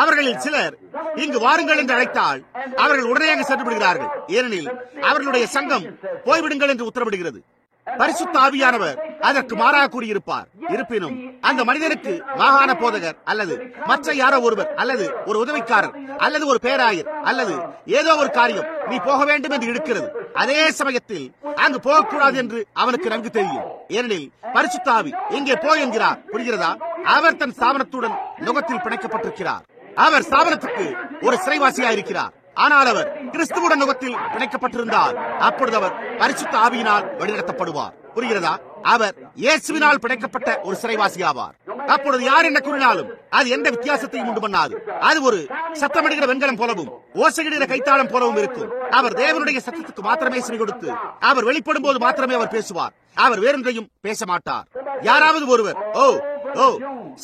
அவர்களில் சிலர் இங்கு வாருங்கள் என்று அழைத்தால் அவர்கள் உடனே சென்று விடுகிறார்கள். ஏனெனில் அவர்களுடைய சங்கம் போய்விடுங்கள் என்று உத்தரவிடுகிறது. பரிசுத்த ஆவியானவர் அதற்கு மாறாக கூறியிருப்பார். இருப்பினும் அந்த மனிதனுக்கு மாகாண போதகர் அல்லது மற்ற யாரோ ஒருவர் அல்லது ஒரு உதவிக்காரர் அல்லது ஒரு பேராயர் அல்லது ஏதோ ஒரு காரியம் நீ போக வேண்டும் என்று இருக்கிறது. அதே சமயத்தில் அங்கு போகக்கூடாது என்று அவனுக்கு நன்கு தெரியும். ஏனெனில் பரிசுத்த ஆவி இங்கே போய் என்கிறார். புரிகிறதா? அவர் தன் ஸ்தாபனத்துடன் நுகத்தில் பிணைக்கப்பட்டிருக்கிறார். அவர் ஸ்தாபனத்துக்கு ஒரு சிறைவாசியாக இருக்கிறார். ஆனால் அவர் கிறிஸ்துவுடன் நுகத்தில் பிணைக்கப்பட்டிருந்தால் அப்பொழுது அவர் பரிசுத்த ஆவியினால் வழிநடத்தப்படுவார். புரிகிறதா? அவர் இயேசுவினால் பிணைக்கப்பட்ட ஒரு சிறைவாசி ஆவார். அப்பொழுது யார் என்ன கூறினாலும் அது எந்த வித்தியாசத்தையும் உண்டு பண்ணாது. அது ஒரு சத்தமிடுகிற வெண்கலம் போலவும் ஓசையிடுகிற கைத்தாளம் போலவும் இருக்கும். அவர் தேவனுடைய சத்தத்துக்கு மாத்திரமே செவி கொடுத்து அவர் வெளிப்படும் போது மாத்திரமே அவர் பேசுவார். அவர் வேறொன்றையும் பேச மாட்டார். யாராவது ஒருவர் ஓ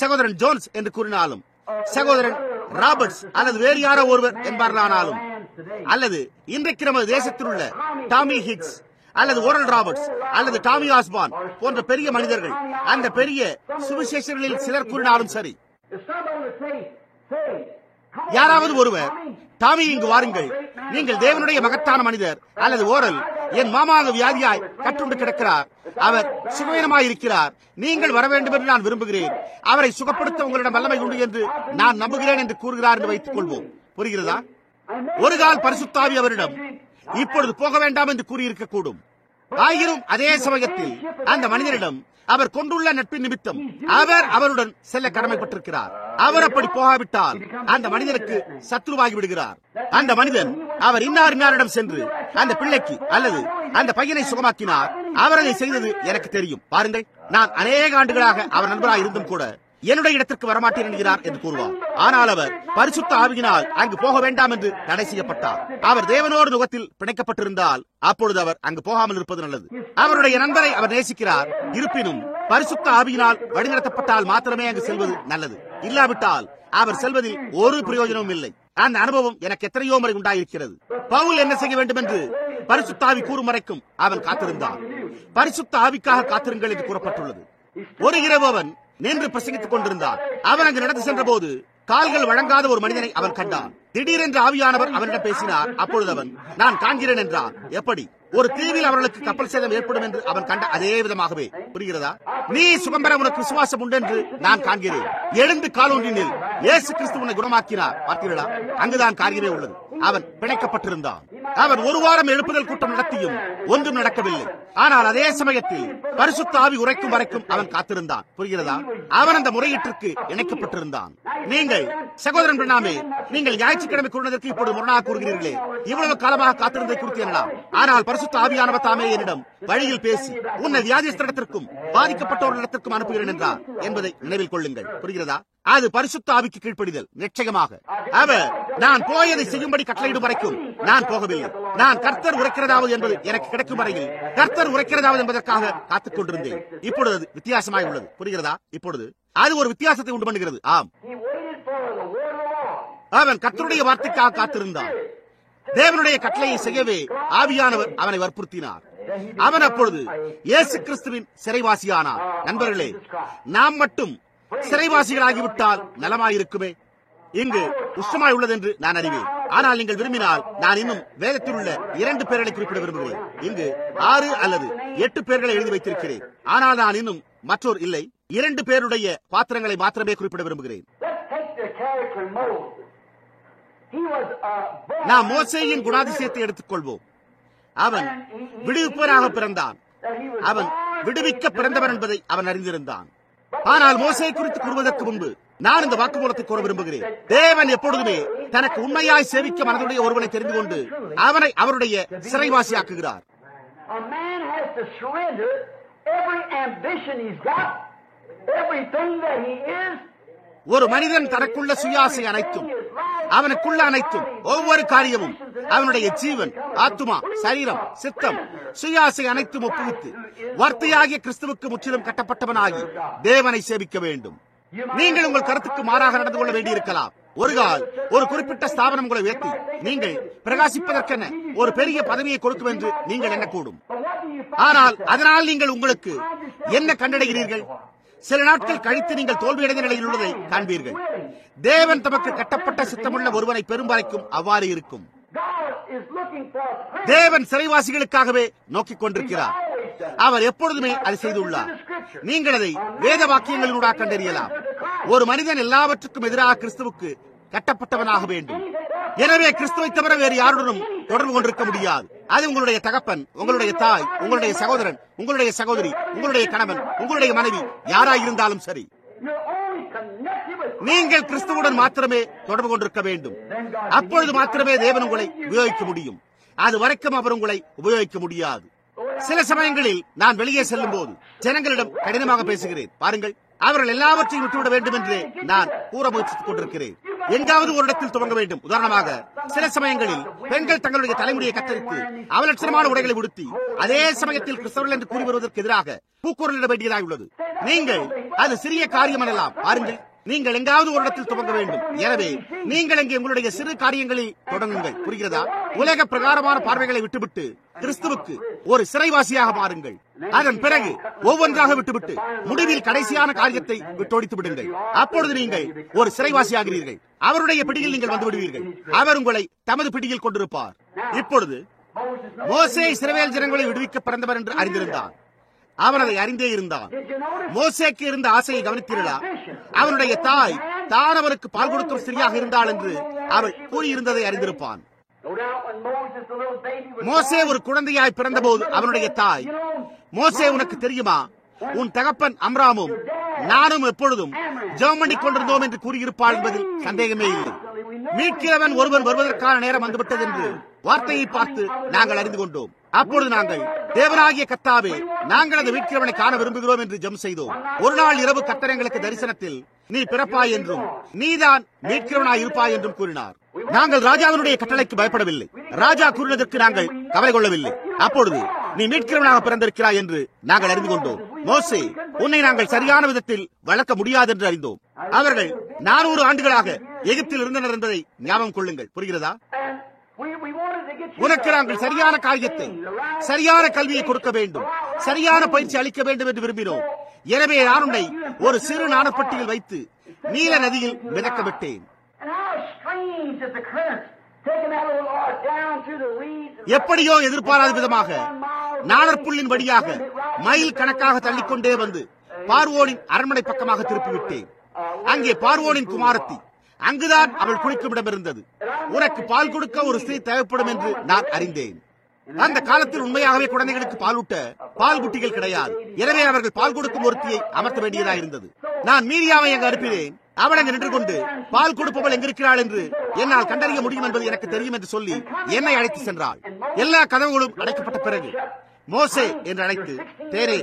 சகோதரன் ஜோன்ஸ் என்று கூறினாலும், சகோதரன் ராபர்ட்ஸ் அல்லது வேறு யாரோ ஒருவர் என்பார்களானாலும், அல்லது இன்றைக்கு நமது தேசத்தில் உள்ள டாமி ஹிக்ஸ் அல்லது ஓரல் ராபர்ட்ஸ் அல்லது டாமி ஆஸ்பான் போன்ற பெரிய மனிதர்கள், அந்த பெரிய சுவிசேஷர்களில் சிலர் கூறினாலும் சரி, யாராவது ஒருவர் டாமி இங்கு வாருங்கள், நீங்கள் தேவனுடைய மகத்தான மனிதர், அல்லது ஓரல் என் மாமாக வியாதியாய் கட்டுண்டு கிடக்கிறார், அவர் சுகவீனமாயிருக்கிறார், நீங்கள் வர வேண்டும் என்று நான் விரும்புகிறேன், அவரை சுகப்படுத்த உங்களிடம் வல்லமை உண்டு என்று நான் நம்புகிறேன் என்று கூறுகிறார் என்று வைத்துக் கொள்வோம். புரிகிறதா? ஒரு கால் பரிசுத்த ஆவி அவரிடம் இப்பொழுது போக வேண்டாம் என்று கூறியிருக்க கூடும். ஆயினும் அதே சமயத்தில் அந்த மனிதரிடம் அவர் கொண்டுள்ள நட்பின் நிமித்தம் அவர் அவருடன் செல்ல கடமைப்பட்டிருக்கிறார். அவர் அப்படி போகாவிட்டால் அந்த மனிதனுக்கு சத்ருவாகி விடுகிறார். அந்த மனிதன் அவர் இன்னாரிடம் சென்று அந்த பிள்ளைக்கு அல்லது அந்த பையனை சுகமாக்கினார். அவர் அதை செய்தது எனக்கு தெரியும். பாருங்கள், நான் அநேக ஆண்டுகளாக அவர் நண்பராக இருந்தும் கூட என்னுடைய இடத்திற்கு வரமாட்டேன் என்கிறார் என்று கூறுவார். ஆனால் அவர் பரிசுத்த ஆவியினால் அங்கு போக வேண்டாம் என்று தடை செய்யப்பட்டார். அவர் தேவனோடு நுகத்தில் பிணைக்கப்பட்டிருந்தால் அப்பொழுது அவர் அங்கு போகாமல் இருப்பது நல்லது. அவருடைய நண்பரை அவர் நேசிக்கிறார். இருப்பினும் பரிசுத்த ஆவியினால் வழிநடத்தப்பட்டால் மாத்திரமே அங்கு செல்வது நல்லது. இல்லாவிட்டால் அவர் செல்வதில் ஒரு பிரயோஜனமும் இல்லை. அந்த அனுபவம் எனக்கு எத்தனையோ முறை உண்டாயிருக்கிறது. பவுல் என்ன செய்ய வேண்டும் என்று பரிசுத்த ஆவி கூறும் வரைக்கும் அவன் காத்திருந்தான். பரிசுத்த ஆவிக்காக காத்திருங்கள் என்று கூறப்பட்டுள்ளது. ஒரு இரவு அவன் நின்று பிரசங்கித்துக் கொண்டிருந்தான். அவன் அங்கு நடந்து சென்ற போது கால்கள் வழங்காத ஒரு மனிதனை அவன் கண்டான். திடீரென்று ஆவியானவர் அவனிடம் பேசினார். அப்பொழுது அவன் நான் காண்கிறேன் என்றான். எப்படி? ஒரு தீவில் அவர்களுக்கு கப்பல் சேதம் ஏற்படும் என்று அவன் கண்ட அதே விதமாகவே. புரிகிறதா? நீ சுகம் பெற உனக்கு விசுவாசம் உண்டு என்று நான் காண்கிறேன். எழுந்து காலொன்றினில் இயேசு கிறிஸ்து உன்னை குணமாக்கினார். பார்த்தீர்களா? அங்குதான் காரியமே உள்ளது. அவன் பிணைக்கப்பட்டிருந்தான். அவன் ஒரு வாரம் எழுப்புதல் கூட்டம் நடத்தியும் ஒன்றும் நடக்கவில்லை. ஆனால் அதே சமயத்தில் பரிசுத்த ஆவி உரைக்கும் வரைக்கும் அவன் காத்திருந்தான். புரிகிறதா? அவன் அந்த முறையீட்டிற்கு இணைக்கப்பட்டிருந்தான். நீங்கள் சகோதரன் பிரணாமே, நீங்கள் ஞாயிற்றுக்கிழமை கூறினதற்கு இப்பொழுது முரணாக கூறுகிறீர்களே, இவ்வளவு காலமாக காத்திருந்ததை குறித்து எனலாம். ஆனால் பரிசுத்த ஆவியானவர் தாமே என்னிடம் வழியில் பேசி உன்னை வியாதிஸ்தரிடத்திற்கும் பாதிக்கப்பட்டவர்களிடத்திற்கும் அனுப்புகிறேன் என்றார் என்பதை நினைவில் கொள்ளுங்கள். புரிகிறதா? அது பரிசுத்த ஆவிக்கு கீழ்ப்படிதல். நிச்சயமாக அவர் நான் போயதை செய்யும்படி கட்டளையிடும் வரைக்கும் நான் போகவில்லை. நான் கர்த்தர் உரைக்கிறதாவது என்பது எனக்கு கிடைக்கும் வரையில் கர்த்தர் உரைக்கிறதாவது என்பதற்காக காத்துக் கொண்டிருந்தேன். இப்பொழுது அது வித்தியாசமாய் உள்ளது. புரிகிறதா? இப்பொழுது அது ஒரு வித்தியாசத்தை உண்டு பண்ணுகிறது. ஆம், அவன் கர்த்தருடைய வார்த்தைக்காக காத்திருந்தான். தேவனுடைய கட்டளையை செய்யவே ஆவியானவர் அவனை வற்புறுத்தினார். அவன் அப்பொழுது இயேசு கிறிஸ்துவின் சிறைவாசியானார். நண்பர்களே, நாம் மட்டும் சிறைவாசிகளாகிவிட்டால் நலமாயிருக்குமே. இங்கு உஷ்ணமாய் உள்ளது என்று நான் அறிவேன். ஆனால் நீங்கள் விரும்பினால் நான் இன்னும் வேதத்தில் உள்ள 2 பேர்களை குறிப்பிட விரும்புகிறேன். இங்கு 6 அல்லது 8 பேர்களை எழுதி வைத்திருக்கிறேன். ஆனால் நான் இன்னும் மற்றொரு இல்லை 2 பேருடைய பாத்திரங்களை மாத்திரமே குறிப்பிட விரும்புகிறேன். நாம் மோசேயின் குணாதிசயத்தை எடுத்துக் கொள்வோம். அவன் விடுவிப்பவராக பிறந்தான். அவன் விடுவிக்க பிறந்தவன் என்பதை அவன் அறிந்திருந்தான். ஆனால் மோசே குறித்து கூறுவதற்கு முன்பு நான் இந்த வாக்குமூலத்தை கூற விரும்புகிறேன். தேவன் எப்பொழுதுமே தனக்கு உண்மையாய் சேவிக்க மனதுடைய ஒருவனை தெரிந்து கொண்டு அவனை அவருடைய சிறைவாசியாக்குகிறார். ஒரு மனிதன் தனக்குள்ள சுயாசை அனைத்தும், அவனுக்குள்ள அனைத்தும், ஒவ்வொரு காரியமும், அவனுடைய ஜீவன், ஆத்துமா, சரீரம், சித்தம், சுயாசை அனைத்தும் ஒப்புவித்து வார்த்தையாகிய கிறிஸ்துவுக்கு முற்றிலும் கட்டப்பட்டவனாகி தேவனை சேவிக்க வேண்டும். நீங்கள் உங்கள் கருத்துக்கு மாறாக நடந்து கொள்ள வேண்டியிருக்கலாம். ஒரு கால் ஒரு குறிப்பிட்ட ஸ்தாபனம் உங்களை உயர்த்தி நீங்கள் பிரகாசிப்பதற்கென ஒரு பெரிய பதவியை கொடுக்கும் என்று நீங்கள் எண்ணக்கூடும். ஆனால் அதனால் நீங்கள் உங்களுக்கு என்ன கண்டடைகிறீர்கள்? சில நாட்கள் கழித்து நீங்கள் தோல்வியடைந்த நிலையில் உள்ளதை காண்பீர்கள். தேவன் தமக்கு கட்டப்பட்ட சித்தமுள்ள ஒருவனை பெரும் வரைக்கும் அவ்வாறு இருக்கும். தேவன் சிறைவாசிகளுக்காகவே நோக்கிக் கொண்டிருக்கிறார். அவர் எப்பொழுதுமே அதை செய்துள்ளார். நீங்கள் அதை வேத வாக்கியங்களினூடாக கண்டறியலாம். ஒரு மனிதன் எல்லாவற்றுக்கும் எதிராக கிறிஸ்துவுக்கு கட்டப்பட்டவனாக வேண்டும். எனவே கிறிஸ்துவை தவிர வேறு யாருடனும் தொடர்பு கொண்டிருக்க முடியாது. அது உங்களுடைய தகப்பன், உங்களுடைய தாய், உங்களுடைய சகோதரன், உங்களுடைய சகோதரி, உங்களுடைய கணவன், உங்களுடைய மனைவி, யாராயிருந்தாலும் சரி. நீங்கள் கிறிஸ்துவுடன் மாத்திரமே தொடர்பு கொண்டிருக்க வேண்டும். அப்பொழுது மாத்திரமே தேவன் உங்களை உபயோகிக்க முடியும். அது வரைக்கும் அவர் உங்களை உபயோகிக்க முடியாது. சில சமயங்களில் நான் வெளியே செல்லும் போது ஜனங்களிடம் கடினமாக பேசுகிறேன். பாருங்கள், அவர்கள் எல்லாவற்றையும் விட்டுவிட வேண்டும் என்று நான் கூற முயற்சித்துக் கொண்டிருக்கிறேன். எங்காவது ஒரு இடத்தில் துவங்க வேண்டும். உதாரணமாக, சில சமயங்களில் பெண்கள் தங்களுடைய தலைமுடியை கத்தரித்து அவலட்சணமான உடைகளை உடுத்தி அதே சமயத்தில் கிறிஸ்தவர்கள் என்று கூறி வருவதற்கு எதிராக கூக்குரலிட வேண்டியதாக உள்ளது. நீங்கள் அது சிறிய காரியம் எனலாம். பாருங்கள், நீங்கள் எங்காவது ஒரு இடத்தில் துவங்க வேண்டும். எனவே நீங்கள் இங்கே உங்களுடைய சிறு காரியங்களில் தொடங்குங்கள். புரிகிறதா? உலக பிரகாரமான பார்வைகளை விட்டுவிட்டு கிறிஸ்துவுக்கு ஒரு சிறைவாசியாக மாறுங்கள். அதன் பிறகு ஒவ்வொன்றாக விட்டுவிட்டு முடிவில் கடைசியான காரியத்தை விட்டொடித்து விடுங்கள். அப்பொழுது நீங்கள் ஒரு சிறைவாசியாகிறீர்கள். அவருடைய பிடியில் நீங்கள் வந்து விடுவீர்கள். அவர் உங்களை தமது பிடியில் கொண்டிருப்பார். இப்பொழுது மோசே இஸ்ரவேல் ஜனங்களை விடுவிக்க பிறந்தவர் என்று அறிந்திருந்தான். அவன் அதை அறிந்தே இருந்தான். மோசேக்கு இருந்த ஆசையை கவனித்தீர்களா? அவனுடைய தாய் தான் அவனுக்கு பால் கொடுக்கும் ஸ்திரியாக இருந்தாள் என்று அவள் கூறியிருந்ததை அறிந்திருப்பான். மோசே ஒரு குழந்தையாய் பிறந்தபோது அவனுடைய தாய், மோசே உனக்கு தெரியுமா, உன் தகப்பன் அம்ராமும் நானும் எப்பொழுதும் ஜெபம் பண்ணிக் கொண்டிருந்தோம் என்று கூறியிருப்பாள் என்பதில் சந்தேகமே இல்லை. மீட்கிறவன் ஒருவன் வருவதற்கான நேரம் வந்துவிட்டது என்று வார்த்தையை பார்த்து நாங்கள் அறிந்து கொண்டோம். அப்பொழுது நாங்கள், தேவனாகிய கர்த்தாவே, நாங்கள் அந்த மீட்கிறவனை காண விரும்புகிறோம் என்று ஜெபம் செய்தோம். ஒரு நாள் இரவு கர்த்தர் எங்களுக்கு தரிசனத்தில் நீ பிறப்பாய் என்றும் நீதான் மீட்கிறவனாய் இருப்பாய் என்றும் கூறினார். நாங்கள் ராஜாவினுடைய கட்டளைக்கு பயப்படவில்லை. ராஜா கூறினதற்கு நாங்கள் கவலை கொள்ளவில்லை. அப்பொழுது நீ மீட்கிறவனாக பிறந்திருக்கிறாய் என்று நாங்கள் அறிந்து கொண்டோம். மோசே, உன்னை நாங்கள் சரியான விதத்தில் வளர்க்க முடியாது என்று அறிந்தோம். அவர்கள் 400 ஆண்டுகளாக எகிப்தில் இருந்தனர் என்பதை ஞாபகம் கொள்ளுங்கள். புரிகிறதா? உனக்கு நாங்கள் சரியான காரியத்தை, சரியான கல்வியை கொடுக்க வேண்டும், சரியான பயிற்சி அளிக்க வேண்டும் என்று விரும்பினோம். எனவே நான் உன்னை ஒரு சிறு நாணப்பட்டியில் வைத்து நீல நதியில் மிதக்க விட்டேன். எப்படியோ எதிர்பாராத விதமாக நாணற்புள்ளின் வழியாக மைல் கணக்காக தள்ளிக்கொண்டே வந்து பார்வோனின் அரண்மனை பக்கமாக திருப்பிவிட்டேன். அங்கே பார்வோனின் குமாரத்தி, அங்குதான் அவள் குளிக்கும் இடம் இருந்தது. உனக்கு பால் கொடுக்க ஒரு ஸ்திரீ தேவைப்படும் என்று நான் அறிந்தேன். அந்த காலத்தில் உண்மையாகவே குழந்தைகளுக்கு பாலூட்ட பால் குட்டிகள் கிடையாது. எனவே அவர்கள் பால் கொடுக்கும் ஒருத்தியை அமர்த்த வேண்டியதாக இருந்தது. நான் மீரியாவை அங்கு அனுப்பினேன். அவள் அங்கு நின்று கொண்டு பால் கொடுப்பவள் எங்கிருக்கிறாள் என்று என்னால் கண்டறிய முடியும் என்பது எனக்கு தெரியும் என்று சொல்லி என்னை அழைத்து சென்றாள். எல்லா கதவுகளும் அடைக்கப்பட்ட பிறகு மோசே என்று அழைத்து, தேரே,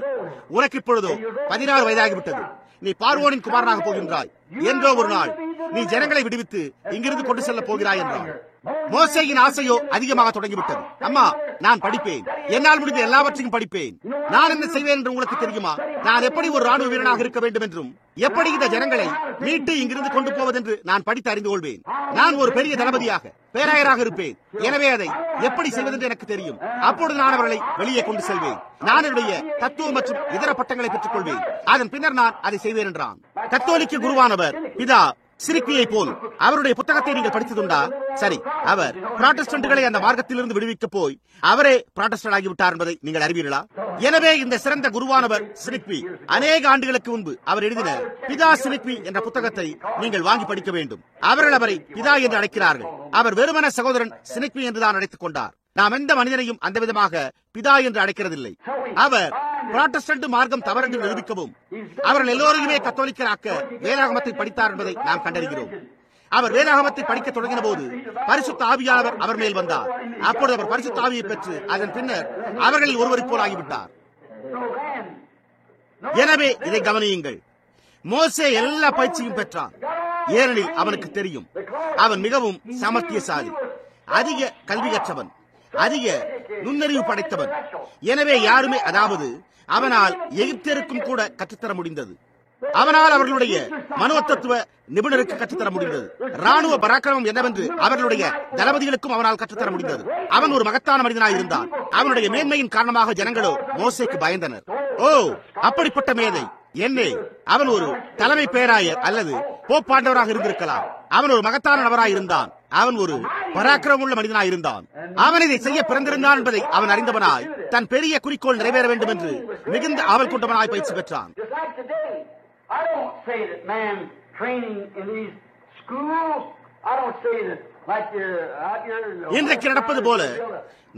உனக்கு இப்பொழுதோ 16 வயதாகிவிட்டது. நீ பார்வோனின் குமாரனாக போகின்றாய். என்றோ ஒரு நாள் நீ ஜனங்களை விடுவித்து இங்கிருந்து கொண்டு செல்ல போகிறாய் என்றான். மோசேயின் ஆசையோ அதிகமாக தொடங்கிவிட்டது. அம்மா, நான் படிப்பேன், என்னால் முடிந்த எல்லாவற்றையும் படிப்பேன். நான் என்ன செய்வேன் என்று உங்களுக்கு தெரியுமா? நான் எப்படி ஒரு ராணுவ வீரனாக இருக்க வேண்டும் என்றும் எப்படி இந்த ஜனங்களை மீட்டு இங்கிருந்து கொண்டு போவதென்று நான் படித்து அறிந்து கொள்வேன். நான் ஒரு பெரிய தளபதியாக பேராயராக இருப்பேன். எனவே அதை எப்படி செய்வதென்று எனக்கு தெரியும். அப்பொழுது நான் அவர்களை வெளியே கொண்டு செல்வேன். நான் என்னுடைய தத்துவம் மற்றும் இதர பட்டங்களை பெற்றுக் கொள்வேன். அதன் பின்னர் நான் அதை செய்வேன் என்றான். கத்தோலிக்க குருவானவர் பிதா சிரிப்பியை போல் அவருடைய புத்தகத்தை நீங்கள் படித்ததுண்டா? சரி, அவர் புராட்டஸ்டன்ட்களை அந்த மார்க்கத்திலிருந்து விடுவிக்க போய் அவரே புராட்டஸ்டன்ட் ஆகிவிட்டார் என்பதை நீங்கள் அறிவீர்களா? எனவே இந்த சிறந்த குருவானவர் சிரிப்பி அநேக ஆண்டுகளுக்கு முன்பு அவர் எழுதின பிதா சிரிப்பி என்ற புத்தகத்தை நீங்கள் வாங்கி படிக்க வேண்டும். அவர்கள் அவரை பிதா என்று அழைக்கிறார்கள். அவர் வெறுமன சகோதரன் சினிக்வி என்றுதான் அழைத்துக் கொண்டார். நாம் எந்த மனிதனையும் அந்த விதமாக பிதா என்று அழைக்கிறதில்லை. அவர் புராட்டஸ்டன்ட் மார்க்கம் தவறென்று நிரூபிக்கவும் அவர்கள் எல்லோரையுமே கத்தோலிக்கராக்க வேதாகமத்தை படித்தார் என்பதை நாம் கண்டறிகிறோம். அவர் வேதாகமத்தை படிக்க தொடங்கின போது பரிசுத்த ஆவியானவர் அவர் மேல் வந்தார். அப்பொழுது அவர் பரிசுத்த ஆவியை பெற்று அதன் பின்னர் அவர்களில் ஒருவரை போல் ஆகிவிட்டார். எனவே இதை கவனியுங்கள். மோசே எல்லா பயிற்சியும் பெற்றான். ஏனெனில் அவனுக்கு தெரியும் அவன் மிகவும் சாமர்த்தியசாலி, அதிக கல்வி கற்றவன், அதிக நுண்ணறிவு படைத்தவன். எனவே யாருமே, அதாவது அவனால் எகிப்தியருக்கும் கூட கற்றுத்தர முடிந்தது. அவனால் அவர்களுடைய மனோதத்துவ நிபுணருக்கு கற்றுத்தர முடிந்தது. ராணுவ பராக்கிரமம் என்னவென்று அவர்களுடைய தளபதிகளுக்கும் அவனால் கற்றுத்தர முடிந்தது. அவன் ஒரு மகத்தான மனிதனாய் இருந்தான். அவனுடைய மேன்மையின் காரணமாக ஜனங்களோ மோசேக்கு பயந்தனர். ஓ, அப்படிப்பட்ட மேதை என்னே! அவன் ஒரு தலைமை பேராயர் அல்லது போப்பாண்டவராக இருந்திருக்கலாம். அவன் ஒரு மகத்தான நபராய் இருந்தான். அவன் ஒரு பராக்கிரமுள்ள மனிதனாய் இருந்தான். அவன் இதை செய்ய பிறந்திருந்தான் என்பதை அவன் அறிந்தவனாய் தன் பெரிய குறிக்கோள் நிறைவேற வேண்டும் என்று மிகுந்த ஆவல் கொண்டவனாய் பயிற்சி பெற்றான். இன்றைக்கு நடப்பது போல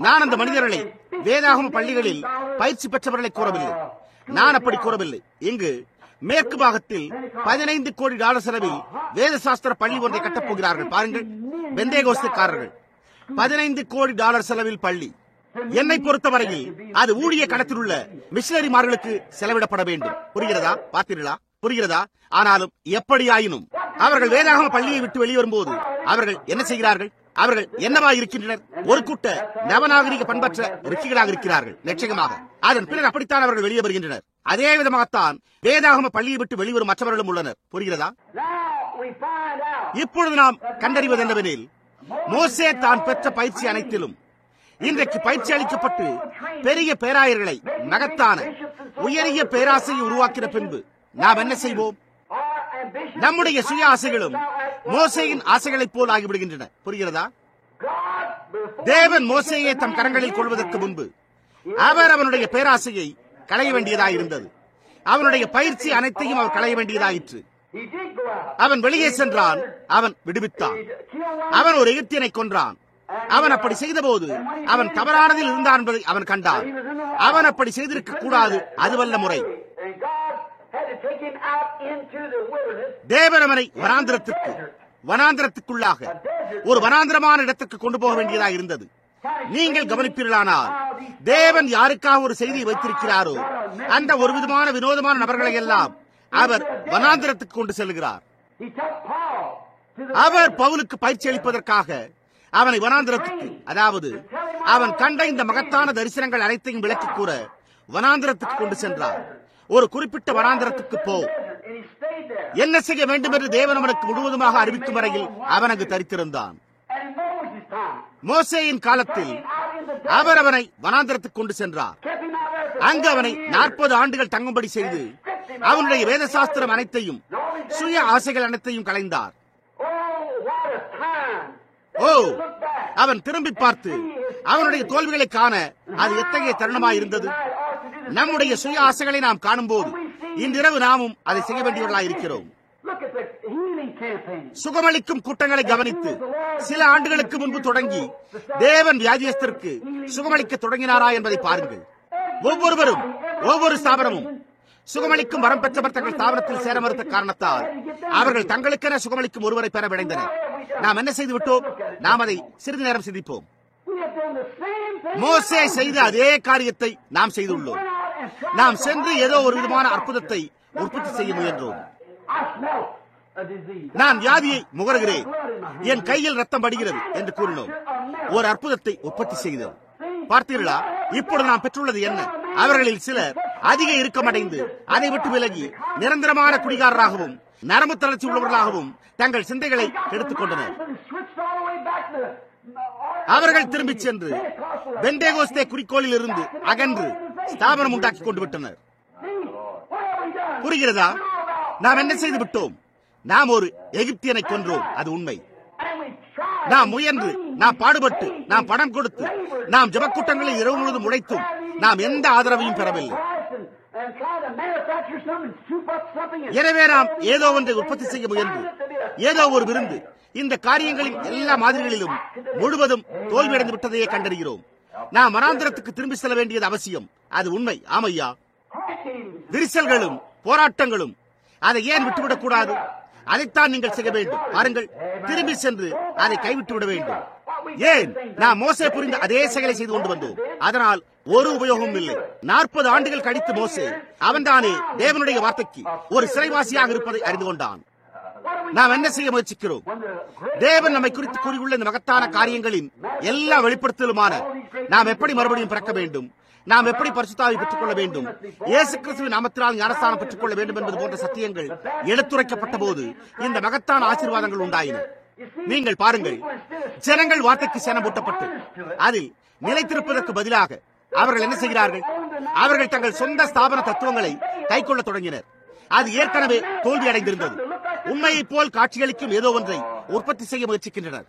நான் அந்த மனிதர்களை வேதாகம பள்ளிகளில் பயிற்சி பெற்றவர்களை கூறவில்லை. நான் அப்படி கூறவில்லை. இங்கு மேற்கு பாகத்தில் $15 கோடி செலவில் வேத சாஸ்திர பள்ளி ஒன்றை கட்டப்போகிறார்கள். பாருங்கள், பெந்தேகோஸ்துக்காரர்கள் $15 கோடி செலவில் பள்ளி. என்னை பொறுத்தவரையில் அது ஊழிய களத்தில் உள்ள மிஷனரிமார்களுக்கு செலவிடப்பட வேண்டும். புரிகிறதா? பார்த்தீர்களா? புரிகிறதா? ஆனாலும் எப்படியாயினும் அவர்கள் வேதாகம பள்ளியை விட்டு வெளிவரும்போது அவர்கள் என்ன செய்கிறார்கள்? அவர்கள் என்னவா இருக்கின்றனர்? ஒரு கூட்ட நவநாகரிக பண்பற்ற ரிஷிகளாக இருக்கிறார்கள். நிச்சயமாக அதன் பின்னர் அப்படித்தான் அவர்கள் வெளியே வருகின்றனர். அதே விதமாகத்தான் வேதாகம பள்ளியை விட்டு வெளிவரும் மற்றவர்களும் உள்ளனர். புரிகிறதா? இப்பொழுது நாம் கண்டறிவது என்னவெனில், மோசே தான் பெற்ற பயிற்சி அனைத்திலும் இன்றைக்கு பயிற்சி அளிக்கப்பட்டு பெரிய பேராயர்களை, மகத்தான உயரிய பேராசையை உருவாக்கின பின்பு நாம் என்ன செய்வோம்? நம்முடைய சுய ஆசைகளும் மோசேயின் ஆசைகளைப் போல் ஆகிவிடுகின்றன. புரிகிறதா? தேவன் மோசேயை தம் கரங்களில் கொள்வதற்கு முன்பு அவர் அவனுடைய பேராசையை களைய வேண்டியதாயிருந்தது. அவனுடைய பயிற்சி அனைத்தையும் அவர் களைய வேண்டியதாயிற்று. அவன் வெளியே சென்றான். அவன் விடுவித்தான். அவன் ஒரு எகிப்தியனை கொன்றான். அவன் அப்படி செய்தபோது அவன் தவறானதில் இருந்தான் என்பதை அவன் கண்டான். அவன் அப்படி செய்திருக்க கூடாது. அதுவல்ல முறை. தேவன் அவனை வனாந்திரத்துக்குள்ளாக ஒரு வனாந்திரமான இடத்துக்கு கொண்டு போக வேண்டியதாக இருந்தது. நீங்கள் கவனிப்பீர்களானால் தேவன் யாருக்காக ஒரு செய்தியை வைத்திருக்கிறாரோ அந்த ஒரு விதமான வினோதமான நபர்களை எல்லாம் அவர் வனாந்திரத்துக்கு கொண்டு செல்கிறார். அவர் பவுலுக்கு பயிற்சி அளிப்பதற்காக அவனை வனாந்திரத்துக்கு, அதாவது அவன் கண்ட இந்த மகத்தான தரிசனங்கள் அனைத்தையும் விளக்கி கூற வனாந்திரத்துக்கு கொண்டு சென்றார். ஒரு குறிப்பிட்ட வனாந்திரத்துக்கு போ, என்ன செய்ய வேண்டும் என்று தேவன் அவனுக்கு முழுவதுமாக அறிவிக்கும் வரையில் அவன் அங்கு தரித்திருந்தான். மோசேயின் காலத்தில் அவர் அவனை வனாந்திரத்துக்கு கொண்டு சென்றார். அங்கு அவனை 40 ஆண்டுகள் தங்கும்படி செய்து அவனுடைய வேதசாஸ்திரம் அனைத்தையும் சுய ஆசைகள் அனைத்தையும் களைந்தார். ஓ, அவன் திரும்பி பார்த்து அவனுடைய தோல்விகளை காண அது எத்தகைய தருணமாயிருந்தது. நம்முடைய சுய ஆசைகளை நாம் காணும் போது இன்றிரவு நாமும் அதை செய்ய வேண்டியவர்களாக இருக்கிறோம். சுகமளிக்கும் கூட்டங்களை கவனித்து சில ஆண்டுகளுக்கு முன்பு தொடங்கி தேவன் வியாதியஸ்தருக்கு சுகமளிக்க தொடங்கினாரா என்பதை பாருங்கள். ஒவ்வொருவரும், ஒவ்வொரு ஸ்தாபனமும் சுகமளிக்கும் வரம் பெற்றவர் தங்கள் ஸ்தாபனத்தில் சேர மறுத்த காரணத்தால் அவர்கள் தங்களுக்கென சுகமளிக்கும் ஒருவரை பெற விளைந்தனர். நாம் என்ன செய்து விட்டோம்? நாம் அதை சிறிது நேரம் சிந்திப்போம். மோசே செய்த அதே காரியத்தை நாம் செய்துள்ளோம். நாம் சென்று ஏதோ ஒரு விதமான அற்புதத்தை உற்பத்தி செய்ய முயன்றோம். I smell a disease. நான் வியாதியை முகர்கிறேன், என் கையில் ரத்தம் படுகிறது என்று கூறினோம். ஒரு அற்புதத்தை உற்பத்தி செய்தோம். பார்த்தீர்களா? இப்பொழுது நாம் பெற்றுள்ளது என்ன? அவர்களில் சிலர் அதிக இறுக்கமடைந்து அதை விட்டு விலகி நிரந்தரமான குடிகாரராகவும் நரம்பு தளர்ச்சி உள்ளவர்களாகவும் தங்கள் சிந்தைகளை எடுத்துக் கொண்டனர். Switched all the way back to அவர்கள் திரும்பிச் சென்று பெண்டேகோஸ்தே குறிக்கோளில் இருந்து அகன்று ஸ்தாபனம் உண்டாக்கி கொண்டு விட்டனர். புரிகிறதா? நாம் என்ன செய்து விட்டோம்? நாம் ஒரு எகிப்தியனை கொன்றோம். அது உண்மை. நாம் முயன்று, நாம் பாடுபட்டு, நாம் பணம் கொடுத்து, நாம் ஜபக்கூட்டங்களில் இரவு முழுவதும் உழைத்தும் நாம் எந்த ஆதரவையும் பெறவில்லை. எனவே நாம் ஏதோ ஒன்றை உற்பத்தி செய்ய முயன்று ஏதோ ஒரு விருந்து இந்த காரியங்களின் எல்லா மாதிரிகளிலும் முழுவதும் தோல்வியடைந்து விட்டதையே கண்டறிகிறோம். நாம் மனாந்திரத்துக்கு திரும்பி செல்ல வேண்டியது அவசியம். அது உண்மை. ஆமையா, விரிசல்களும் போராட்டங்களும் அதை ஏன் விட்டுவிடக் கூடாது? அதைத்தான் நீங்கள் செய்ய வேண்டும். பாருங்கள், திரும்பி சென்று அதை கைவிட்டு விட வேண்டும். ஏன்? நாம் மோசே புரிந்த அதே செயலை செய்து கொண்டு வந்தோம். அதனால் ஒரு உபயோகமும் இல்லை. 40 ஆண்டுகள் கழித்து மோசே அவன்தானே தேவனுடைய வார்த்தைக்கு ஒரு சிறைவாசியாக இருப்பதை அறிந்து கொண்டான். நாம் என்ன செய்ய முயற்சிக்கிறோம்? தேவன் நம்மை குறித்து கூறியுள்ள இந்த மகத்தான காரியங்களின் எல்லா வெளிப்படுத்தலுமான நாம் எப்படி மறுபடியும் பிறக்க வேண்டும், நாம் எப்படி பரிசுத்தாவை பெற்றுக் கொள்ள வேண்டும், இயேசு கிறிஸ்துவின் நாமத்தினால் ஞானஸ்தானம் பெற்றுக் கொள்ள வேண்டும் என்பது போன்ற சத்தியங்கள் எடுத்துரைக்கப்பட்ட போது இந்த மகத்தான ஆசீர்வாதங்கள் உண்டாயின. நீங்கள் பாருங்கள், ஜனங்கள் வார்த்தைக்கு சேனமூட்டப்பட்டு அதில் நிலைத்திருப்பதற்கு பதிலாக அவர்கள் என்ன செய்கிறார்கள்? அவர்கள் தங்கள் சொந்த ஸ்தாபன தத்துவங்களை கைக்கொள்ள தொடங்கினர். அது ஏற்கனவே தோல்வி அடைந்திருந்தது. உண்மையை போல் காட்சியளிக்கும் ஏதோ ஒன்றை உற்பத்தி செய்ய முயற்சிக்கின்றனர்.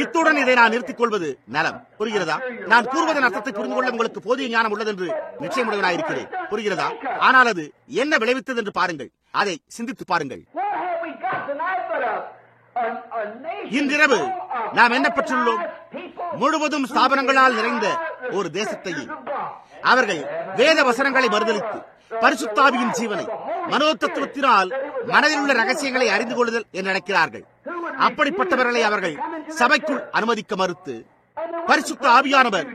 இத்துடன் இதை நான் நிறுத்திக் கொள்வது நலம். புரிகிறதா? நான் கூறுவதன் அர்த்தத்தை புரிந்து கொள்ள உங்களுக்கு போதிய ஞானம் உள்ளது என்று நிச்சயமுடையவனாயிருக்கிறேன். புரிகிறதா? ஆனால் அது என்ன விளைவித்தது என்று பாருங்கள். அதை சிந்தித்து பாருங்கள். இன்றிரவு நாம் என்ன பெற்றுள்ளோம்? முழுவதும் ஸ்தாபனங்களால் நிறைந்த ஒரு தேசத்தையே. அவர்கள் வேத வசனங்களை மறுதலித்து பரிசுத்தாவியின் ஜீவனை மனோதத்துவத்தினால் மனதில் உள்ள ரகசியங்களை அறிந்து கொள்ளுதல் என்று நினைக்கிறார்கள். அப்படிப்பட்டவர்களை அவர்கள் சபைக்குள் அனுமதிக்க மறுத்து பரிசுத்த ஆவியானவர்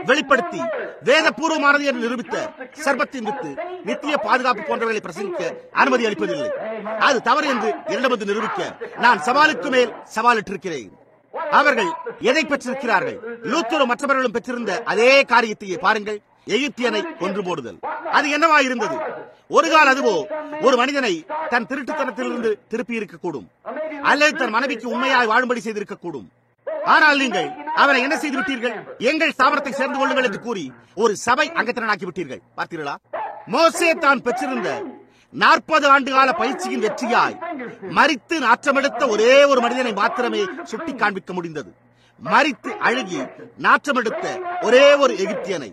வெளிப்படுத்தி வேதபூர்வமானது என்று நிரூபித்த சர்பத்தின் வித்து நித்திய பாதுகாப்பு போன்றவர்களை பிரசங்கிக்க அனுமதி அளிப்பதில்லை. அது தவறு என்று என்னிடமிருந்து நிரூபிக்க நான் சவாலுக்கு மேல் சவாலிட்டிருக்கிறேன். அவர்கள் எதை பெற்றிருக்கிறார்கள்? லூத்தரும் மற்றவர்களும் பெற்றிருந்த அதே காரியத்தையே பாருங்கள். எகிப்தியனை கொன்று போடுதல். அது என்னவாயிருந்தது? ஒரு கால அதுவோ ஒரு மனிதனை தன் திருட்டுத்தனத்திலிருந்து திருப்பி இருக்கக்கூடும், அல்லது தன் மனைவிக்கு உண்மையாய் வாழும்படி செய்திருக்கக்கூடும். ஆனால் நீங்கள் அவரை என்ன செய்து விட்டீர்கள்? எங்கள் ஸ்தாபனத்தை சேர்ந்து கொள்ளுங்கள் என்று கூறி ஒரு சபை அங்கத்தினராக்கி விட்டீர்கள். பார்த்தீர்களா? மோசே தான் பெற்றிருந்த 40 ஆண்டுகால பயிற்சியின் வெற்றியாய் மரித்து நாற்றமெடுத்த ஒரே ஒரு மனிதனை மாத்திரமே சுட்டி காண்பிக்க முடிந்தது. மரித்து அழுகி நாற்றமெடுத்த ஒரே ஒரு எகிப்தியனை.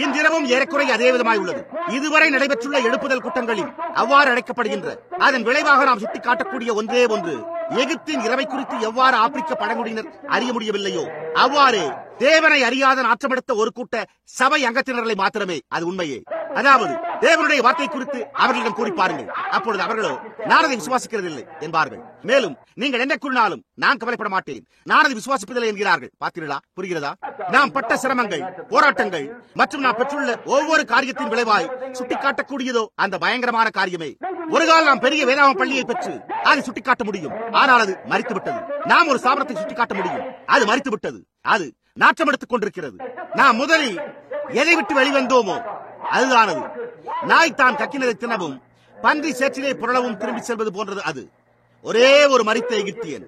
இன்றிரவும் ஏறக்குறைய அதே விதமாய் உள்ளது. இதுவரை நடைபெற்றுள்ள எழுப்புதல் கூட்டங்களில் அவ்வாறு அழைக்கப்படுகின்ற அதன் விளைவாக நாம் சுட்டிக்காட்டக்கூடிய ஒன்றே ஒன்று, எகிப்தின் இரவை குறித்து எவ்வாறு ஆப்பிரிக்க பழங்குடியினர் அறிய முடியவில்லையோ அவ்வாறு தேவனை அறியாத நாற்றமெடுத்த ஒரு கூட்ட சபை அங்கத்தினர்களை மாத்திரமே. அது உண்மையே. அதாவது தேவனுடைய வார்த்தை குறித்து அவர்களிடம் கூறி பாருங்கள். அப்பொழுது அவர்களோ நான் அதை விசுவாசிக்கிறதில்லை என்பார்கள். மேலும் நீங்கள் என்ன கூறினாலும் நான் கவலைப்பட மாட்டேன், நான் அதை விசுவாசிப்பதில்லை என்கிறார்கள். பார்த்தீர்களா? புரிகிறதா? நாம் பட்ட சிரமங்கள், போராட்டங்கள் மற்றும் நாம் பெற்றுள்ள ஒவ்வொரு காரியத்தின் விளைவாய் சுட்டிக்காட்டக்கூடியதோ அந்த பயங்கரமான காரியமே. ஒரு காலம் நாம் பெரிய வேதாம பள்ளியை பெற்று அதை சுட்டிக்காட்ட முடியும், ஆனால் அது மரித்துவிட்டது. நாம் ஒரு ஸ்தாபனத்தை சுட்டிக்காட்ட முடியும், அது மரித்துவிட்டது. அது நாற்றம் எடுத்துக் கொண்டிருக்கிறது. நாம் முதலில் எதை விட்டு வெளிவந்தோமோ அதுதானது. நாய் தான் கக்கினதை தினவும் பன்றி சேற்றிலே புரளவும் திரும்பி செல்வது போன்றது. அது ஒரே ஒரு மரித்த எகிப்தியன்.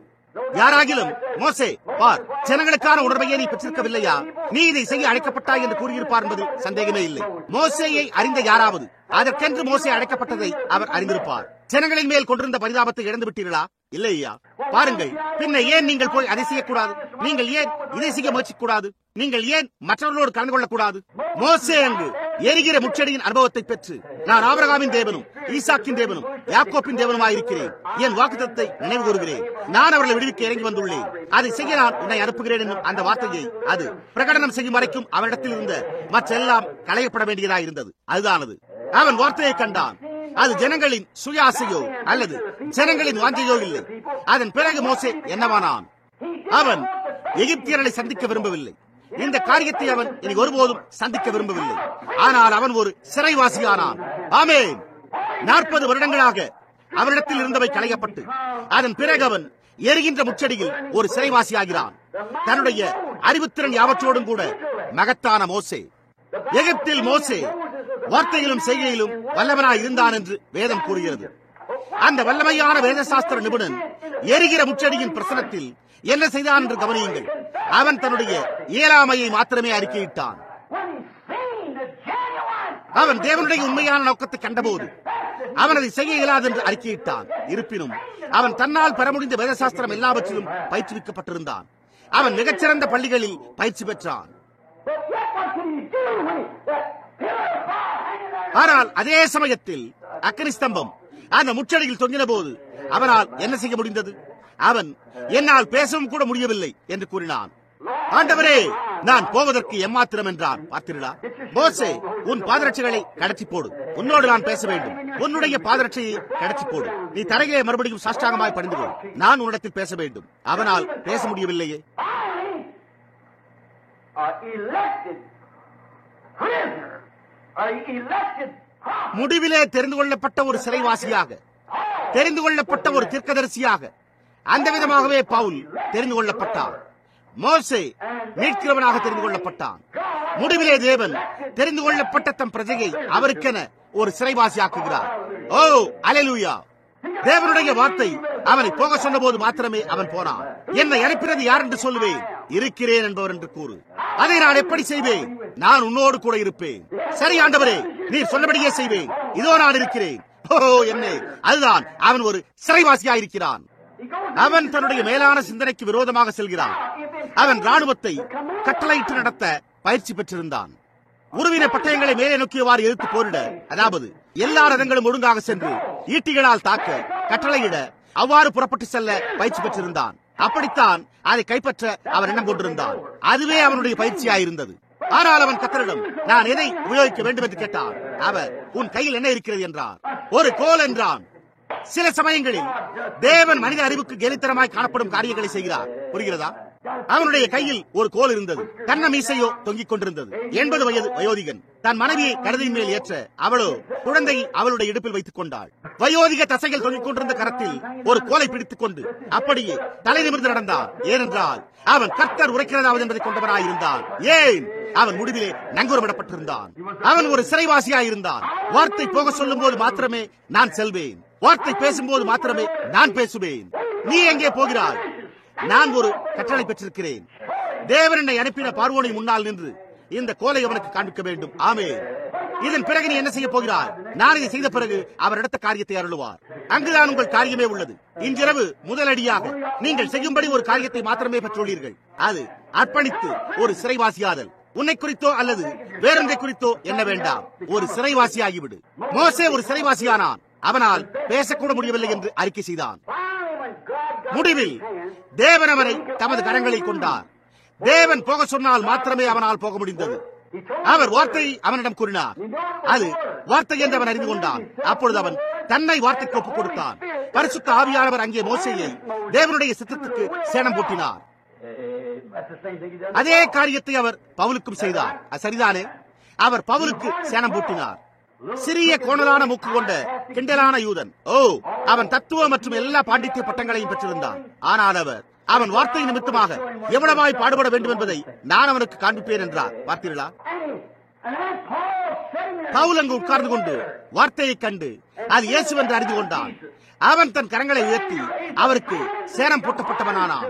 யாராகிலும் மோசே பார், ஜனங்களுக்கான உணர்வையே நீ பெற்றிருக்கவில்லையா, நீ இதை செய்ய அழைக்கப்பட்டாய் என்று கூறியிருப்பார் என்பது சந்தேகமே இல்லை. மோசேயை அறிந்த யாராவது அதற்கென்று மோசே அழைக்கப்பட்டதை அவர் அறிந்திருப்பார். ஜனங்களின் மேல் கொண்டிருந்த பரிதாபத்தை இழந்து விட்டீர்களா? இல்லையா? பாருங்கள், பின்ன ஏன் நீங்கள் போய் அதை செய்யக்கூடாது? நீங்கள் ஏன் இதை செய்ய முயற்சிக்கூடாது? நீங்கள் ஏன் மற்றவர்களோடு கலந்து கொள்ளக்கூடாது? மோசே அங்கு எரிகிற முச்செடியின் அனுபவத்தை பெற்று நான் ஆபிரகாமின் தேவனும் ஈசாக்கின் தேவனும் யாக்கோப்பின் தேவனுமாயிருக்கிறேன், என் வாக்குத்தத்தத்தை நினைவு கூறுகிறேன், நான் அவர்களை விடுவிக்க இறங்கி வந்துள்ளேன், அதை செய்ய நான் உன்னை அனுப்புகிறேன் என்னும் அந்த வார்த்தையை அது பிரகடனம் செய்யும் வரைக்கும் அவனிடத்தில் இருந்த மற்றெல்லாம் களையப்பட வேண்டியதாக இருந்தது. அதுதானது. அவன் வார்த்தையை கண்டான். அது ஜனங்களின் சுயாசையோ அல்லது ஜனங்களின் வாஞ்சையோ இல்லை. அதன் பிறகு மோசே என்னவானான்? அவன் எகிப்தியர்களை சந்திக்க விரும்பவில்லை. இந்த காரியத்தை அவன் இனி ஒருபோதும் சந்திக்க விரும்பவில்லை. ஆனால் அவன் ஒரு சிறைவாசியானான். ஆமென். 40 வருடங்களாக அவரிடத்தில் இருந்தவை களையப்பட்டு அதன் பிறகு அவன் எரிகின்ற முச்சடியில் ஒரு சிறைவாசியாகிறான். தன்னுடைய அறிவுத்திறன் யாவற்றோடும் கூட மகத்தான மோசே. எகிப்தில் மோசே வார்த்தையிலும் செய்கையிலும் வல்லவனாய் இருந்தான் என்று வேதம் கூறுகிறது. அந்த வல்லமையான வேதசாஸ்திர நிபுணன் எரிகிற முச்சடியின் பிரசனத்தில் என்ன செய்தான் என்று கவனியுங்கள். அவன் தன்னுடைய இயலாமையை மாத்திரமே அறிக்கையிட்டான். அவன் தேவனுடைய உண்மையான நோக்கத்தை கண்டபோது அவன் அதை செய்ய இயலாது என்று அறிக்கையிட்டான். இருப்பினும் அவன் தன்னால் பெற முடிந்த வேதசாஸ்திரம் எல்லாவற்றிலும் பயிற்றுவிக்கப்பட்டிருந்தான். அவன் மிகச்சிறந்த பள்ளிகளில் பயிற்சி பெற்றான். ஆனால் அதே சமயத்தில் அக்கினி ஸ்தம்பம் அந்த முச்சடியில் தொங்கின போது அவனால் என்ன செய்ய முடிந்தது? அவன் என்னால் பேசவும் கூட முடியவில்லை என்று கூறினான். ஆண்டவரே, நான் போவதற்கு எம்மாத்திரம் என்றான். பார்த்தீர்களா? மோசே, உன் பாதரட்சைகளை கடத்தி போடு, உன்னோடு நான் பேச வேண்டும். உன்னுடைய பாதரட்சையை கடத்தி போடு, நீ தரையிலே மறுபடியும் சாஷ்டாங்கமாய் பணிந்து கொள், நான் உன்னிடத்தில் பேச வேண்டும். அவனால் பேச முடியவில்லையே. முடிவிலே தெரிந்து கொள்ளப்பட்ட ஒரு சிறைவாசியாக, தெரிந்து கொள்ளப்பட்ட ஒரு தீர்க்கதரிசியாக, அந்த விதமாகவே பவுல் தெரிந்து கொள்ளப்பட்டார். மோசே மீட்கிறவனாக தெரிந்து கொள்ளப்பட்டான். முடிவிலே தேவன் தெரிந்து கொள்ளப்பட்ட தம் பிரஜையை அவருக்கென ஒரு சிறைவாசியாக்குகிறார். ஓ அல்லேலூயா! தேவனுடைய வார்த்தை அவனை போக சொன்ன போது மாத்திரமே அவன் போனான். என்னை அனுப்பினது யார் என்று சொல்லுவேன்? இருக்கிறேன் என்பவர் என்று கூறு. அதை நான் எப்படி செய்வேன்? நான் உன்னோடு கூட இருப்பேன். சரி ஆண்டவரே, நீர் சொன்னபடியே செய்வேன். இதோ நான் இருக்கிறேன். ஓ என்னே, அதுதான் அவன் ஒரு சிறைவாசியாயிருக்கிறான். அவன் தன்னுடைய மேலான சிந்தனைக்கு விரோதமாக செல்கிறான். அவன் ராணுவத்தை கட்டளையிட்டு நடத்த பயிற்சி பெற்றிருந்தான். உருவின பட்டயங்களை மேலே நோக்கியவாறு எதிர்த்து போரிட, அதாவது எல்லா ரதங்களும் ஒழுங்காக சென்று ஈட்டிகளால் தாக்க கட்டளையிட அவ்வாறு புறப்பட்டு செல்ல பயிற்சி பெற்றிருந்தான். அப்படித்தான் அதை கைப்பற்ற அவன் எண்ணம் கொண்டிருந்தான். அதுவே அவனுடைய பயிற்சியாயிருந்தது. ஆனால் அவன் கர்த்தரிடம் நான் எதை உபயோகிக்க வேண்டும் என்று கேட்டான். அவர் உன் கையில் என்ன இருக்கிறது என்றார். ஒரு கோல் என்றான். சில சமயங்களில் தேவன் மனித அறிவுக்கு கேலித்தனமாய் காணப்படும் காரியங்களை செய்கிறார். புரிகிறதா? அவனுடைய கையில் ஒரு கோல் இருந்தது. கண்ண மீசையோ தொங்கிக் கொண்டிருந்தது. 80 வயது வயோதிகன் தன் மனைவியை கழுதையின் மேல் ஏற்ற அவளோ குழந்தையை அவளுடைய இடுப்பில் வைத்துக் கொண்டாள். வயோதிக தசைகள் தொங்கிக் கொண்டிருந்த கரத்தில் ஒரு கோலை பிடித்துக் கொண்டு அப்படியே தலை நிமிர்ந்து நடந்தான். ஏனென்றால் அவன் கர்த்தர் உரைக்கிறதாவது என்பதை கொண்டவனாய் இருந்தான். ஏன்? அவன் முடிவிலே நங்கூரமிடப்பட்டிருந்தான். அவன் ஒரு சிறைவாசியாயிருந்தான். வார்த்தை போக சொல்லும் போது மாத்திரமே நான் செல்வேன். வார்த்தை பேசும்போது மாத்திரமே நான் பேசுவேன். நீ எங்கே போகிறாய்? நான் ஒரு கட்டளை பெற்றிருக்கிறேன். தேவன் என்னை அனுப்பின பார்வோனின் முன்னால் நின்று இந்த கோலை அவனுக்கு காண்பிக்க வேண்டும். ஆமென். இதன் பிறகு நீ என்ன செய்ய போகிறாய்? நான் இதை செய்த பிறகு அவர் எடுத்த காரியத்தை அருளுவார். அங்குதான் உங்கள் காரியமே உள்ளது. இன்றிரவு முதலடியாக நீங்கள் செய்யும்படி ஒரு காரியத்தை மாத்திரமே பெற்றுள்ளீர்கள். அது அர்ப்பணித்து ஒரு சிறைவாசியாதல். உன்னை குறித்தோ அல்லது வேறொன்றை குறித்தோ என்ன வேண்டாம், ஒரு சிறைவாசியாகிவிடு. மோசே ஒரு சிறைவாசியானான். அவனால் பேசக்கூட முடியவில்லை என்று அறிக்கை செய்தான். முடிவில் தேவன் அவரை தமது கரங்களில் கொண்டார். தேவன் போக சொன்னால் மாத்திரமே அவனால் போக முடிந்தது. அவர் வார்த்தையை அவனிடம் கூறினார். அது வார்த்தை என்று அவன் அறிந்து கொண்டான். அப்பொழுது அவன் தன்னை வார்த்தைக்கு ஒப்புக் கொடுத்தான். பரிசுத்த ஆவியானவர் அங்கே மோசேயை தேவனுடைய சித்தத்துக்கு சேணம் பூட்டினார். அதே காரியத்தை அவர் பவுலுக்கும் செய்தார். சரிதானே? அவர் பவுலுக்கு சேணம் பூட்டினார். சிறிய கோணலான மூக்கு கொண்ட கிண்டலான யூதன். ஓ, அவன் தத்துவ மற்றும் எல்லா பாண்டித்ய பட்டங்களையும் பெற்றிருந்தான். ஆனால் அவன் வார்த்தை நிமித்தமாக எவ்வளவாய் பாடுபட வேண்டும் என்பதை நான் அவனுக்கு காண்பிப்பேன் என்றார். பார்த்தீர்களா? பவுல் அங்கு உட்கார்ந்து கொண்டு வார்த்தையை கண்டு அது இயேசு என்று அறிந்து கொண்டான். அவன் தன் கரங்களை உயர்த்தி அவருக்கு சேரம் பூட்டப்பட்டவனானான்.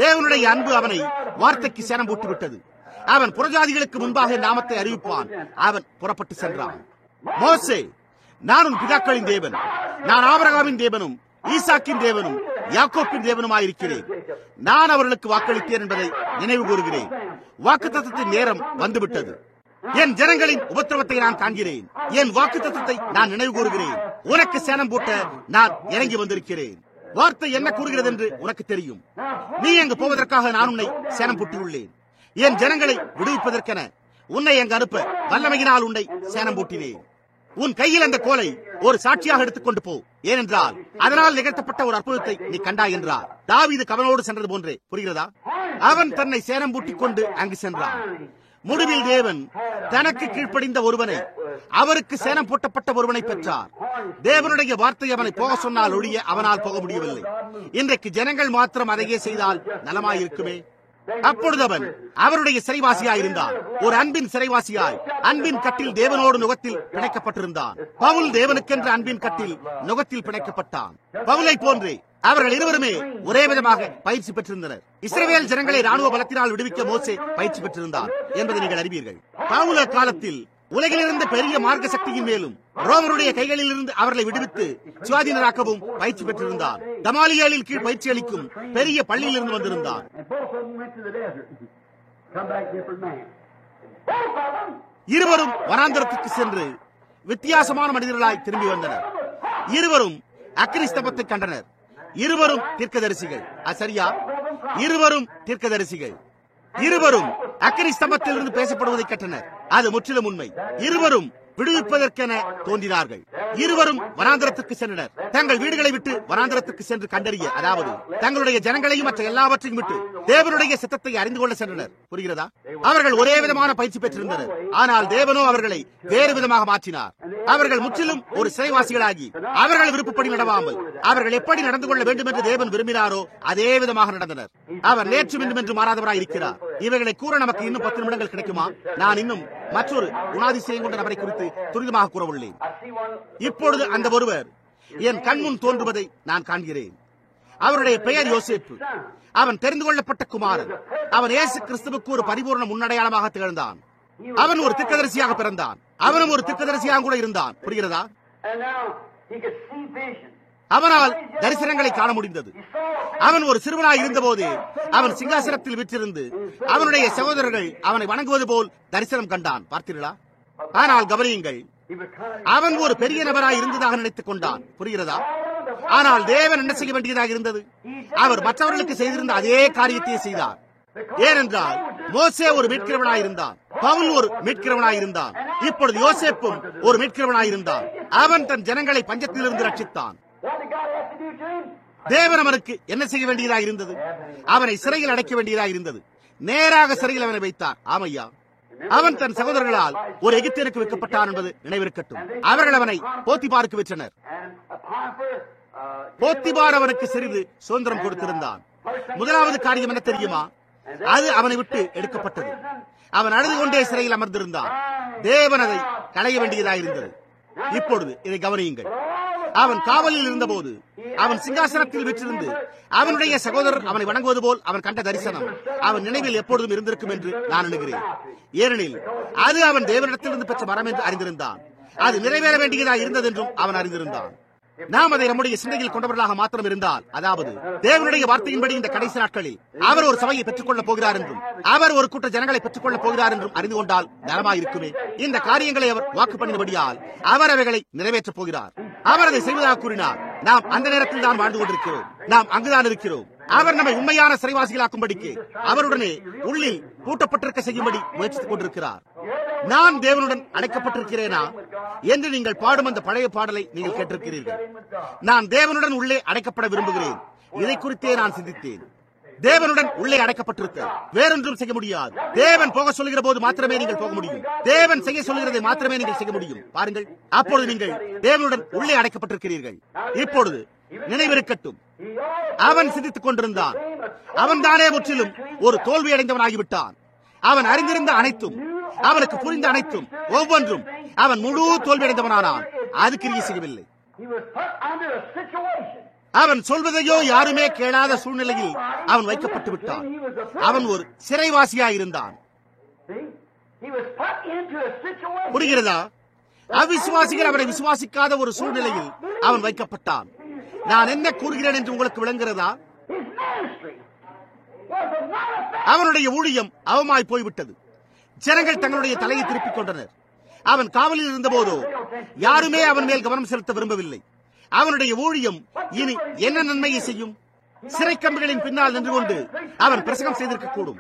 தேவனுடைய அன்பு அவனை வார்த்தைக்கு சேரம் பூட்டிவிட்டது. அவன் புறஜாதிகளுக்கு முன்பாக நாமத்தை அறிவிப்பான். அவன் புறப்பட்டு சென்றான். மோசே, நான் உன் பிதாக்களின் தேவன், நான் ஆபிரகாமின் தேவனும் ஈசாக்கின் தேவனும் யாக்கோப்பின் தேவனுமாயிருக்கிறேன். நான் அவர்களுக்கு வாக்களித்தேன் என்பதை நினைவு கூறுகிறேன். வாக்குத்தத்தத்தின் நேரம் வந்துவிட்டது. என் ஜனங்களின் உபத்திரவத்தை நான் காண்கிறேன். என் வாக்குத்தத்தத்தை நான் நினைவு கூறுகிறேன். உனக்கு சேணம் பூட்ட நான் இறங்கி வந்திருக்கிறேன். வார்த்தை என்ன கூறுகிறது என்று உனக்கு தெரியும். நீ அங்கு போவதற்காக நான் உன்னை சேணம் பூட்டியுள்ளேன். என் ஜனங்களை விடுவிப்பதற்கென உன்னை அங்கு அனுப்ப வல்லமையினால் உன்னை சேணம் பூட்டினேன். உன் கையில் அந்த கோலை ஒரு சாட்சியாக எடுத்துக்கொண்டு போ. ஏனென்றால் அதனால் நிகழ்த்தப்பட்ட ஒரு அற்புதத்தை நீ கண்டாய் என்றார். தாவீது கவனோடு சென்றது போன்றே. புரிகிறதா? அவன் தன்னை சேணம் பூட்டிக் கொண்டு அங்கு சென்றான். முடிவில் தேவன் தனக்கு கீழ்ப்படிந்த ஒருவனை, அவருக்கு சேனம் போட்டப்பட்ட ஒருவனை பெற்றார். தேவனுடைய வார்த்தை அவனை போக சொன்னால் ஒழிய அவனால் போக முடியவில்லை. இன்றைக்கு ஜனங்கள் மாத்திரம் அதையே செய்தால் நலமாயிருக்குமே. அப்பொழுது அவன் அவருடைய சிறைவாசியாயிருந்தான். ஒரு அன்பின் சிறைவாசியாய் அன்பின் கட்டில் தேவனோடு நுகத்தில் பிணைக்கப்பட்டிருந்தான். பவுல் தேவனுக்கென்ற அன்பின் கட்டில் நுகத்தில் பிணைக்கப்பட்டான். பவுலை போன்றே அவர்கள் இருவருமே ஒரே விதமாக பயிற்சி பெற்றிருந்தனர். இஸ்ரவேல் ஜனங்களை ராணுவ பலத்தினால் விடுவிக்க மோசே பயிற்சி பெற்றிருந்தார் என்பதை நீங்கள் அறிவீர்கள். பவுல காலத்தில் உலகிலிருந்து பெரிய மார்க்க சக்தியின் மேலும் ரோமருடைய கைகளில் இருந்து அவர்களை விடுவித்து சுவாதீனராக்கவும் பயிற்சி பெற்றிருந்தார். கமாலியேலின் கீழ் பயிற்சி அளிக்கும் பெரிய பள்ளியில் இருந்து வந்திருந்தார். இருவரும் வனாந்தரத்துக்கு சென்று வித்தியாசமான மனிதர்களாய் திரும்பி வந்தனர். இருவரும் அக்கினி ஸ்தம்பத்தை கண்டனர். இருவரும் தீர்க்கதரிசிகள். சரியா? இருவரும் தீர்க்கதரிசிகள். இருவரும் அக்கினி ஸ்தம்பத்தில் இருந்து பேசப்படுவதை கற்றனர். அது முற்றிலும் உண்மை. இருவரும் விடுவிப்பதற்கென தோன்றினார்கள். இருவரும் வனாந்தரத்துக்கு சென்றனர். தங்கள் வீடுகளை விட்டு வனாந்தரத்துக்கு சென்று கண்டறிய, அதாவது தங்களுடைய ஜனங்களையும் மற்ற எல்லாவற்றையும் விட்டு தேவனுடைய சித்தத்தை அறிந்து கொள்ள சென்றனர். புரிகிறதா? அவர்கள் ஒரே விதமான பயிற்சி பெற்றிருந்தனர். ஆனால் தேவனோ அவர்களை வேறு விதமாக மாற்றினார். அவர்கள் முற்றிலும் ஒரு சிறைவாசிகளாகி அவர்கள் விருப்பப்படி நடவாமல் அவர்கள் எப்படி நடந்து கொள்ள வேண்டும் என்று தேவன் விரும்பினாரோ அதே விதமாக நடந்தனர். அவர் நேற்று மீண்டும் என்று மாறாதவராய் இருக்கிறார். இவைகளை கூற நமக்கு இன்னும் 10 நிமிடங்கள் கிடைக்குமா? நான் இன்னும் மற்றொரு குணாதிசயம் கொண்ட நபரை குறித்து துரிதமாக கூற உள்ளேன். இப்பொழுது அந்த ஒருவர் என் கண்முன் தோன்றுவதை நான் காண்கிறேன். அவருடைய பெயர் யோசேப்பு. அவன் தெரிந்து கொள்ளப்பட்ட குமாரன். அவன் இயேசு கிறிஸ்துவுக்கு ஒரு பரிபூர்ண முன்னடையாளமாக திகழ்ந்தான். அவன் ஒரு தீர்க்கதரிசியாக பிறந்தான். அவனும் ஒரு தீர்க்கதரிசியாக கூட இருந்தான். புரிகிறதா? அவனால் தரிசனங்களை காண முடிந்தது. அவன் ஒரு சிறுவனாய் இருந்தபோது அவன் சிங்காசனத்தில் விற்றிருந்து அவனுடைய சகோதரர்கள் அவனை வணங்குவது போல் தரிசனம் கண்டான். பார்த்தீர்களா? ஆனால் கவனியுங்கள், அவன் ஒரு பெரிய நபராய் இருந்ததாக நினைத்துக் கொண்டான். புரிகிறதா? ஆனால் தேவன் என்ன செய்ய வேண்டியதாக இருந்தது? அவர் மற்றவர்களுக்கு செய்திருந்த அதே காரியத்தையே செய்தார். ஏனென்றால் மோசே ஒரு மீட்கிறவனாயிருந்தான், பவுல் ஒரு மீட்கிறவனாயிருந்தான், இப்பொழுது யோசேப்பும் ஒரு மீட்கிறவனாயிருந்தான். அவன் தன் ஜனங்களை பஞ்சத்திலிருந்து ரட்சித்தான். தேவன் அவனுக்கு என்ன செய்ய வேண்டியதாக இருந்தது? அவனை சிறையில் அடைக்க வேண்டியதாக இருந்தது. நேராக சிறையில் அவனை வைத்தார். ஆமையா, அவன் தன் சகோதரர்களால் ஒரு எகிப்தியருக்கு விற்கப்பட்டான் என்பது நினைவிருக்கட்டும். அவர்கள் அவனை போத்திபாருக்கு விற்றனர். போத்திபார் அவனுக்கு சிறிது சுதந்திரம் கொடுத்திருந்தான். முதலாவது காரியம் என்ன தெரியுமா? அது அவனை விட்டு எடுக்கப்பட்டது. அவன் அழுது கொண்டே சிறையில் அமர்ந்திருந்தான். தேவன் அதை களைய வேண்டியதாக இருந்தது. இப்பொழுது இதை கவனியுங்கள். அவன் காவலில் இருந்தபோது அவன் சிங்காசனத்தில் விற்றிருந்து அவனுடைய சகோதரர் அவனை வணங்குவது போல் அவன் கண்ட தரிசனம் அவன் நினைவில் எப்பொழுதும் இருந்திருக்கும் என்று நான் எண்ணுகிறேன். ஏனெனில் அது அவன் தேவனிடத்திலிருந்து பெற்ற வரம் என்று அறிந்திருந்தான். அது நிறைவேற வேண்டியதாக இருந்தது என்றும் அவன் அறிந்திருந்தான். நாம் அதை நம்முடைய சிந்தையில் கொண்டவர்களாக மாத்திரம் இருந்தால், அதாவது தேவனுடைய வார்த்தையின்படி இந்த கடைசி நாட்களில் அவர் ஒரு சபையை பெற்றுக் கொள்ளப் போகிறார் என்றும் அவர் ஒரு கூட்ட ஜனங்களை பெற்றுக் கொள்ளப் போகிறார் என்றும் அறிந்து கொண்டால் நலமாயிருக்குமே. இந்த காரியங்களை அவர் வாக்கு பண்ணினபடியால் அவர் அவைகளை நிறைவேற்றப் போகிறார். அவர் அதை செய்வதாக கூறினார். நாம் அந்த நேரத்தில் தான் வாழ்ந்து கொண்டிருக்கிறோம். நாம் அங்குதான் இருக்கிறோம். அவர் நம்மை உண்மையான சிறைவாசிகளாக்கும்படிக்கு அவருடனே உள்ளில் பூட்டப்பட்டிருக்க செய்யும்படி முயற்சித்துக் கொண்டிருக்கிறார். நான் தேவனுடன் அடைக்கப்பட்டிருக்கிறேனா என்று நீங்கள் பாடும் அந்த பழைய பாடலை நீங்கள் கேட்டிருக்கிறீர்கள். நான் தேவனுடன் உள்ளே அடைக்கப்பட விரும்புகிறேன். இதை குறித்தே நான் சிந்தித்தேன். தேவனுடன் உள்ளே அடைக்கப்பட்டிருக்க வேறொன்றும் செய்ய முடியாது. தேவன் போக சொல்லுகிற போது மாத்திரமே நீங்கள் போக முடியும். தேவன் செய்ய சொல்லுகிறதை மாத்திரமே நீங்கள் செய்ய முடியும். பாருங்கள், அப்பொழுது நீங்கள் தேவனுடன் உள்ளே அடைக்கப்பட்டிருக்கிறீர்கள். இப்பொழுது நினைவிருக்கட்டும், அவன் சிந்தித்துக் கொண்டிருந்தான். அவன் தானே முற்றிலும் ஒரு தோல்வி அடைந்தவனாகிவிட்டான். அவன் அறிந்திருந்த அனைத்தும், அவனுக்கு புரிந்த அனைத்தும், ஒவ்வொன்றும் அவன் முழு தோல்வி அடைந்தவனானான். அது கிரியை செய்யவில்லை. அவன் சொல்வதையோ யாருமே கேளாத சூழ்நிலையில் அவன் வைக்கப்பட்டு விட்டான். அவன் ஒரு சிறைவாசியாயிருந்தான். புரிகிறதா? அவிசுவாசிகள் அவனை விசுவாசிக்காத ஒரு சூழ்நிலையில் அவன் வைக்கப்பட்டான். நான் என்ன கூறுகிறேன் என்று உங்களுக்கு விளங்குகிறதா? அவனுடைய ஊழியம் அவமாய் போய்விட்டது. ஜனங்கள் தங்களுடைய தலையை திருப்பிக் கொண்டனர். அவன் காவலில் இருந்த போதோ யாருமே அவன் மேல் கவனம் செலுத்த விரும்பவில்லை. அவனுடைய ஊழியம் இனி என்ன நன்மையை செய்யும்? சிறை கம்பிகளின் பின்னால் நின்று கொண்டு அவன் பிரசங்கம் செய்திருக்க கூடும்.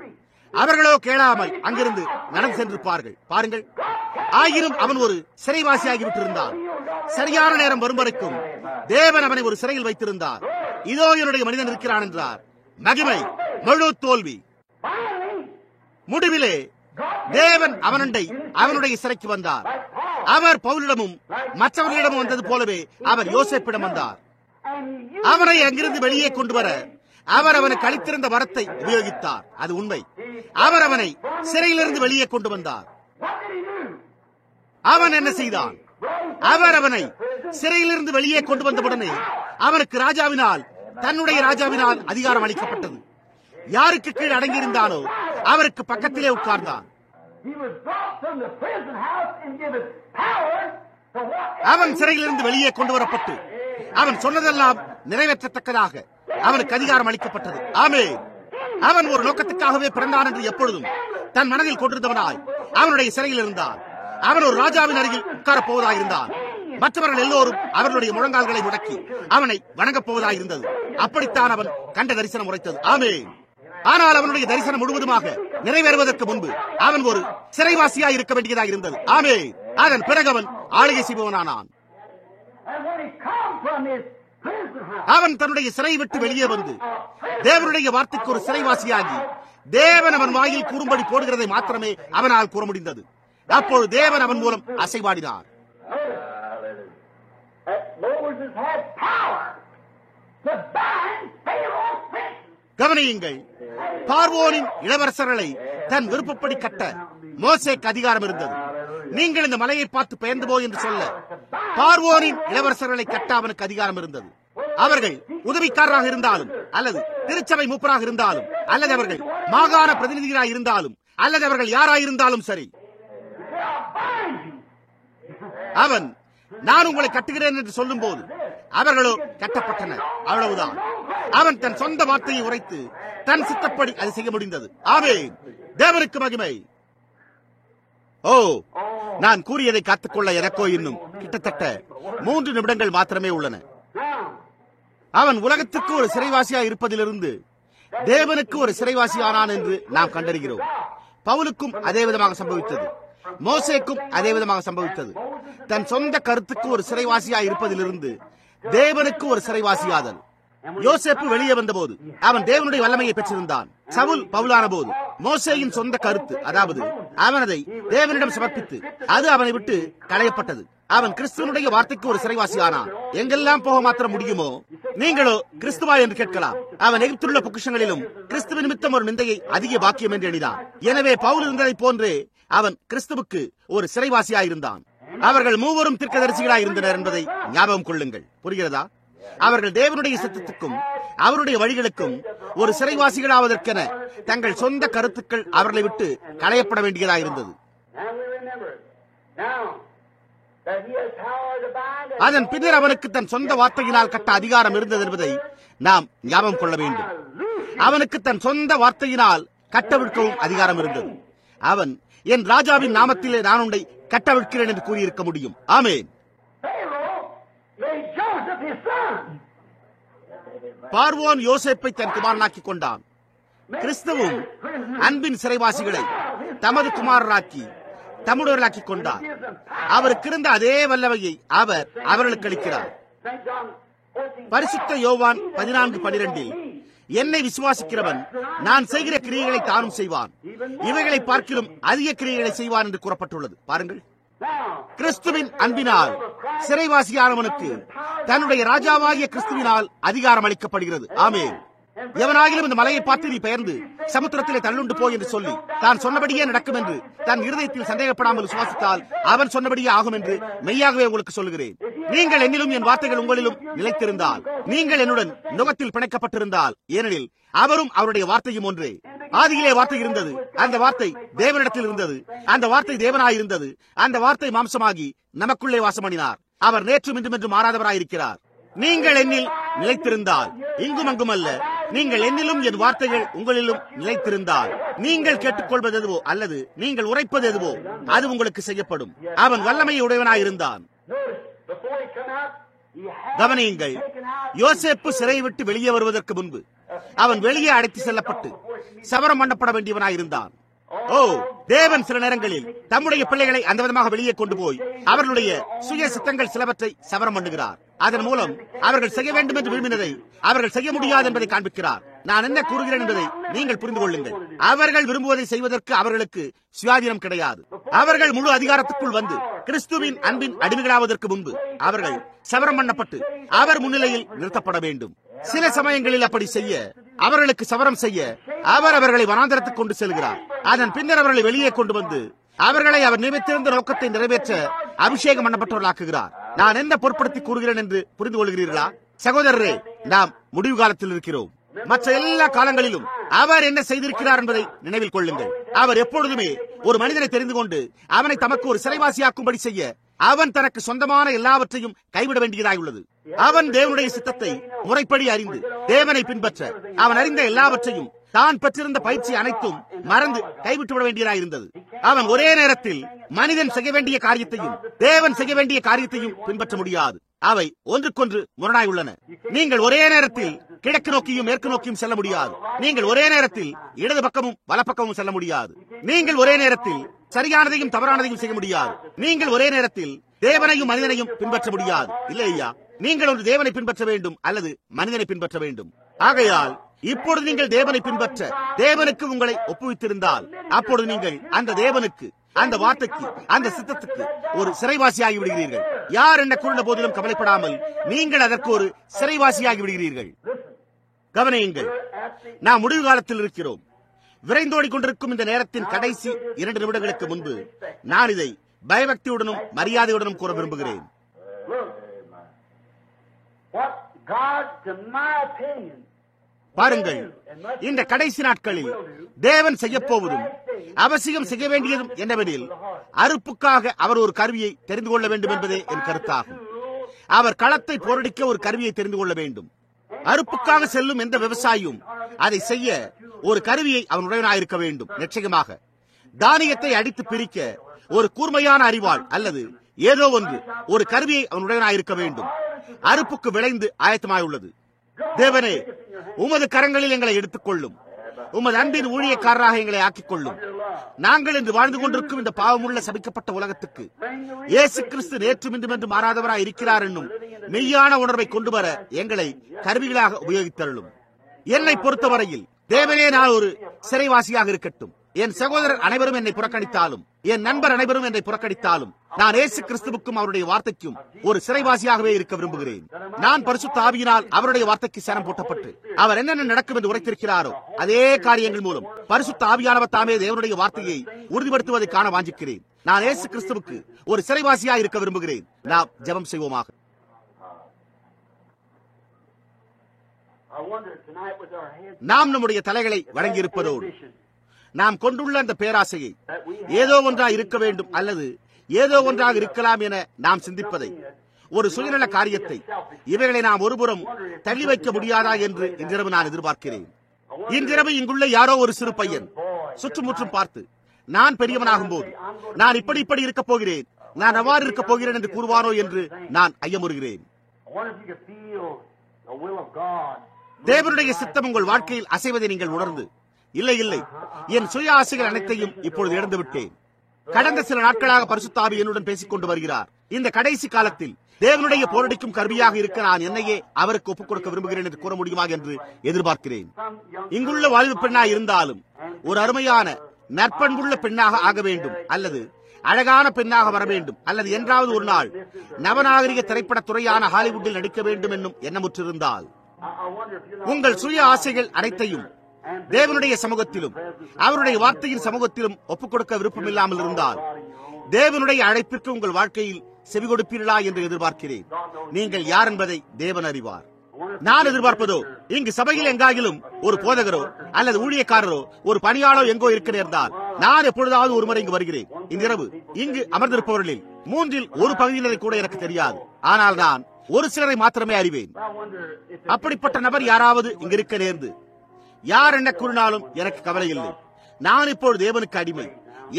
அவர்களோ கேளாமல் அங்கிருந்து நடந்து சென்றிருப்பார்கள். பாருங்கள், ஆயினும் அவன் ஒரு சிறைவாசியாகிவிட்டிருந்தான். சரியான நேரம் வரும் வரைக்கும் தேவன் அவனை ஒரு சிறையில் வைத்திருந்தார். இதோ என்னுடைய மனிதன் இருக்கிறான் என்றார். மகிமை, முழு தோல்வி. முடிவிலே தேவன் அவனண்டை அவனுடைய சிறைக்கு வந்தார். அவர் பவுலிடமும் மற்றவர்களிடமும் வந்தது போலவே அவர் யோசேப்பிடம் வந்தார். அவனை அங்கிருந்து வெளியே கொண்டு வர அவர் அவனுக்கு அளித்திருந்த வரத்தை உபயோகித்தார். அது உண்மை. அவர் அவனை சிறையிலிருந்து வெளியே கொண்டு வந்தார். அவன் என்ன செய்தான்? அவர் அவனை சிறையிலிருந்து வெளியே கொண்டு வந்தவுடனே அவனுக்கு தன்னுடைய ராஜாவினால் அதிகாரம் அளிக்கப்பட்டது. யாருக்கு கீழ் அடங்கியிருந்தானோ அவருக்கு பக்கத்திலே உட்கார்ந்தான். அவன் சிறையிலிருந்து வெளியே கொண்டு வரப்பட்டு அவன் சொன்னதெல்லாம் நிறைவேற்றத்தக்கதாக அவனுக்கு அதிகாரம் அளிக்கப்பட்டது. ஆமென். அவன் ஒரு நோக்கத்துக்காகவே பிறந்தான் என்று எப்பொழுதும் தன் மனதில் கொண்டிருந்தவனாய் அவனுடைய சிறையில் இருந்தான். அவன் ஒரு ராஜாவின் அருகில் உட்காரப் போவதாக இருந்தான். மற்றவர்கள் எல்லோரும் அவர்களுடைய முழங்கால்களை முடக்கி அவனை வணங்கப் போவதாக இருந்தது. அப்படித்தான் அவன் கண்ட தரிசனம் உரைத்தது. ஆமென். ஆனால் அவனுடைய தரிசனம் முழுவதுமாக நிறைவேறுவதற்கு முன்பு அவன் ஒரு சிறைவாசியாய் இருக்க வேண்டியதாக இருந்தது. ஆமென். அதன் பிறகு அவன் ஆளுகை செய்பவனானான். அவன் தன்னுடைய சிறை விட்டு வெளியே வந்து தேவனுடைய வார்த்தைக்கு ஒரு சிறைவாசியாகி தேவன் அவன் வாயில் கூறும்படி போடுகிறதை மாத்திரமே அவனால் கூற முடிந்தது. அப்பொழுது தேவன் அவன் மூலம் அசைவாடினார். கவனியுங்கள், பார்வோனின் இளவரசர்களை தன் விருப்பப்படி கட்ட மோசேக்கு அதிகாரம் இருந்தது. நீங்கள் இந்த மலையை பார்த்து பெயர்ந்து போய் என்று சொல்ல பார்வோனின் இளவரசர்களை கட்ட அவனுக்கு அதிகாரம் இருந்தது. அவர்கள் உதவிக்காரராக இருந்தாலும் அல்லது திருச்சபை மூப்பராக இருந்தாலும் அல்லது அவர்கள் மாகாண பிரதிநிதிகளாக இருந்தாலும் அல்லது அவர்கள் யாராயிருந்தாலும் சரி, அவன் நான் உங்களை கட்டுகிறேன் என்று சொல்லும் போது அவர்களோ கட்டப்பட்டனர். அவ்வளவுதான். அவன் தன் சொந்த வார்த்தையை உரைத்து தன் சித்தப்படி அது செய்ய முடிந்தது. ஆமென். தேவனுக்கு மகிமை. ஓ, நான் கூறியதை காத்துக்கொள்ள எனக்கோ இன்னும் கிட்டத்தட்ட 3 நிமிடங்கள் மாத்திரமே உள்ளன. அவன் உலகத்துக்கு ஒரு சிறைவாசியா இருப்பதிலிருந்து தேவனுக்கு ஒரு சிறைவாசியானான் என்று நாம் கண்டறிகிறோம். பவுலுக்கும் அதே விதமாக சம்பவித்தது. மோசேக்கும் அதே விதமாக சம்பவித்தது. தன் சொந்த கருத்துக்கு ஒரு சிறைவாசியா இருப்பதிலிருந்து தேவனுக்கு ஒரு சிறைவாசியாதல். யோசேப்பு வெளியே வந்தபோது அவன் தேவனுடைய வல்லமையை பெற்றிருந்தான். சவுல் பவுலான போது மோசேயின் சொந்த கருத்து, அதாவது அவன் அதை தேவனிடம் சமர்ப்பித்து அது அவனை விட்டு களையப்பட்டது. அவன் கிறிஸ்துவனுடைய வார்த்தைக்கு ஒரு சிறைவாசியானான். எங்கெல்லாம் போக மாத்திரம் முடியுமோ. நீங்களோ கிறிஸ்துவா என்று கேட்கலாம். அவன் எகிப்திலுள்ள பொக்கிஷங்களிலும் கிறிஸ்துவ நிமித்தம் ஒரு நிந்தையை அதிக பாக்கியம் என்று எண்ணினான். எனவே பவுல் இருந்ததை போன்றே அவன் கிறிஸ்துவுக்கு ஒரு சிறைவாசியாயிருந்தான். அவர்கள் மூவரும் தீர்க்கதரிசிகளாய் இருந்தனர் என்பதை ஞாபகம் கொள்ளுங்கள். புரிகிறதா? அவர்கள் தேவனுடைய சித்தத்துக்கும் அவருடைய வழிகளுக்கும் ஒரு சிறைவாசிகளாவதற்கென தங்கள் சொந்த கருத்துக்கள் அவர்களை விட்டு களையப்பட வேண்டியதாயிருந்தது. அதன் பின்னர் அவனுக்கு தன் சொந்த வார்த்தையினால் கட்ட அதிகாரம் இருந்தது என்பதை நாம் ஞாபகம் கொள்ள வேண்டும். அவனுக்கு தன் சொந்த வார்த்தையினால் கட்டவிழ்க்கவும் அதிகாரம் இருந்தது. அவன் என் ராஜாவின் நாமத்திலே நான் உன்னை கட்டவிழ்க்கிறேன் என்று கூறியிருக்க முடியும். ஆமென். பார்வோன் யோசேப்பை தன் குமாரனாக்கி கொண்டான். கிறிஸ்துவும் அன்பின் சிறைவாசிகளை தமது குமாரராக்கி தம்முடையவர்களாக்கி கொண்டார். அவருக்கு இருந்த அதே வல்லமையை அவர் அவர்களுக்கு அளிக்கிறார். பரிசுத்த யோவான் 14:12 என்னை விசுவாசிக்கிறவன் நான் செய்கிற கிரியைகளை தானும் செய்வான், இவைகளை பார்க்கிலும் அதிக கிரியைகளை செய்வான் என்று கூறப்பட்டுள்ளது. பாருங்கள், கிறிஸ்துவின் அன்பினால் சிறைவாசியானவனுக்கு தன்னுடைய ராஜாவாகிய கிறிஸ்துவினால் அதிகாரம் அளிக்கப்படுகிறது. ஆமென். எவனாகிலும் இந்த மலையை பார்த்து நீ பெயர்ந்து சமுத்திரத்திலே தள்ளுண்டு போய் என்று சொல்லி தான் சொன்னபடியே நடக்கும் என்று தன் இருதயத்தில் சந்தேகப்படாமல் விசுவாசித்தால் அவன் சொன்னபடியே ஆகும் என்று மெய்யாகவே உங்களுக்கு சொல்லுகிறேன். நீங்கள் என்னிலும் என் வார்த்தைகள் உங்களிலும் நிலைத்திருந்தால், நீங்கள் என்னுடன் நுகத்தில் பிணைக்கப்பட்டிருந்தால், ஏனெனில் அவரும் அவருடைய வார்த்தையும் ஒன்றே. ஆதியிலே வார்த்தை இருந்தது, அந்த வார்த்தை தேவனிடத்தில் இருந்தது, அந்த வார்த்தை தேவனாயிருந்தது, அந்த வார்த்தை மாம்சமாகி நமக்குள்ளே வாசமணினார். அவர் நேற்றும் இன்றும் என்று மாறாதவராயிருக்கிறார். நீங்கள் என்னில் நிலைத்திருந்தால், இங்கும் அங்கும் அல்ல, நீங்கள் என்னிலும் என் வார்த்தைகள் உங்களிலும் நிலைத்திருந்தால், நீங்கள் கேட்டுக்கொள்வது எதுவோ அல்லது நீங்கள் உரைப்பது எதுவோ அது உங்களுக்கு செய்யப்படும். அவன் வல்லமையை உடையவனாயிருந்தான். கவனியுங்கள், யோசேப்பு சிறையை விட்டு வெளியே வருவதற்கு முன்பு அவன் வெளியே அழைத்து செல்லப்பட்டு சவரம் பண்ணப்பட வேண்டியவனாயிருந்தான். ஓ, தேவன் சில நேரங்களில் தம்முடைய பிள்ளைகளை அந்த விதமாக வெளியே கொண்டு போய் அவர்களுடைய சுய சித்தங்கள் சிலவற்றை சவரம் பண்ணுகிறார். அதன் மூலம் அவர்கள் செய்ய வேண்டும் என்று விரும்பினதை அவர்கள் செய்ய முடியாது என்பதை காண்பிக்கிறார். நான் என்ன கூறுகிறேன் என்பதை நீங்கள் புரிந்து கொள்ளுங்கள். அவர்கள் விரும்புவதை செய்வதற்கு அவர்களுக்கு சுயாதீனம் கிடையாது. அவர்கள் முழு அதிகாரத்துக்குள் வந்து கிறிஸ்துவின் அன்பின் அடிமைகளாவதற்கு முன்பு அவர்கள் சவரம் பண்ணப்பட்டு அவர் முன்னிலையில் நிறுத்தப்பட வேண்டும். சில சமயங்களில் அப்படி செய்ய, அவர்களுக்கு சவரம் செய்ய அவர் அவர்களை வனாந்தரத்துக்கு கொண்டு செல்கிறார். அதன் பின்னர் அவர்களை வெளியே கொண்டு வந்து அவர்களை அவர் நியமித்திருந்த நோக்கத்தை நிறைவேற்ற அபிஷேகம் பண்ணப்பட்டவர்களாக்குகிறார். நான் என்ன பொருட்படுத்தி கூறுகிறேன் என்று புரிந்து கொள்கிறீர்களா சகோதரரே? நாம் முடிவு காலத்தில் இருக்கிறோம். மற்ற எல்லா காலங்களிலும் அவர் என்ன செய்திருக்கிறார் என்பதை நினைவில் கொள்ளுங்கள். அவர் எப்பொழுதுமே ஒரு மனிதனை தெரிந்து கொண்டு அவனை தமக்கு ஒரு சிறைவாசியாக்கும்படி செய்ய அவன் தனக்கு சொந்தமான எல்லாவற்றையும் கைவிட வேண்டியதாயுள்ளது. அவன் தேவனுடைய சித்தத்தை முறைப்படி அறிந்து தேவனை பின்பற்ற அவன் அறிந்த எல்லாவற்றையும் தான் பெற்றிருந்த பயிற்சி அனைத்தும் மறந்து கைவிட்டுவிட வேண்டியதாயிருந்தது. அவன் ஒரே நேரத்தில் மனிதன் செய்ய வேண்டிய காரியத்தையும் தேவன் செய்ய வேண்டிய காரியத்தையும் பின்பற்ற முடியாது. அவை ஒன்றுக்கொன்று முரணாய் உள்ளன. நீங்கள் ஒரே நேரத்தில் கிழக்கு நோக்கியும் மேற்கு நோக்கியும் செல்ல முடியாது. நீங்கள் ஒரே நேரத்தில் இடது பக்கமும் வலப்பக்கமும் செல்ல முடியாது. நீங்கள் ஒரே நேரத்தில் சரியானதையும் தவறானதையும் செய்ய முடியாது. நீங்கள் ஒரே நேரத்தில் தேவனையும் மனிதனையும் பின்பற்ற முடியாது. இல்லையா? நீங்கள் ஒரு தேவனை பின்பற்ற வேண்டும் அல்லது மனிதனை பின்பற்ற வேண்டும். ஆகையால் இப்பொழுது நீங்கள் தேவனை பின்பற்ற தேவனுக்கு உங்களை ஒப்புவித்திருந்தால் அப்பொழுது நீங்கள் அந்த தேவனுக்கு, அந்த வார்த்தைக்கு, அந்த சித்தத்துக்கு ஒரு சிறைவாசியாகி விடுகிறீர்கள். யார் என்ன கூறின போதிலும் கவலைப்படாமல் நீங்கள் அதற்கு ஒரு சிறைவாசியாகி விடுகிறீர்கள். கவனியுங்கள், நாம் முடிவு காலத்தில் இருக்கிறோம். விரைந்தோடி கொண்டிருக்கும் இந்த நேரத்தின் கடைசி 2 நிமிடங்களுக்கு முன்பு நான் இதை பயபக்தியுடனும் மரியாதையுடனும் கூற விரும்புகிறேன். பாருங்கள், இந்த கடைசி நாட்களில் தேவன் செய்யப்போவதும் அவசியம் செய்ய வேண்டியதும் என்னவெனில், அறுப்புக்காக அவர் ஒரு கருவியை தெரிந்து கொள்ள வேண்டும் என்பதே என் கருத்தாகும். அவர் களத்தை போரடிக்க ஒரு கருவியை தெரிந்து கொள்ள வேண்டும். அறுப்புக்காக செல்லும் எந்த விவசாயியும் அதை செய்ய ஒரு கருவியை அவன் உடையவனாயிருக்க வேண்டும். நிச்சயமாக தானியத்தை அடித்து பிரிக்க ஒரு கூர்மையான அறிவாள் அல்லது ஏதோ ஒன்று, ஒரு கருவியை அவன் உடையவனாயிருக்க வேண்டும். அறுப்புக்கு விளைந்து ஆயத்தமாயுள்ளது. தேவனே, உமது கரங்களில் எங்களை எடுத்துக்கொள்ளும். உமது அன்பின் ஊழியக்காரராக எங்களை ஆக்கிக் கொள்ளும். நாங்கள் இன்று வாழ்ந்து கொண்டிருக்கும் இந்த பாவமுள்ள சபிக்கப்பட்ட உலகத்துக்கு இயேசு கிறிஸ்து நேற்றும் இன்றும் என்று மாறாதவராய் இருக்கிறார் என்னும் மெய்யான உணர்வை கொண்டு வர எங்களை கருவிகளாக உபயோகித்தருளும். என்னை பொறுத்தவரையில் தேவனே, நான் ஒரு சிறைவாசியாக இருக்கட்டும். என் சகோதரர் அனைவரும் என்னை புறக்கணித்தாலும், என் நண்பர் அனைவரும் என்னை புறக்கணித்தாலும், நான் இயேசு கிறிஸ்துவுக்கும் அவருடைய வார்த்தைக்கும் ஒரு சிறைவாசியாகவே இருக்க விரும்புகிறேன். நான் பரிசுத்த ஆவியினால் அவருடைய வார்த்தைக்கு சரம் போட்டப்பட்டு அவர் என்னென்ன நடக்கும் என்று உரைத்திருக்கிறாரோ அதே காரியங்கள் மூலம் பரிசுத்த ஆவியானவர் தாமே தேவனுடைய வார்த்தையை உறுதிப்படுத்துவதை காண வாஞ்சிக்கிறேன். நான் இயேசு கிறிஸ்துவுக்கு ஒரு சிறைவாசியாக இருக்க விரும்புகிறேன். நாம் ஜெபம் செய்வோமாக. நாம் நம்முடைய தலைகளை வழங்கியிருப்பதோடு நாம் கொண்டுள்ள அந்த பேராசையை ஏதோ ஒன்றாக இருக்க வேண்டும் அல்லது ஏதோ ஒன்றாக இருக்கலாம் என நாம் சிந்திப்பதை, ஒரு சுயநல காரியத்தை, இவைகளை நாம் ஒருபுறம் தள்ளி வைக்க முடியாதா என்று இன்றிரவு நான் எதிர்பார்க்கிறேன். இன்றிரவு இங்குள்ள யாரோ ஒரு சிறு பையன் சுற்றுமுற்றும் பார்த்து, நான் பெரியவனாகும் போது நான் இப்படி இருக்கப் போகிறேன், நான் அவ்வாறு இருக்கப் போகிறேன் என்று கூறுவாரோ என்று நான் ஐயமுறுகிறேன். தேவனுடைய சித்தம் உங்கள் வாழ்க்கையில் அசைவதை நீங்கள் உணர்ந்து, இல்லை இல்லை, என் சுய ஆசைகள் அனைத்தையும் இப்பொழுது இழந்து விட்டேன். கடந்த சில நாட்களாக பரிசுத்த ஆவி என்னுடன் பேசிக் கொண்டு வருகிறார். இந்த கடைசி காலத்தில் தேவனுடைய போரடிக்கும் கருவியாக இருக்க நான் என்னையே அவருக்கு ஒப்புக் கொடுக்க விரும்புகிறேன் என்று கூற முடியுமா என்று எதிர்பார்க்கிறேன். இங்குள்ள வாழ்வு பெண்ணாக இருந்தாலும் ஒரு அருமையான நற்பண்புள்ள பெண்ணாக ஆக வேண்டும், அல்லது அழகான பெண்ணாக வர வேண்டும், அல்லது என்றாவது ஒரு நாள் நவநாகரிக திரைப்பட துறையான ஹாலிவுட்டில் நடிக்க வேண்டும் என்னும் எண்ணமுற்றிருந்தால், உங்கள் சுய ஆசைகள் அனைத்தையும் தேவனுடைய சமூகத்திலும் அவருடைய வார்த்தையின் சமூகத்திலும் ஒப்புக் கொடுக்க விருப்பம் இல்லாமல் இருந்தால், தேவனுடைய அழைப்பிற்கு உங்கள் வாழ்க்கையில் செவி கொடுப்பீர்களா என்று எதிர்பார்க்கிறேன். நீங்கள் யார் என்பதை தேவன் அறிவார். நான் எதிர்பார்ப்பதோ, இங்கு சபையில் எங்காகிலும் ஒரு போதகரோ அல்லது ஊழியக்காரரோ ஒரு பணியாளோ எங்கோ இருக்க நேர்ந்தால், நான் எப்பொழுதாவது ஒரு முறை இங்கு வருகிறேன். இன்றிரவு இங்கு அமர்ந்திருப்பவர்களில் 1/3 பகுதியினரை கூட எனக்கு தெரியாது. ஆனால் நான் ஒரு சிலரை மாத்திரமே அறிவேன். அப்படிப்பட்ட நபர் யாராவது இங்கு இருக்க நேர்ந்து, யார் என்ன கூறினாலும் எனக்கு கவலை இல்லை. நான் இப்பொழுது தேவனுக்கு அடிமை.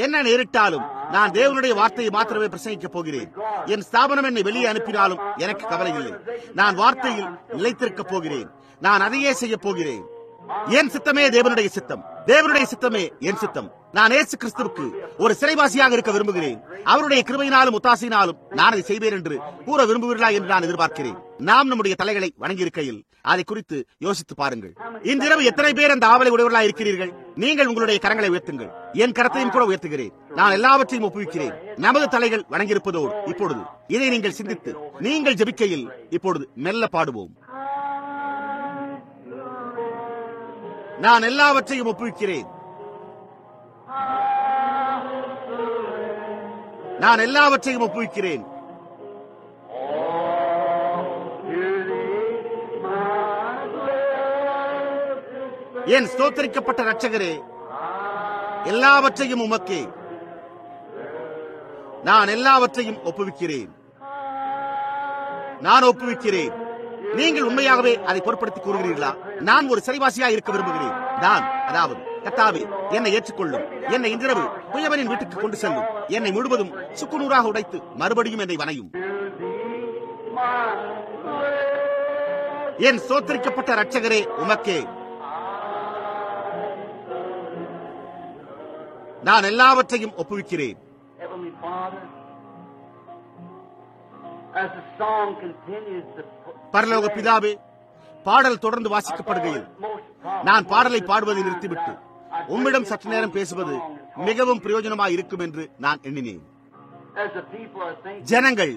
என்ன நேரிட்டாலும் நான் தேவனுடைய வார்த்தையை மாத்திரமே பிரசங்கிக்கப் போகிறேன். என் ஸ்தாபனம் என்னை வெளியே அனுப்பினாலும் எனக்கு கவலை இல்லை. நான் வார்த்தையில் நிலைத்திருக்கப் போகிறேன். நான் அதையே செய்ய போகிறேன். என் சித்தமே தேவனுடைய சித்தம், தேவனுடைய சித்தமே என் சித்தம். நான் இயேசு கிறிஸ்துவுக்கு ஒரு சிறைவாசியாக இருக்க விரும்புகிறேன். அவருடைய கிருபையினாலும் ஒத்தாசையினாலும் நான் அதை செய்வேன் என்று கூற விரும்புவீர்களா என்று நான் எதிர்பார்க்கிறேன். நாம் நம்முடைய தலைகளை வணங்கியிருக்கையில் அதை குறித்து யோசித்து பாருங்கள். இன்றிரவு எத்தனை பேர் அந்த ஆவலை உடையவர்களாக இருக்கிறீர்கள்? நீங்கள் உங்களுடைய கரங்களை உயர்த்துங்கள். என் கரத்தையும் கூட உயர்த்துகிறேன். நான் எல்லாவற்றையும் ஒப்புவிக்கிறேன். நமது தலைகள் வணங்கியிருப்பதோடு இப்பொழுது இதை நீங்கள் சிந்தித்து நீங்கள் ஜெபிக்கையில் இப்பொழுது மெல்ல பாடுவோம். நான் எல்லாவற்றையும் ஒப்புவிக்கிறேன். நான் எல்லாவற்றையும் ஒப்புவிக்கிறேன். என் ஸ்தோத்தரிக்கப்பட்ட இரட்சகரே, எல்லாவற்றையும் உமக்கே. நான் எல்லாவற்றையும் ஒப்புவிக்கிறேன். நான் ஒப்புவிக்கிறேன். நீங்கள் உண்மையாகவே அதை பொருட்படுத்தி கூறுகிறீர்களா? நான் ஒரு சிறைவாசியாக இருக்க விரும்புகிறேன். நான் அதாவது கர்த்தாவே, என்னை ஏற்றுக்கொள்ளும். என்னை இன்றிரவு குயவனின் வீட்டுக்கு கொண்டு செல்லும். என்னை முழுவதும் சுக்குநூறாக உடைத்து மறுபடியும் என்னை வணையும். என் ஸ்தோத்தரிக்கப்பட்ட இரட்சகரே, உமக்கே. நான் எல்லாவற்றையும் ஒப்புவிக்கிறேன். பரலோக பிதாவே, பாடல் தொடர்ந்து வாசிக்கப்படுகையில் நான் பாடலை பாடுவதை நிறுத்திவிட்டு உம்மிடம் சற்று நேரம் பேசுவது மிகவும் பிரயோஜனமாக இருக்கும் என்று நான் எண்ணினேன். ஜனங்கள்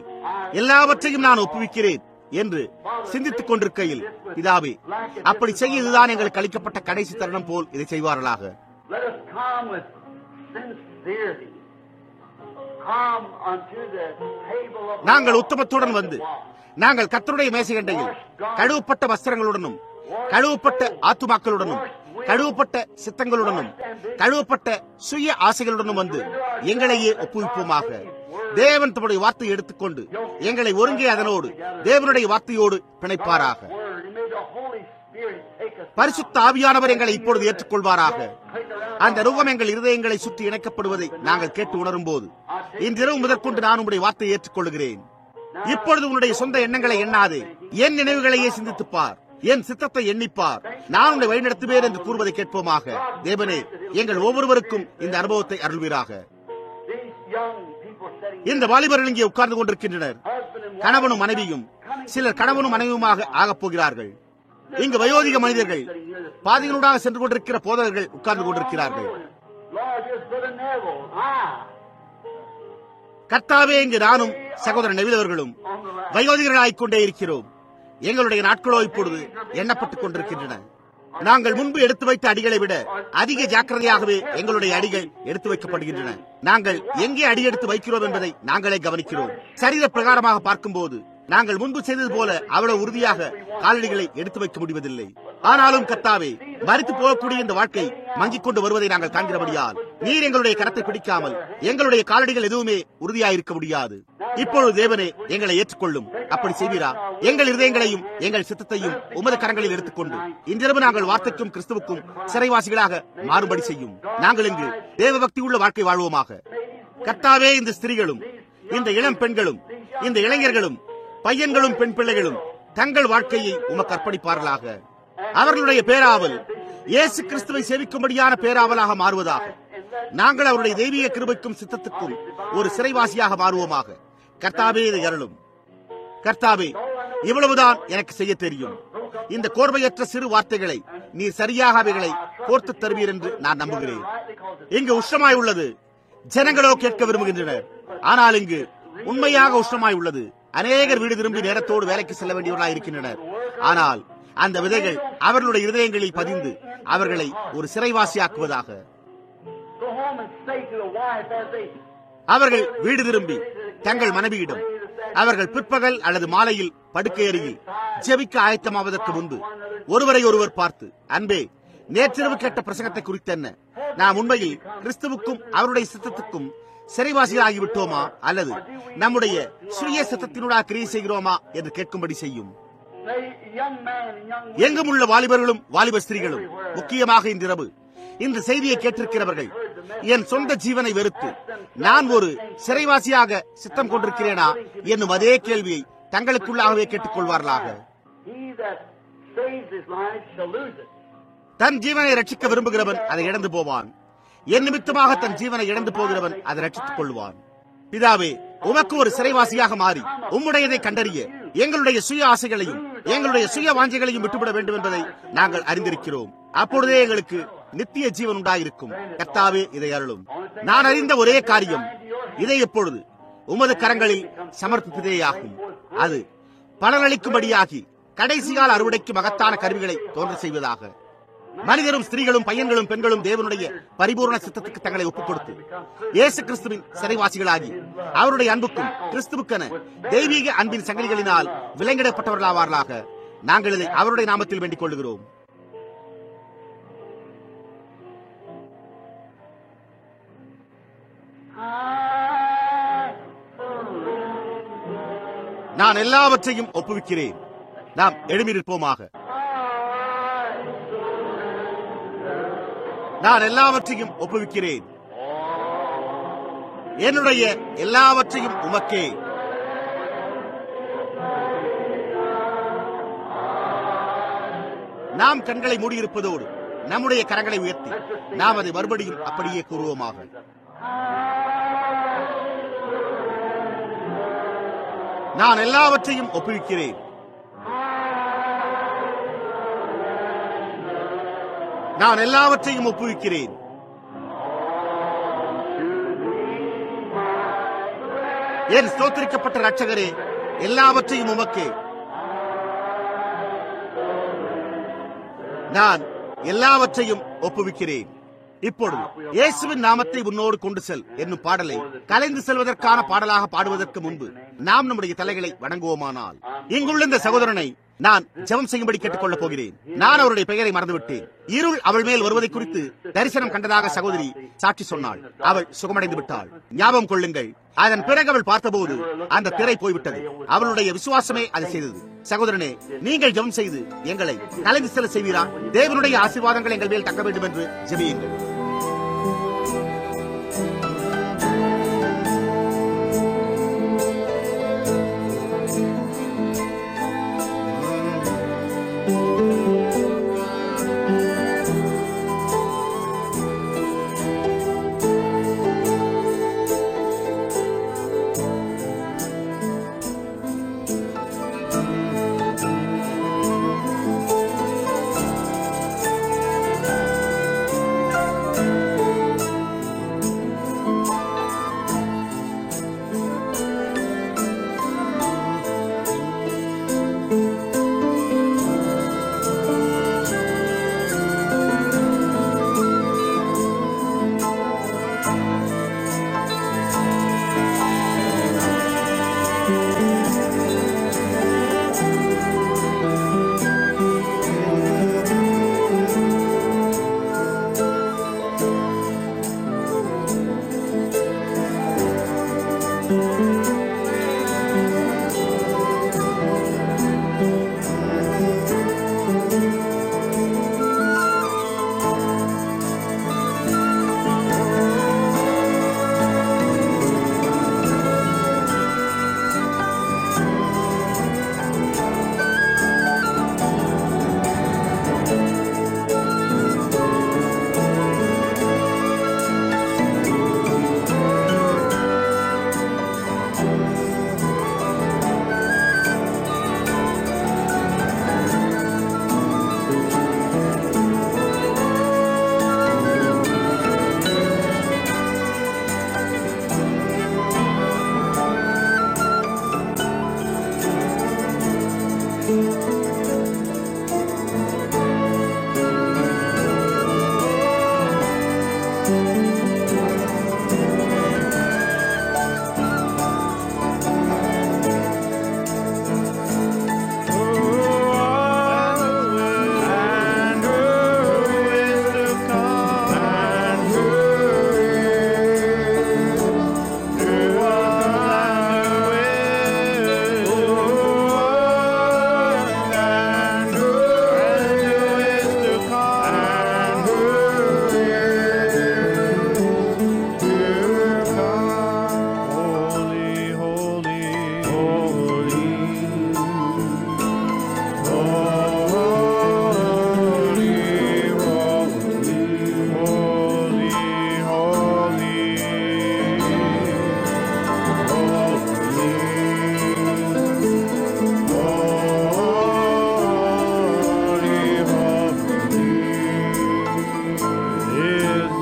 எல்லாவற்றையும் நான் ஒப்புவிக்கிறேன் என்று சிந்தித்துக் கொண்டிருக்கையில், பிதாவே, அப்படி செய்ய இதுதான் எங்களுக்கு அளிக்கப்பட்ட கடைசி தருணம் போல் இதை செய்வார்களாக. நாங்கள் உத்தமத்துடன் வந்து நாங்கள் கர்த்தருடைய மேசையண்டையில் கழுவப்பட்ட வஸ்திரங்களுடனும் கழுவப்பட்ட ஆத்துமாக்களுடனும் கழுவப்பட்ட சித்தங்களுடனும் கழுவப்பட்ட சுய ஆசைகளுடனும் வந்து எங்களையே ஒப்புவிப்போமாக. தேவன் தம்முடைய வார்த்தையை எடுத்துக்கொண்டு எங்களை ஒருங்கே அதனோடு தேவனுடைய வார்த்தையோடு பிணைப்பாராக. பரிசுத்த ஆவியானவர் எங்களை இப்பொழுது ஏற்றுக்கொள்வாராக. அந்த ரூபம் எங்கள் இருதயங்களை சுற்றி இணைக்கப்படுவதை நாங்கள் கேட்டு உணரும் போது இன்றிரவு முதற்கொண்டு நான் உங்களுடைய வார்த்தையை ஏற்றுக்கொள்கிறேன். இப்பொழுது உன்னுடைய சொந்த எண்ணங்களை எண்ணாதே, என் நினைவுகளையே சிந்தித்துப்பார், என் சித்தத்தை எண்ணிப்பார். நான் உன்னை வழிநடத்துவேன் என்று கூறுவதை கேட்போமாக. தேவனே, எங்கள் ஒவ்வொருவருக்கும் இந்த அனுபவத்தை அருள்வீராக. இந்த வாலிபர்கள் இங்கே உட்கார்ந்து கொண்டிருக்கின்றனர். கணவனும் மனைவியும், சிலர் கணவனும் மனைவியுமாக ஆகப் போகிறார்கள். இங்கு வயோதிக மனிதர்கள், பாதைகளூடாக சென்று கொண்டிருக்கிற போதகர்கள் உட்கார்ந்து கொண்டிருக்கிறார்கள். கர்த்தாவே, இங்கு நானும் சகோதரன் நெவில் அவர்களும் வயோதிகர்களாய்க் கொண்டே இருக்கிறோம். எங்களுடைய நாட்களோ இப்பொழுது எண்ணப்பட்டுக் கொண்டிருக்கின்றன. நாங்கள் முன்பு எடுத்து வைத்த அடிகளை விட அதிக ஜாக்கிரதையாகவே எங்களுடைய அடிகள் எடுத்து வைக்கப்படுகின்றன. நாங்கள் எங்கே அடி எடுத்து வைக்கிறோம் என்பதை நாங்களே கவனிக்கிறோம். சரீர பிரகாரமாக பார்க்கும்போது நாங்கள் முன்பு செய்தது போல அவ்வளவு உறுதியாக காலடிகளை எடுத்து வைக்க முடிவதில்லை. ஆனாலும் கர்த்தாவே, மரித்து போகக்கூடிய இந்த வாழ்க்கை மங்கிக் கொண்டு வருவதை நாங்கள் காண்கிறபடியால் நீர் எங்களுடைய கரத்தை பிடிக்காமல் எங்களுடைய காலடிகள் எதுவுமே உறுதியாயிருக்க முடியாது. இப்பொழுது தேவனே, எங்களை ஏற்றுக்கொள்ளும். அப்படி செய்வீரா? எங்கள் இருதயங்களையும் எங்கள் சித்தத்தையும் உமது கரங்களில் எடுத்துக்கொண்டு இன்றிரவு நாங்கள் வார்த்தைக்கும் கிறிஸ்துவுக்கும் சிறைவாசிகளாக மாறுபடி செய்யும். நாங்கள் இங்கு தேவ பக்தி உள்ள வாழ்க்கை வாழ்வோமாக. கர்த்தாவே, இந்த ஸ்திரீகளும் இந்த இளம் பெண்களும் இந்த இளைஞர்களும் பையன்களும் பெண் பிள்ளைகளும் தங்கள் வாழ்க்கையை உமக்கு அர்ப்பணிப்பார்களாக. அவர்களுடைய பேராவல் இயேசு கிறிஸ்துவை சேவிக்கும்படியான பேராவலாக மாறுவதாக. நாங்கள் அவருடைய தெய்வீக கிருபைக்கும் சித்தத்துக்கும் ஒரு சிறைவாசியாக மாறுவோமாக. கர்த்தாவே, இதை அருளும். கர்த்தாவே, இவ்வளவுதான் எனக்கு செய்ய தெரியும். இந்த கோர்வையற்ற சிறு வார்த்தைகளை நீர் சரியாக அவைகளை கோர்த்து தருவீர் என்று நான் நம்புகிறேன். இங்கு உஷ்ணமாய் உள்ளது, ஜனங்களோ கேட்க விரும்புகின்றனர். ஆனால் இங்கு உண்மையாக உஷ்ணமாய் உள்ளது. அநேகர் வீடு திரும்பி நேரத்தோடு வேலைக்கு செல்ல வேண்டியவர்களாக இருக்கின்றனர். ஆனால் அந்த விதைகள் அவர்களுடைய இருதயங்களில் பதிந்து அவர்களை ஒரு சிறைவாசியாக்குவதாக. அவர்கள் வீடு திரும்பி தங்கள் மனைவியிடம் அவர்கள் பிற்பகல் அல்லது மாலையில் படுக்கையறையில் ஜெபிக்க ஆயத்தமாவதற்கு முன்பு ஒருவரை ஒருவர் பார்த்து, அன்பே, நேற்றிரவு கேட்ட பிரசங்கத்தை குறித்து என்ன? நாம் உண்மையில் கிறிஸ்துவுக்கும் அவருடைய சித்தத்துக்கும் சிறைவாசிகள் ஆகிவிட்டோமா அல்லது நம்முடைய சுய சித்தத்தினூடாக கிரியை செய்கிறோமா என்று கேட்கும்படி செய்யும். எங்கும் உள்ள வாலிபர்களும் வாலிப ஸ்திரீகளும், முக்கியமாக இன்றிரவு இந்த செய்தியை கேட்டிருக்கிறவர்கள், என் சொந்த ஜீவனை வெறுத்து நான் ஒரு சிறைவாசியாக சித்தம் கொண்டிருக்கிறேனா என்னும் அதே கேள்வியை தங்களுக்குள்ளாகவே கேட்டுக் கொள்வார்களாக. தன் ஜீவனை ரட்சிக்க விரும்புகிறவன் அதை இழந்து போவான். என் நிமித்தமாக தன் ஜீவனை இழந்து போகிறவன் அதை ரட்சித்துக் கொள்வான். பிதாவே, உமக்கு ஒரு சிறைவாசியாக மாறி உம்முடையதை கண்டறிய எங்களுடைய சுய ஆசைகளையும் எங்களுடைய சுய வாஞ்சைகளையும் விட்டுவிட வேண்டும் என்பதை நாங்கள் அறிந்திருக்கிறோம். அப்பொழுதே எங்களுக்கு நித்திய ஜீவன் உண்டாயிருக்கும். கர்த்தாவே, இதை அருளும். நான் அறிந்த ஒரே காரியம் இதை எப்பொழுது உமது கரங்களில் சமர்ப்பிப்பதேயாகும். அது பலனளிக்கும்படியாகி கடைசியால் அறுவடைக்கு மகத்தான கருவிகளை தோன்ற செய்வதாக. மனிதரும் ஸ்திரீகளும் பையன்களும் பெண்களும் தேவனுடைய பரிபூர்ண சித்தத்துக்கு தங்களை ஒப்புக் கொடுத்து இயேசு கிறிஸ்துவின் சிறைவாசிகளாகி அவருடைய அன்புக்கும் கிறிஸ்துவுக்கென தெய்வீக அன்பின் சங்கிலிகளினால் விலங்கிடப்பட்டவர்களாவார்களாக நாங்கள் இதை அவருடைய நாமத்தில் வேண்டிக் கொள்கிறோம். நான் எல்லாவற்றையும் ஒப்புவிக்கிறேன். நாம் எழும்பியிருப்போமாக. நான் எல்லாவற்றையும் ஒப்புவிக்கிறேன். என்னுடைய எல்லாவற்றையும் உமக்கே. நாம் கண்களை மூடியிருப்பதோடு நம்முடைய கரங்களை உயர்த்தி நாம் அதை மறுபடியும் அப்படியே கூறுவோமாக. நான் எல்லாவற்றையும் ஒப்புவிக்கிறேன். நான் எல்லாவற்றையும் ஒப்புவிக்கிறேன். என் ஸ்தோத்திரிக்கப்பட்ட இரட்சகரே, எல்லாவற்றையும் உமக்கே. நான் எல்லாவற்றையும் ஒப்புவிக்கிறேன். இப்பொழுது இயேசுவின் நாமத்தை உன்னோடு கொண்டு செல் என்னும் பாடலை கலைந்து செல்வதற்கான பாடலாக பாடுவதற்கு முன்பு நாம் நம்முடைய தலைகளை வணங்குவோமானால், இங்குள்ள இந்த சகோதரனை நான் ஜெபம் செய்யும்படி கேட்டுக் கொள்ளப் போகிறேன். நான் அவருடைய பெயரை மறந்துவிட்டேன். இருள் அவள் மேல் வருவதை குறித்து தரிசனம் கண்டதாக சகோதரி சாட்சி சொன்னாள். அவள் சுகமடைந்து விட்டாள். ஞாபகம் கொள்ளுங்கள், அதன் பிறகு அவள் பார்த்தபோது அந்த திரை போய்விட்டது. அவளுடைய விசுவாசமே அதை செய்தது. சகோதரனே, நீங்கள் ஜெபம் செய்து எங்களை கலைந்து செல்ல செய்வீரா? தேவனுடைய ஆசீர்வாதங்கள் எங்கள் மேல் தங்க வேண்டும் என்று ஜெபியுங்கள்.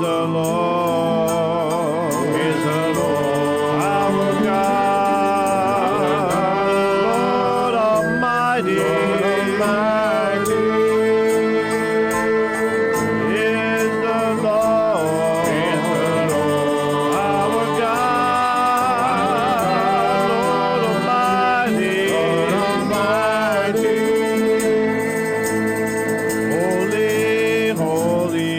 the Lord, is the Lord our God, Lord Almighty, is the Lord, our God, Lord Almighty, holy, holy,